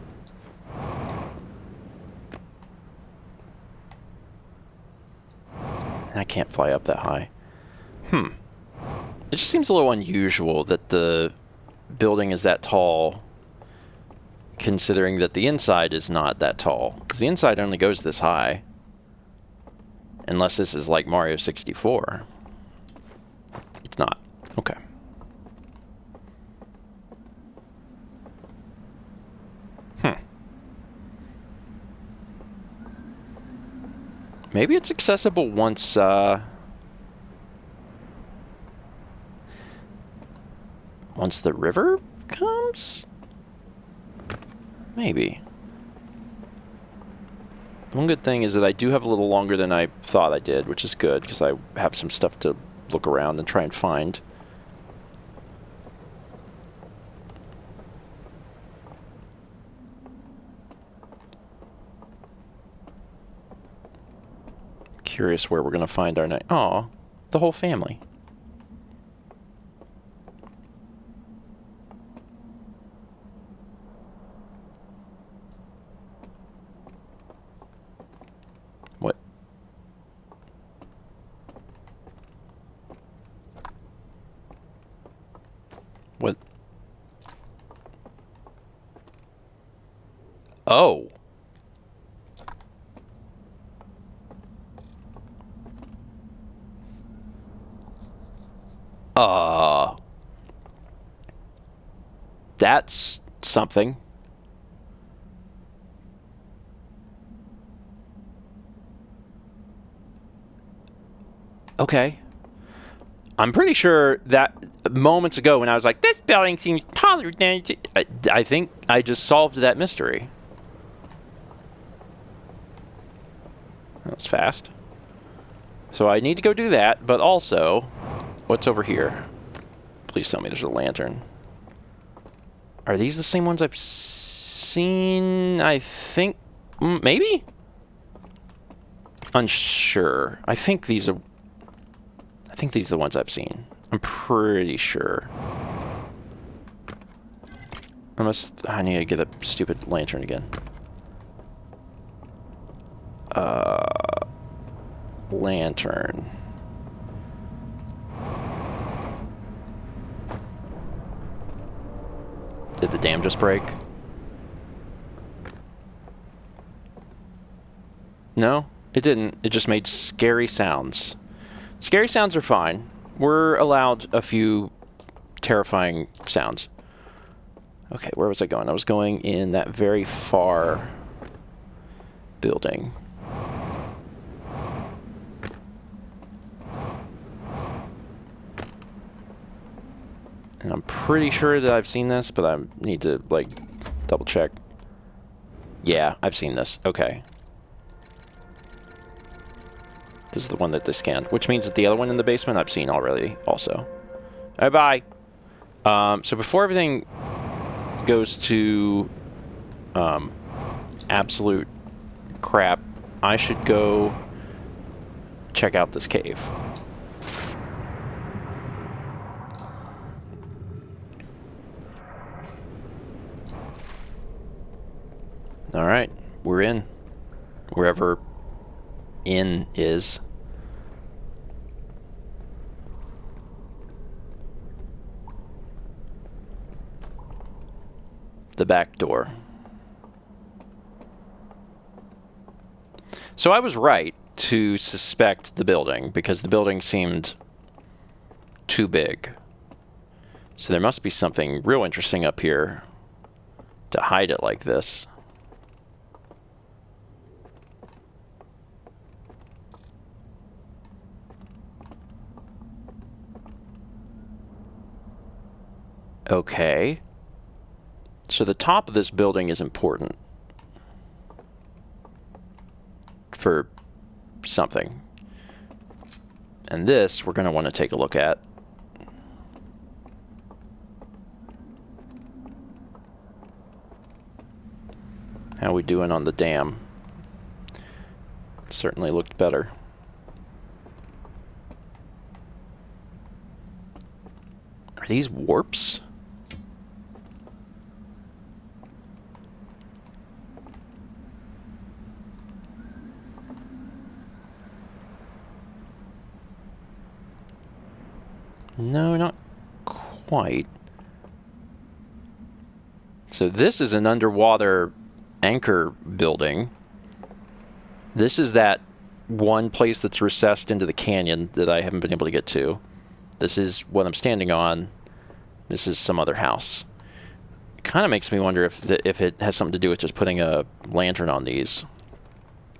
I can't fly up that high. It just seems a little unusual that the building is that tall, considering that the inside is not that tall. Because the inside only goes this high. Unless this is like Mario 64. It's not. Okay. Maybe it's accessible once, once the river comes? Maybe. One good thing is that I do have a little longer than I thought I did, which is good, because I have some stuff to look around and try and find. Curious where we're going to find our night. Aw, the whole family. What? What? Oh. That's something. Okay. I'm pretty sure that moments ago when I was like, this building seems taller than... I think I just solved that mystery. That was fast. So I need to go do that, but also, what's over here? Please tell me there's a lantern. Are these the same ones I've seen? I think... maybe? Unsure. I think these are the ones I've seen. I'm pretty sure. I need to get a stupid lantern again. Lantern. Did the dam just break? No, it didn't. It just made scary sounds. Scary sounds are fine. We're allowed a few terrifying sounds. Okay, where was I going? I was going in that very far building. And I'm pretty sure that I've seen this, but I need to, like, double check. Yeah, I've seen this. Okay. This is the one that they scanned, which means that the other one in the basement I've seen already also. All right, bye. So before everything goes to absolute crap, I should go check out this cave. All right, we're in. Wherever in is. the back door. So I was right to suspect the building, because the building seemed too big. So there must be something real interesting up here to hide it like this. Okay. So the top of this building is important for something. And this we're going to want to take a look at. How we doing on the dam? Certainly looked better. Are these warps? No, not quite. So this is an underwater anchor building. This is that one place that's recessed into the canyon that I haven't been able to get to. This is what I'm standing on. This is some other house. It kind of makes me wonder if it has something to do with just putting a lantern on these,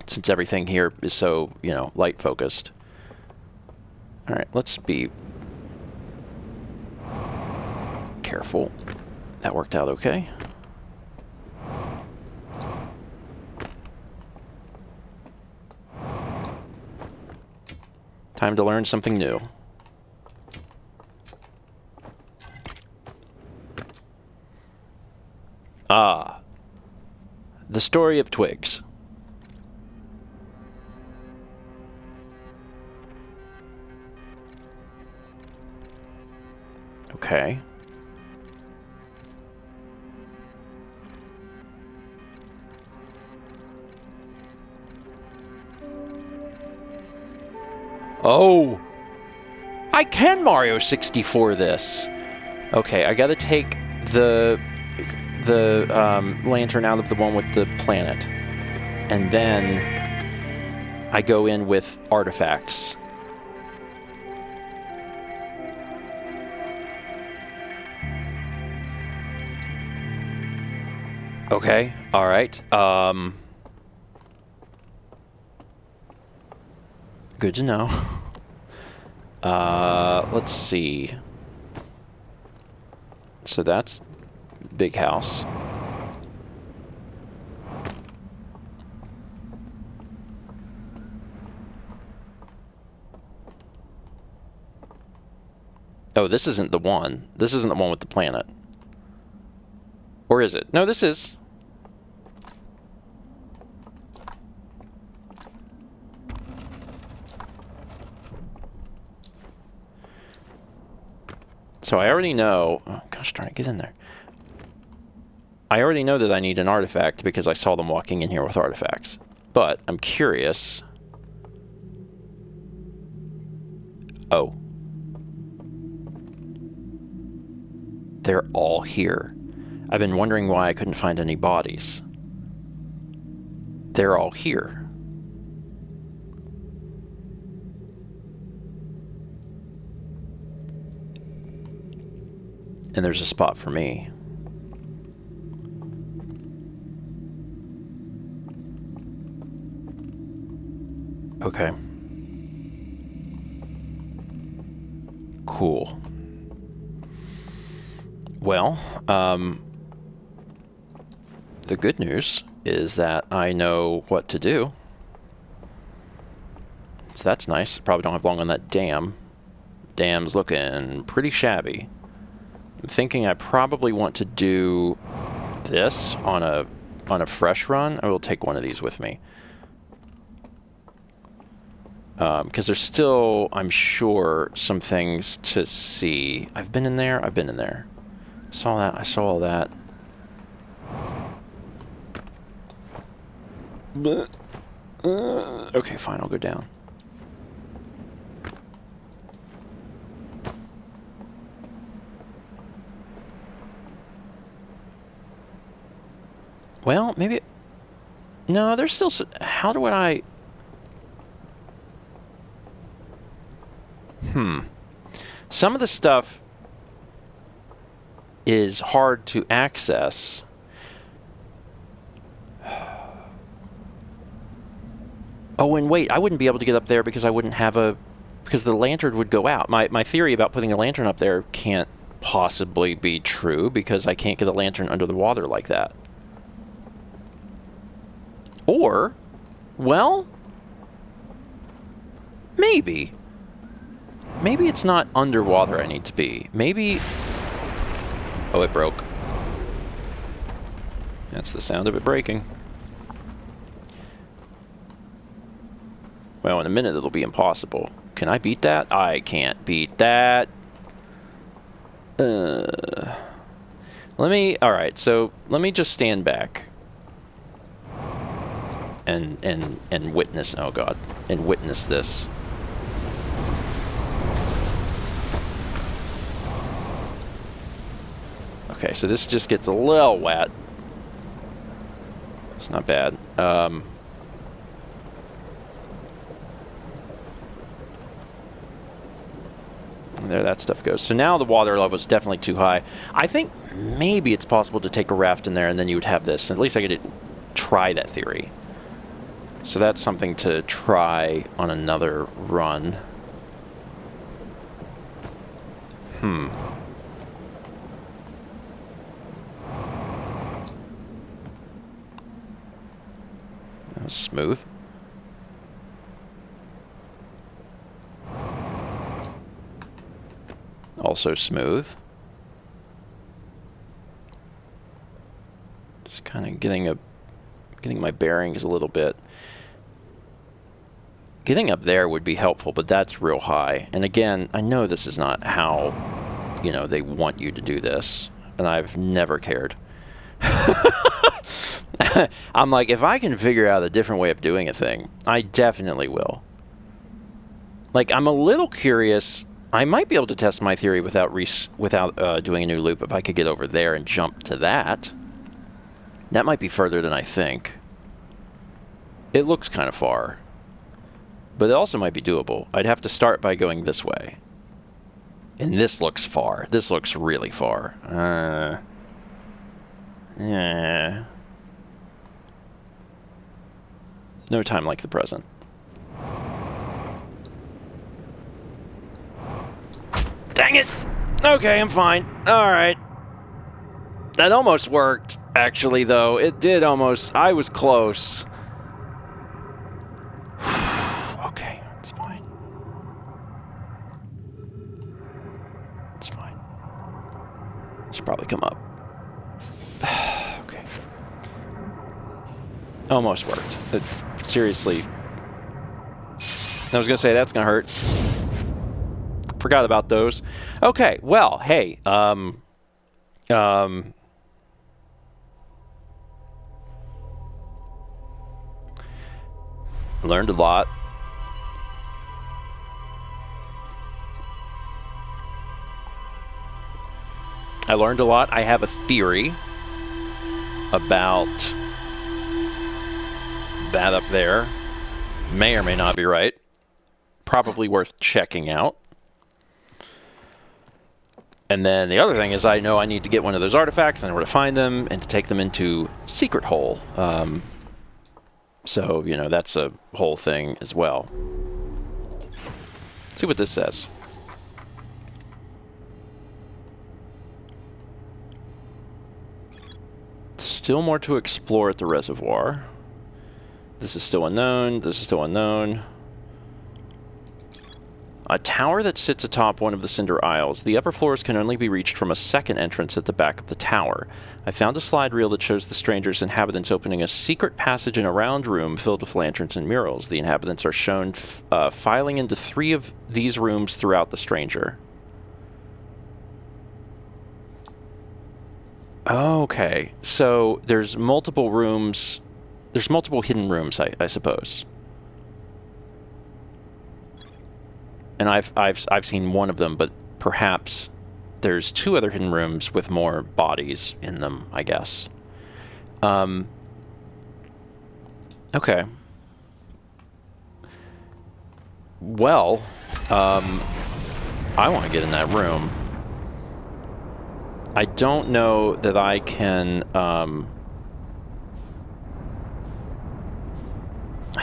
since everything here is so, you know, light focused. All right, let's be careful. That worked out okay. Time to learn something new. Ah. The story of twigs. Okay. Oh! I can Mario 64 this! Okay, I gotta take the lantern out of the one with the planet. And then I go in with artifacts. Okay, alright. Good to know. Let's see. So that's big house. Oh, this isn't the one. This isn't the one with the planet. Or is it? No, this is. So I already know... Oh, gosh darn it, get in there. I already know that I need an artifact because I saw them walking in here with artifacts. But I'm curious... Oh. They're all here. I've been wondering why I couldn't find any bodies. They're all here. And there's a spot for me. Okay. Cool. Well, the good news is that I know what to do. So that's nice. Probably don't have long on that dam. Dam's looking pretty shabby. I'm thinking I probably want to do this on a fresh run. I will take one of these with me. Because there's still, I'm sure, some things to see. I've been in there. I've been in there. Saw that. I saw all that. Okay, fine. I'll go down. Well, maybe... No, there's still... How do I... Some of the stuff is hard to access. Oh, and wait, I wouldn't be able to get up there because I wouldn't have a... Because the lantern would go out. My theory about putting a lantern up there can't possibly be true because I can't get a lantern under the water like that. Or, well, maybe. Maybe it's not underwater I need to be. Maybe... Oh, it broke. That's the sound of it breaking. Well, in a minute it'll be impossible. Can I beat that? I can't beat that. Alright, so let me just stand back. And witness, oh god, and witness this. Okay, so this just gets a little wet. It's not bad. There that stuff goes. So now the water level is definitely too high. I think maybe it's possible to take a raft in there and then you would have this. At least I could try that theory. So that's something to try on another run. That was smooth. Also smooth. Just kind of getting my bearings a little bit. Getting up there would be helpful, but that's real high. And again, I know this is not how, you know, they want you to do this, and I've never cared. I'm like, if I can figure out a different way of doing a thing, I definitely will. Like, I'm a little curious. I might be able to test my theory without doing a new loop if I could get over there and jump to that. That might be further than I think. It looks kind of far. But it also might be doable. I'd have to start by going this way. And this looks far. This looks really far. Yeah. No time like the present. Dang it! Okay, I'm fine. Alright. That almost worked, actually, though. It did almost. I was close. Okay, it's fine. It's fine. Should probably come up. Okay. Almost worked. Seriously. I was going to say, that's going to hurt. Forgot about those. Okay, well, hey, learned a lot. I learned a lot. I have a theory about that up there. May or may not be right. Probably worth checking out. And then the other thing is I know I need to get one of those artifacts, I know where to find them, and to take them into Secret Hole. So, you know, that's a whole thing as well. Let's see what this says. Still more to explore at the reservoir. This is still unknown. This is still unknown. A tower that sits atop one of the cinder aisles. The upper floors can only be reached from a second entrance at the back of the tower. I found a slide reel that shows the stranger's inhabitants opening a secret passage in a round room filled with lanterns and murals. The inhabitants are shown filing into 3 of these rooms throughout the stranger. Okay, so there's multiple rooms. There's multiple hidden rooms, I suppose. And I've seen one of them, but perhaps there's 2 other hidden rooms with more bodies in them, I guess. Okay. Well, I want to get in that room. I don't know that I can, I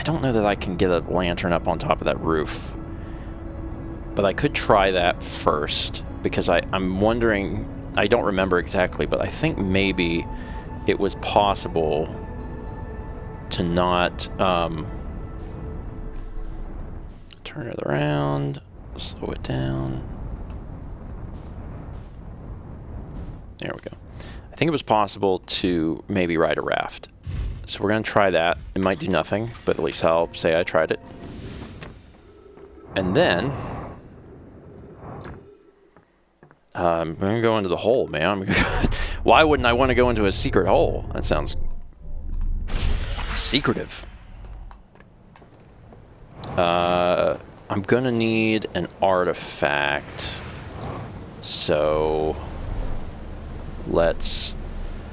don't know that I can get a lantern up on top of that roof. But I could try that first, because I'm wondering, I don't remember exactly, but I think maybe it was possible to not, turn it around, slow it down. There we go. I think it was possible to maybe ride a raft. So we're going to try that. It might do nothing, but at least I'll say I tried it. And then I'm going to go into the hole, man. Why wouldn't I want to go into a secret hole? That sounds secretive. I'm going to need an artifact. So let's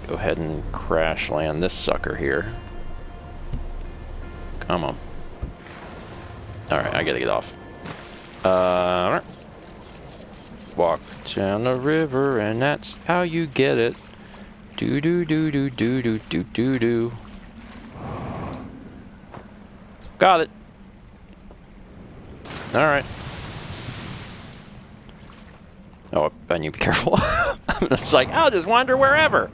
go ahead and crash land this sucker here. Come on. Alright, I gotta get off. Alright. Walk down the river, and that's how you get it. Do do do do do do do do do. Got it. Alright. Oh, I need to be careful. It's like, I'll just wander wherever.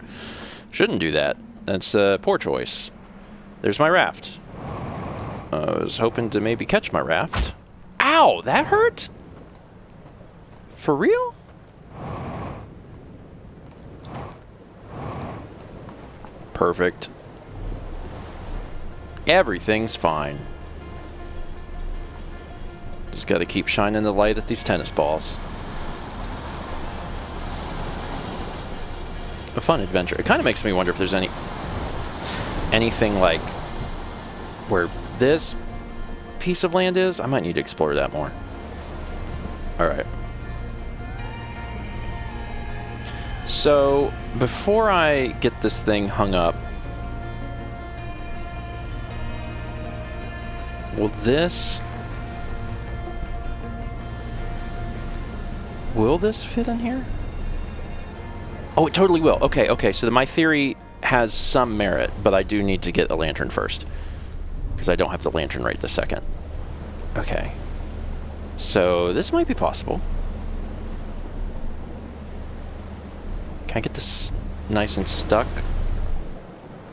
Shouldn't do that. That's a poor choice. There's my raft. I was hoping to maybe catch my raft. Ow, that hurt? For real? Perfect. Everything's fine. Just gotta keep shining the light at these tennis balls. A fun adventure. It kind of makes me wonder if there's anything like where this piece of land is. I might need to explore that more. Alright. So, before I get this thing hung up, will this fit in here? Oh, it totally will. Okay, okay, so my theory has some merit, but I do need to get a lantern first, because I don't have the lantern right this second. Okay. So, this might be possible. Can I get this nice and stuck?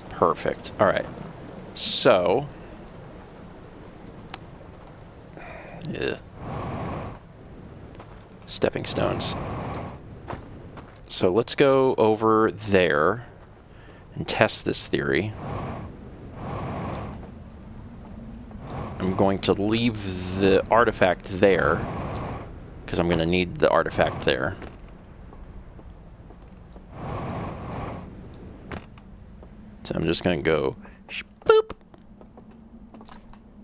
Perfect. Alright. So... yeah. Stepping stones. So let's go over there and test this theory. I'm going to leave the artifact there, because I'm going to need the artifact there. So I'm just going to go boop.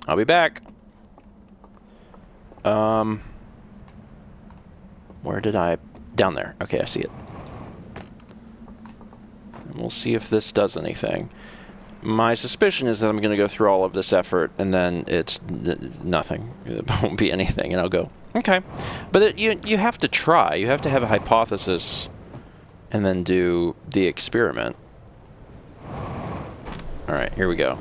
I'll be back. Where did I... down there. Okay, I see it. And we'll see if this does anything. My suspicion is that I'm going to go through all of this effort, and then it's nothing. It won't be anything, and I'll go, okay. But you have to try. You have to have a hypothesis, and then do the experiment. All right, here we go.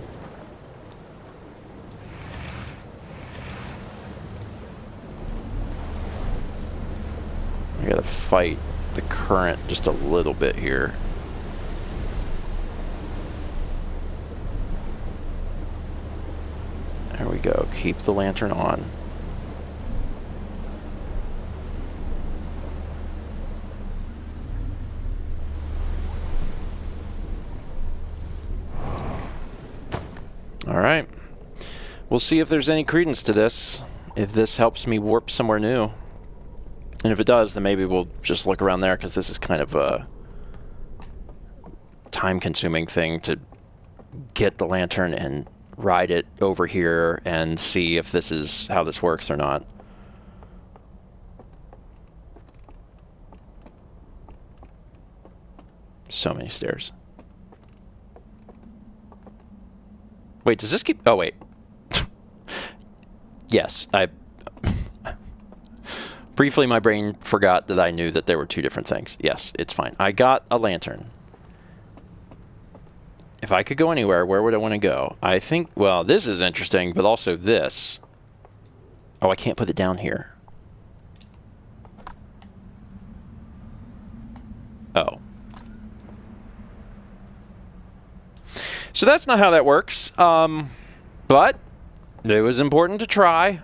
I gotta fight the current just a little bit here. There we go. Keep the lantern on. All right. We'll see if there's any credence to this, if this helps me warp somewhere new. And if it does, then maybe we'll just look around there, because this is kind of a time-consuming thing to get the lantern and ride it over here and see if this is how this works or not. So many stairs. Wait, does this keep... Oh, wait. Yes, Briefly, my brain forgot that I knew that there were two different things. Yes, it's fine. I got a lantern. If I could go anywhere, where would I want to go? I think, well, this is interesting, but also this. Oh, I can't put it down here. Oh. So that's not how that works. But it was important to try.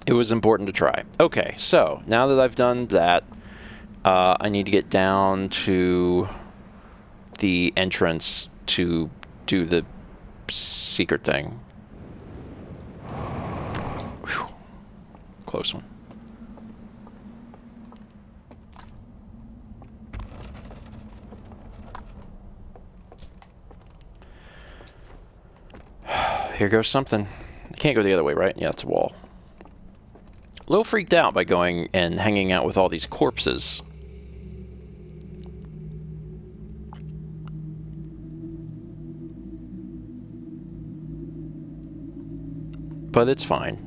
It was important to try. Okay, so now that I've done that, I need to get down to the entrance to do the secret thing. Whew. Close one. Here goes something. I can't go the other way, right? Yeah, it's a wall. A little freaked out by going and hanging out with all these corpses. But it's fine.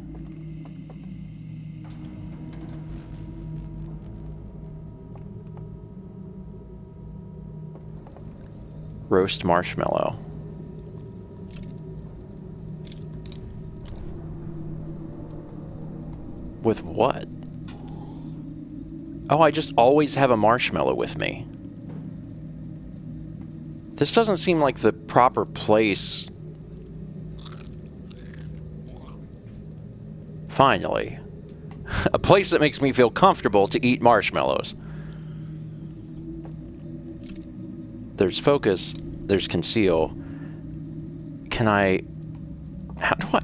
Roast marshmallow. With what? Oh, I just always have a marshmallow with me. This doesn't seem like the proper place. Finally. A place that makes me feel comfortable to eat marshmallows. There's focus. There's conceal. Can I... How do I...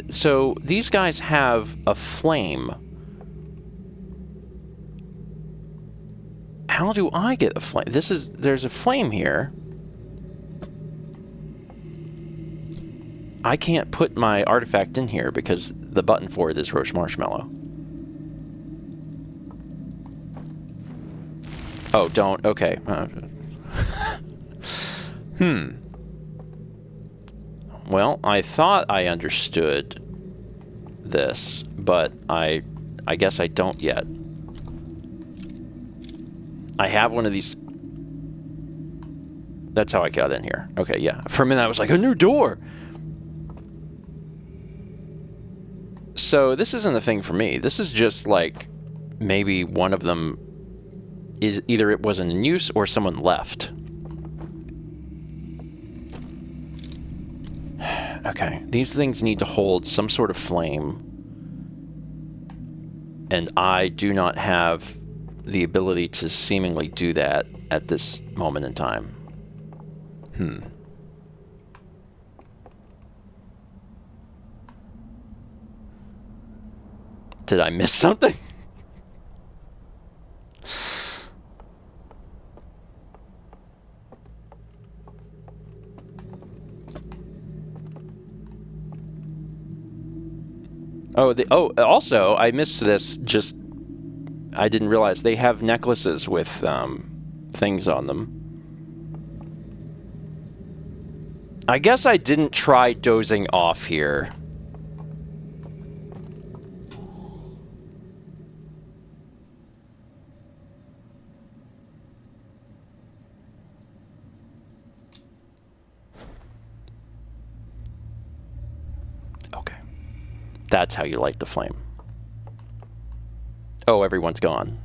So these guys have a flame. How do I get a flame? There's a flame here. I can't put my artifact in here because the button for it is roast marshmallow. Oh, don't. Okay. Well, I thought I understood this, but I guess I don't yet. I have one of these. That's how I got in here. Okay, yeah. For a minute, I was like, a new door! So this isn't a thing for me. This is just like maybe one of them is either it wasn't in use or someone left. Okay, these things need to hold some sort of flame. And I do not have the ability to seemingly do that at this moment in time. Did I miss something? Also, I missed this. Just, I didn't realize they have necklaces with things on them. I guess I didn't try dozing off here. Okay. That's how you light the flame. Oh, everyone's gone.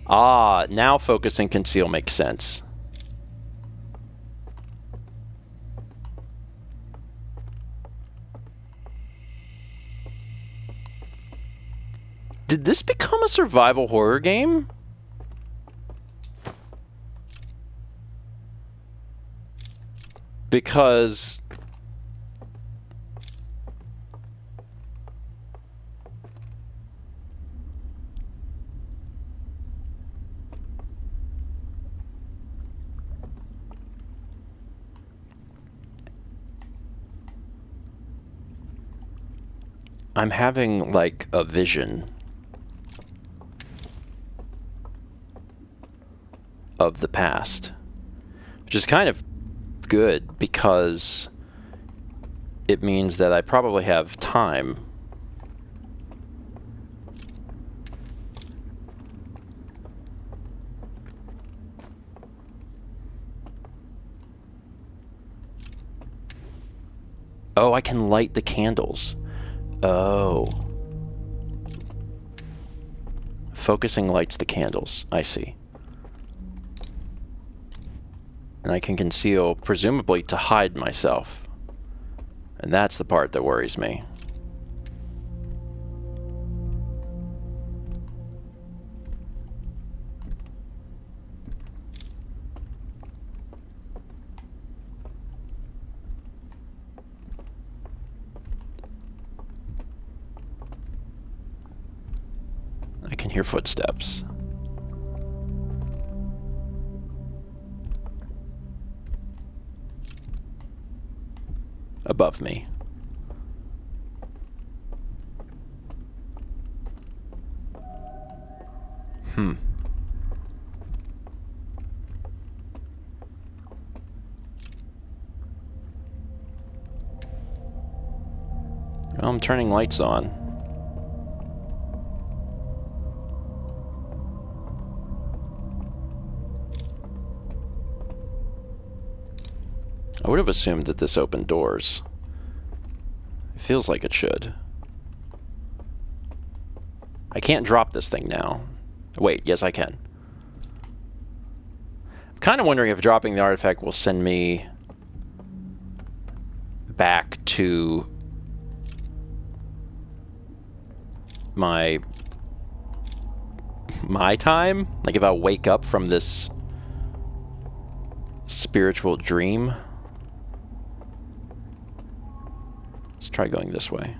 Ah, now focus and conceal makes sense. Did this become a survival horror game? Because... I'm having like a vision of the past, which is kind of good because it means that I probably have time. Oh, I can light the candles. Oh. Focusing lights the candles. I see. And I can conceal, presumably to hide myself. And that's the part that worries me. I can hear footsteps. Above me. Well, I'm turning lights on. I would have assumed that this opened doors. It feels like it should. I can't drop this thing now. Wait, yes I can. I'm kind of wondering if dropping the artifact will send me back to my time? Like if I wake up from this spiritual dream? Let's try going this way.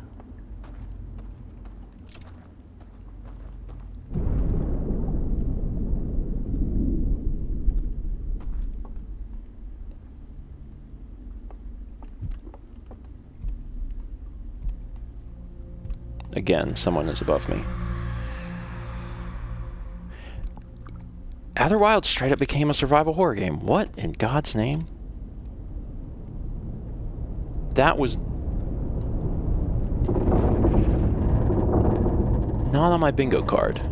Again, someone is above me. Outer Wilds straight up became a survival horror game. What in God's name? That was not on my bingo card.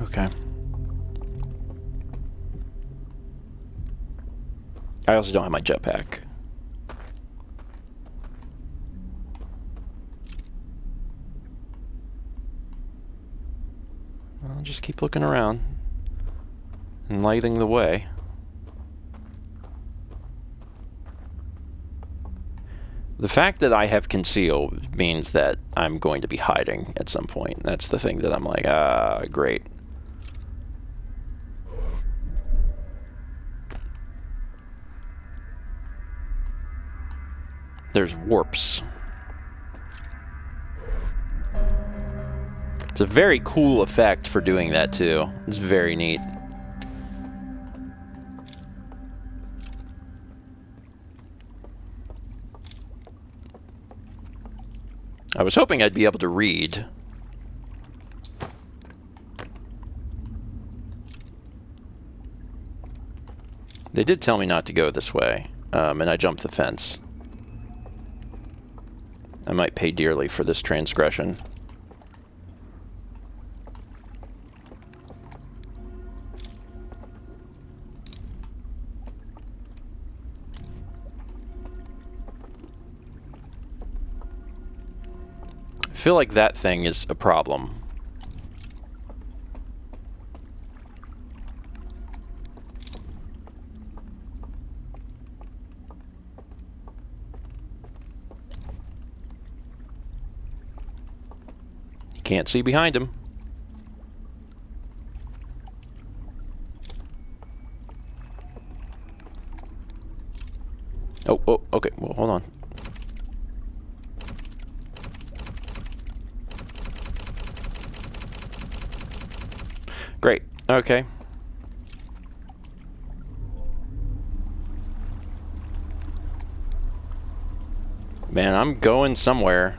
Okay. I also don't have my jetpack. I'll just keep looking around and lighting the way. The fact that I have conceal means that I'm going to be hiding at some point. That's the thing that I'm like, great. There's warps. It's a very cool effect for doing that too. It's very neat. I was hoping I'd be able to read. They did tell me not to go this way, and I jumped the fence. I might pay dearly for this transgression. I feel like that thing is a problem. Can't see behind him. Oh, okay. Well, hold on. Great. Okay. Man, I'm going somewhere.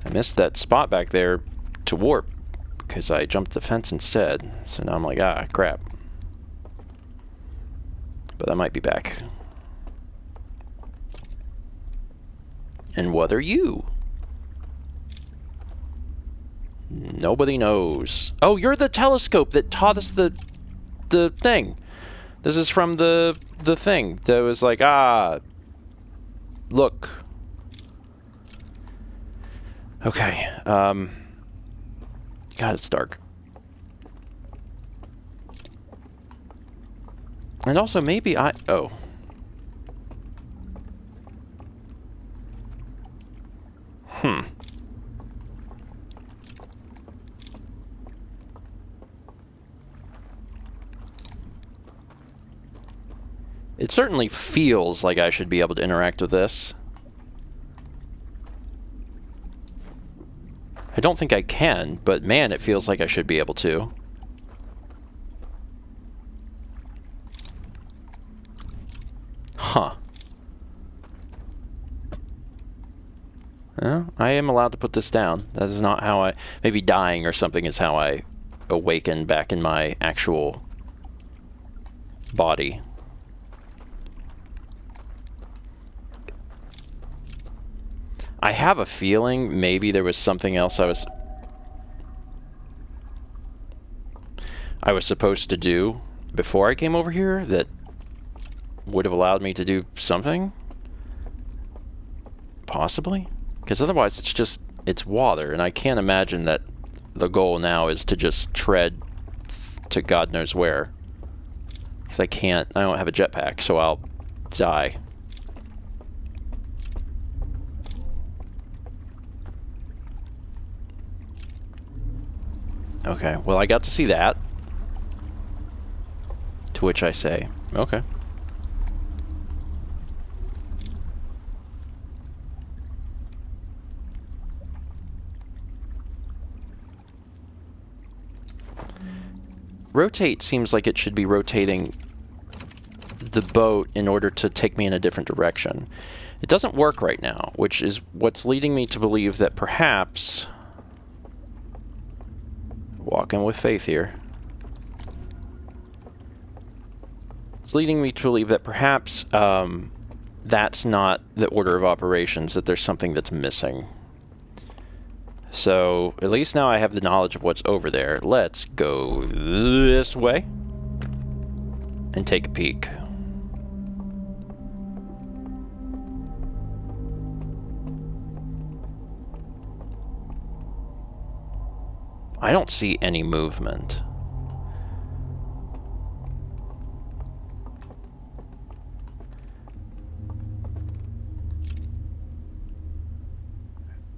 I missed that spot back there to warp because I jumped the fence instead. So now I'm like, ah, crap. But I might be back. And what are you? Nobody knows. Oh, you're the telescope that taught us the thing. This is from the thing that was like, ah, look. Okay. God, it's dark. And also, maybe oh. It certainly feels like I should be able to interact with this. I don't think I can, but man, it feels like I should be able to. Huh. Well, I am allowed to put this down. That is not how I... Maybe dying or something is how I awaken back in my actual body. I have a feeling maybe there was something else I was supposed to do before I came over here that would have allowed me to do something? Possibly? Because otherwise it's water, and I can't imagine that the goal now is to just tread to God knows where. Because I don't have a jetpack, so I'll die. Okay, well, I got to see that. To which I say, okay. Rotate seems like it should be rotating the boat in order to take me in a different direction. It doesn't work right now, which is what's leading me to believe that perhaps... Walking with faith here. It's leading me to believe that perhaps that's not the order of operations, that there's something that's missing. So, at least now I have the knowledge of what's over there. Let's go this way and take a peek. I don't see any movement.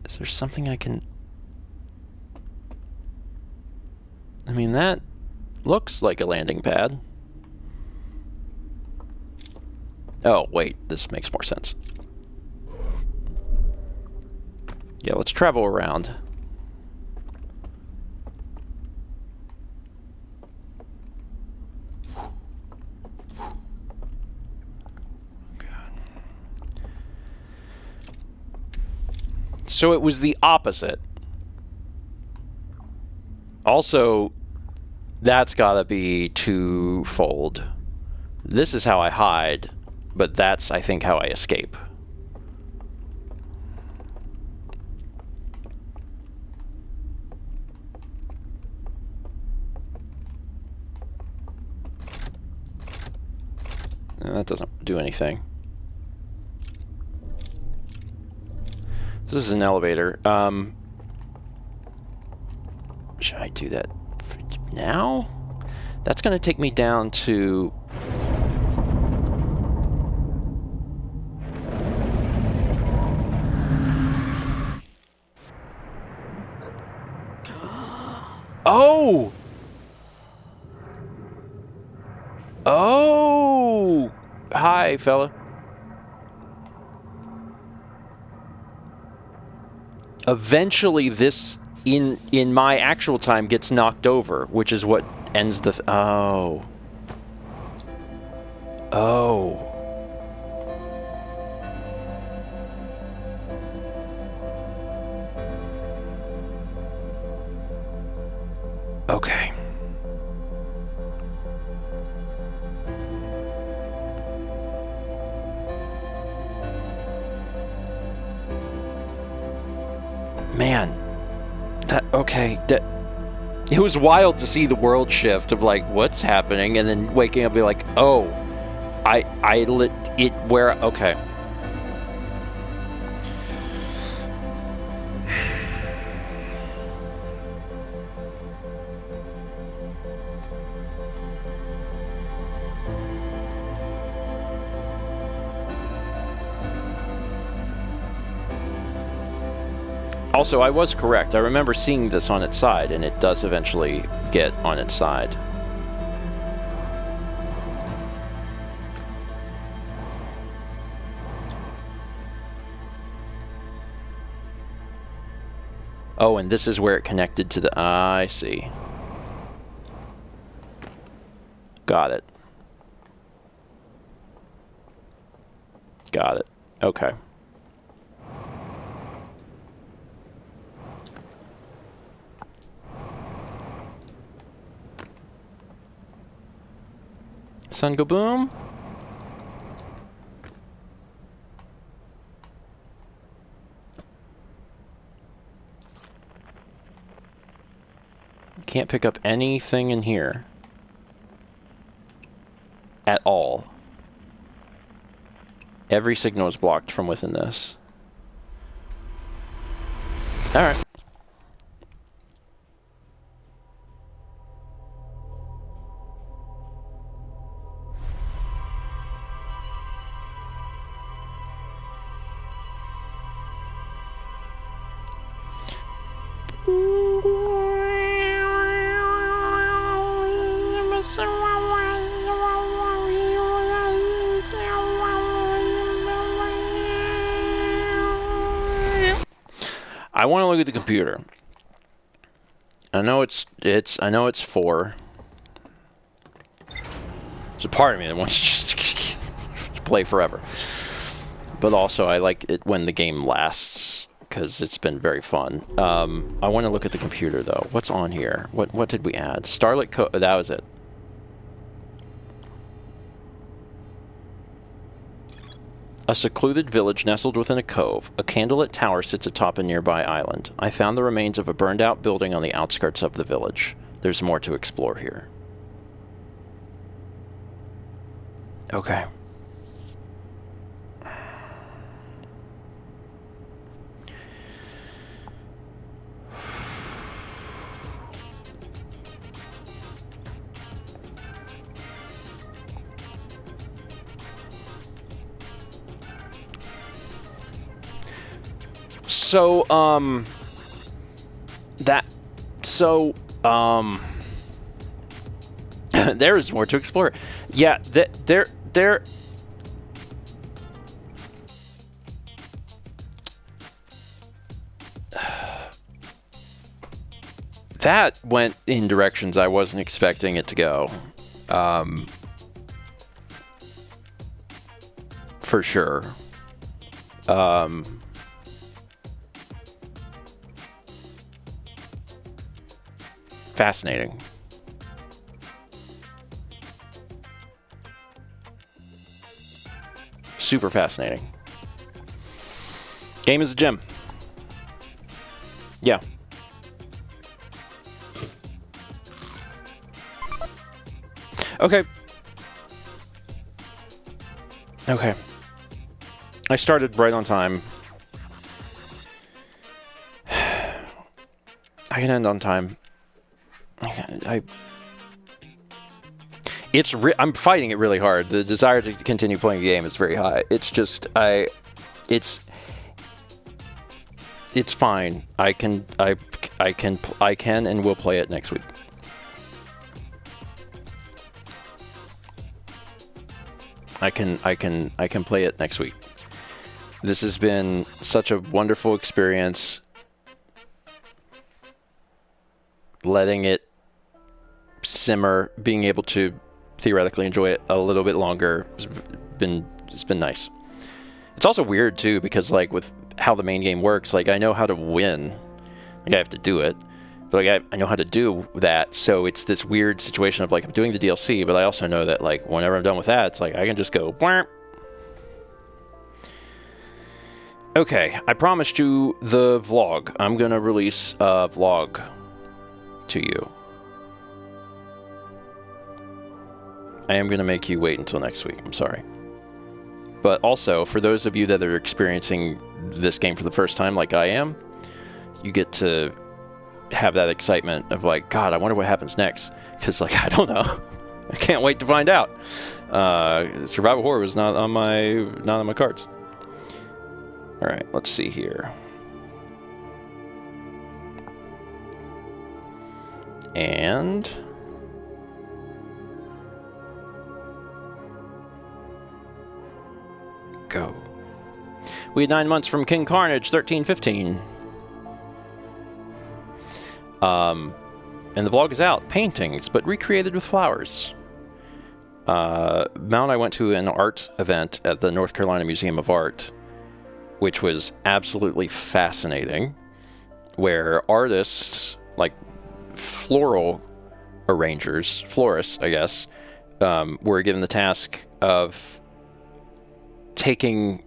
Is there something I can... I mean, that looks like a landing pad. Oh, wait, this makes more sense. Yeah, let's travel around. So it was the opposite. Also, that's gotta be twofold. This is how I hide, but that's, I think, how I escape. That doesn't do anything. This is an elevator. Should I do that now? That's going to take me down to... Oh! Oh! Hi, fella. eventually this in my actual time gets knocked over, which is what ends the oh. Okay. Man, it was wild to see the world shift of like what's happening, and then waking up and be like, oh, I lit it where okay. Also, I was correct. I remember seeing this on its side, and it does eventually get on its side. Oh, and this is where it connected to the... I see. Got it. Got it. Okay. Sun go boom. Can't pick up anything in here at all. Every signal is blocked from within this. All right. I want to look at the computer. I know it's 4. There's a part of me that wants to just play forever. But also I like it when the game lasts, because it's been very fun. I want to look at the computer though. What's on here? What did we add? Starlit that was it. A secluded village nestled within a cove. A candlelit tower sits atop a nearby island. I found the remains of a burned-out building on the outskirts of the village. There's more to explore here. Okay. So, there is more to explore. Yeah, there. That went in directions I wasn't expecting it to go. For sure. Fascinating. Super fascinating. Game is a gem. Yeah. Okay. Okay. I started right on time. I can end on time. I'm fighting it really hard. The desire to continue playing the game is very high. It's just it's fine. I can and will play it next week. I can play it next week. This has been such a wonderful experience. letting it simmer, being able to theoretically enjoy it a little bit longer it's been nice. It's also weird too, because like with how the main game works, like I know how to win, like I have to do it, but like I know how to do that, so it's this weird situation of like I'm doing the DLC, but I also know that like whenever I'm done with that, it's like I can just go bwarp. Okay, I promised you the vlog. I'm gonna release a vlog to you. I am going to make you wait until next week. I'm sorry. But also, for those of you that are experiencing this game for the first time like I am, you get to have that excitement of like, God, I wonder what happens next. Because, like, I don't know. I can't wait to find out. Survival horror was not on my cards. All right, let's see here. And go. We had 9 months from King Carnage, 1315. And the vlog is out. Paintings, but recreated with flowers. Mal and I went to an art event at the North Carolina Museum of Art, which was absolutely fascinating, where artists, like floral arrangers, florists, I guess, were given the task of taking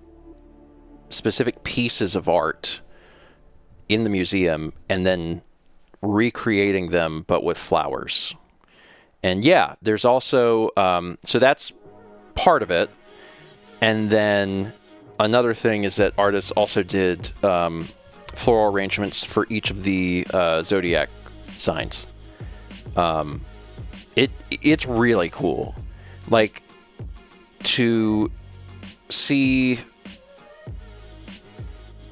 specific pieces of art in the museum and then recreating them, but with flowers. And yeah, there's also, so that's part of it. And then another thing is that artists also did floral arrangements for each of the zodiac signs. It's really cool. Like, to see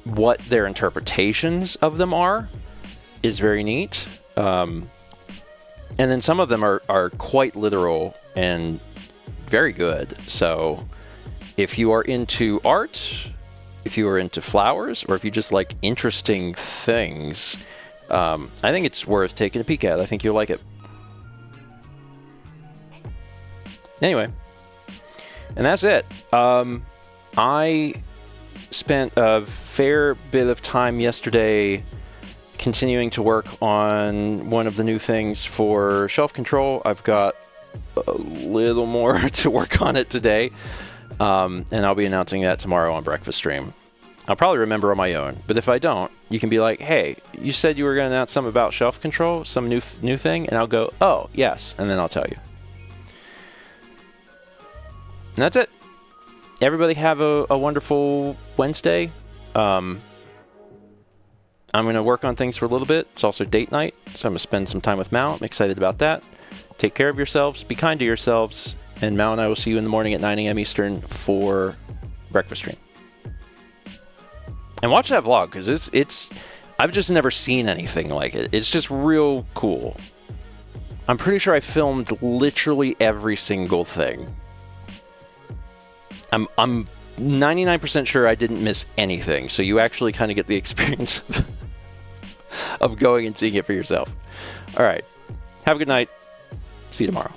what their interpretations of them are is very neat. And then some of them are quite literal and very good. So if you are into art, if you are into flowers, or if you just like interesting things, I think it's worth taking a peek at. I think you'll like it. Anyway, and that's it. I spent a fair bit of time yesterday continuing to work on one of the new things for shelf control. I've got a little more to work on it today, and I'll be announcing that tomorrow on Breakfast Stream. I'll probably remember on my own, but if I don't, you can be like, hey, you said you were going to announce something about shelf control, some new thing, and I'll go, oh, yes, and then I'll tell you. And that's it. Everybody have a wonderful Wednesday. I'm going to work on things for a little bit. It's also date night, so I'm going to spend some time with Mal. I'm excited about that. Take care of yourselves. Be kind to yourselves. And Mal and I will see you in the morning at 9 a.m. Eastern for Breakfast Stream. And watch that vlog, because it's I've just never seen anything like it. It's just real cool. I'm pretty sure I filmed literally every single thing. I'm 99% sure I didn't miss anything, so you actually kind of get the experience of going and seeing it for yourself. All right. Have a good night. See you tomorrow.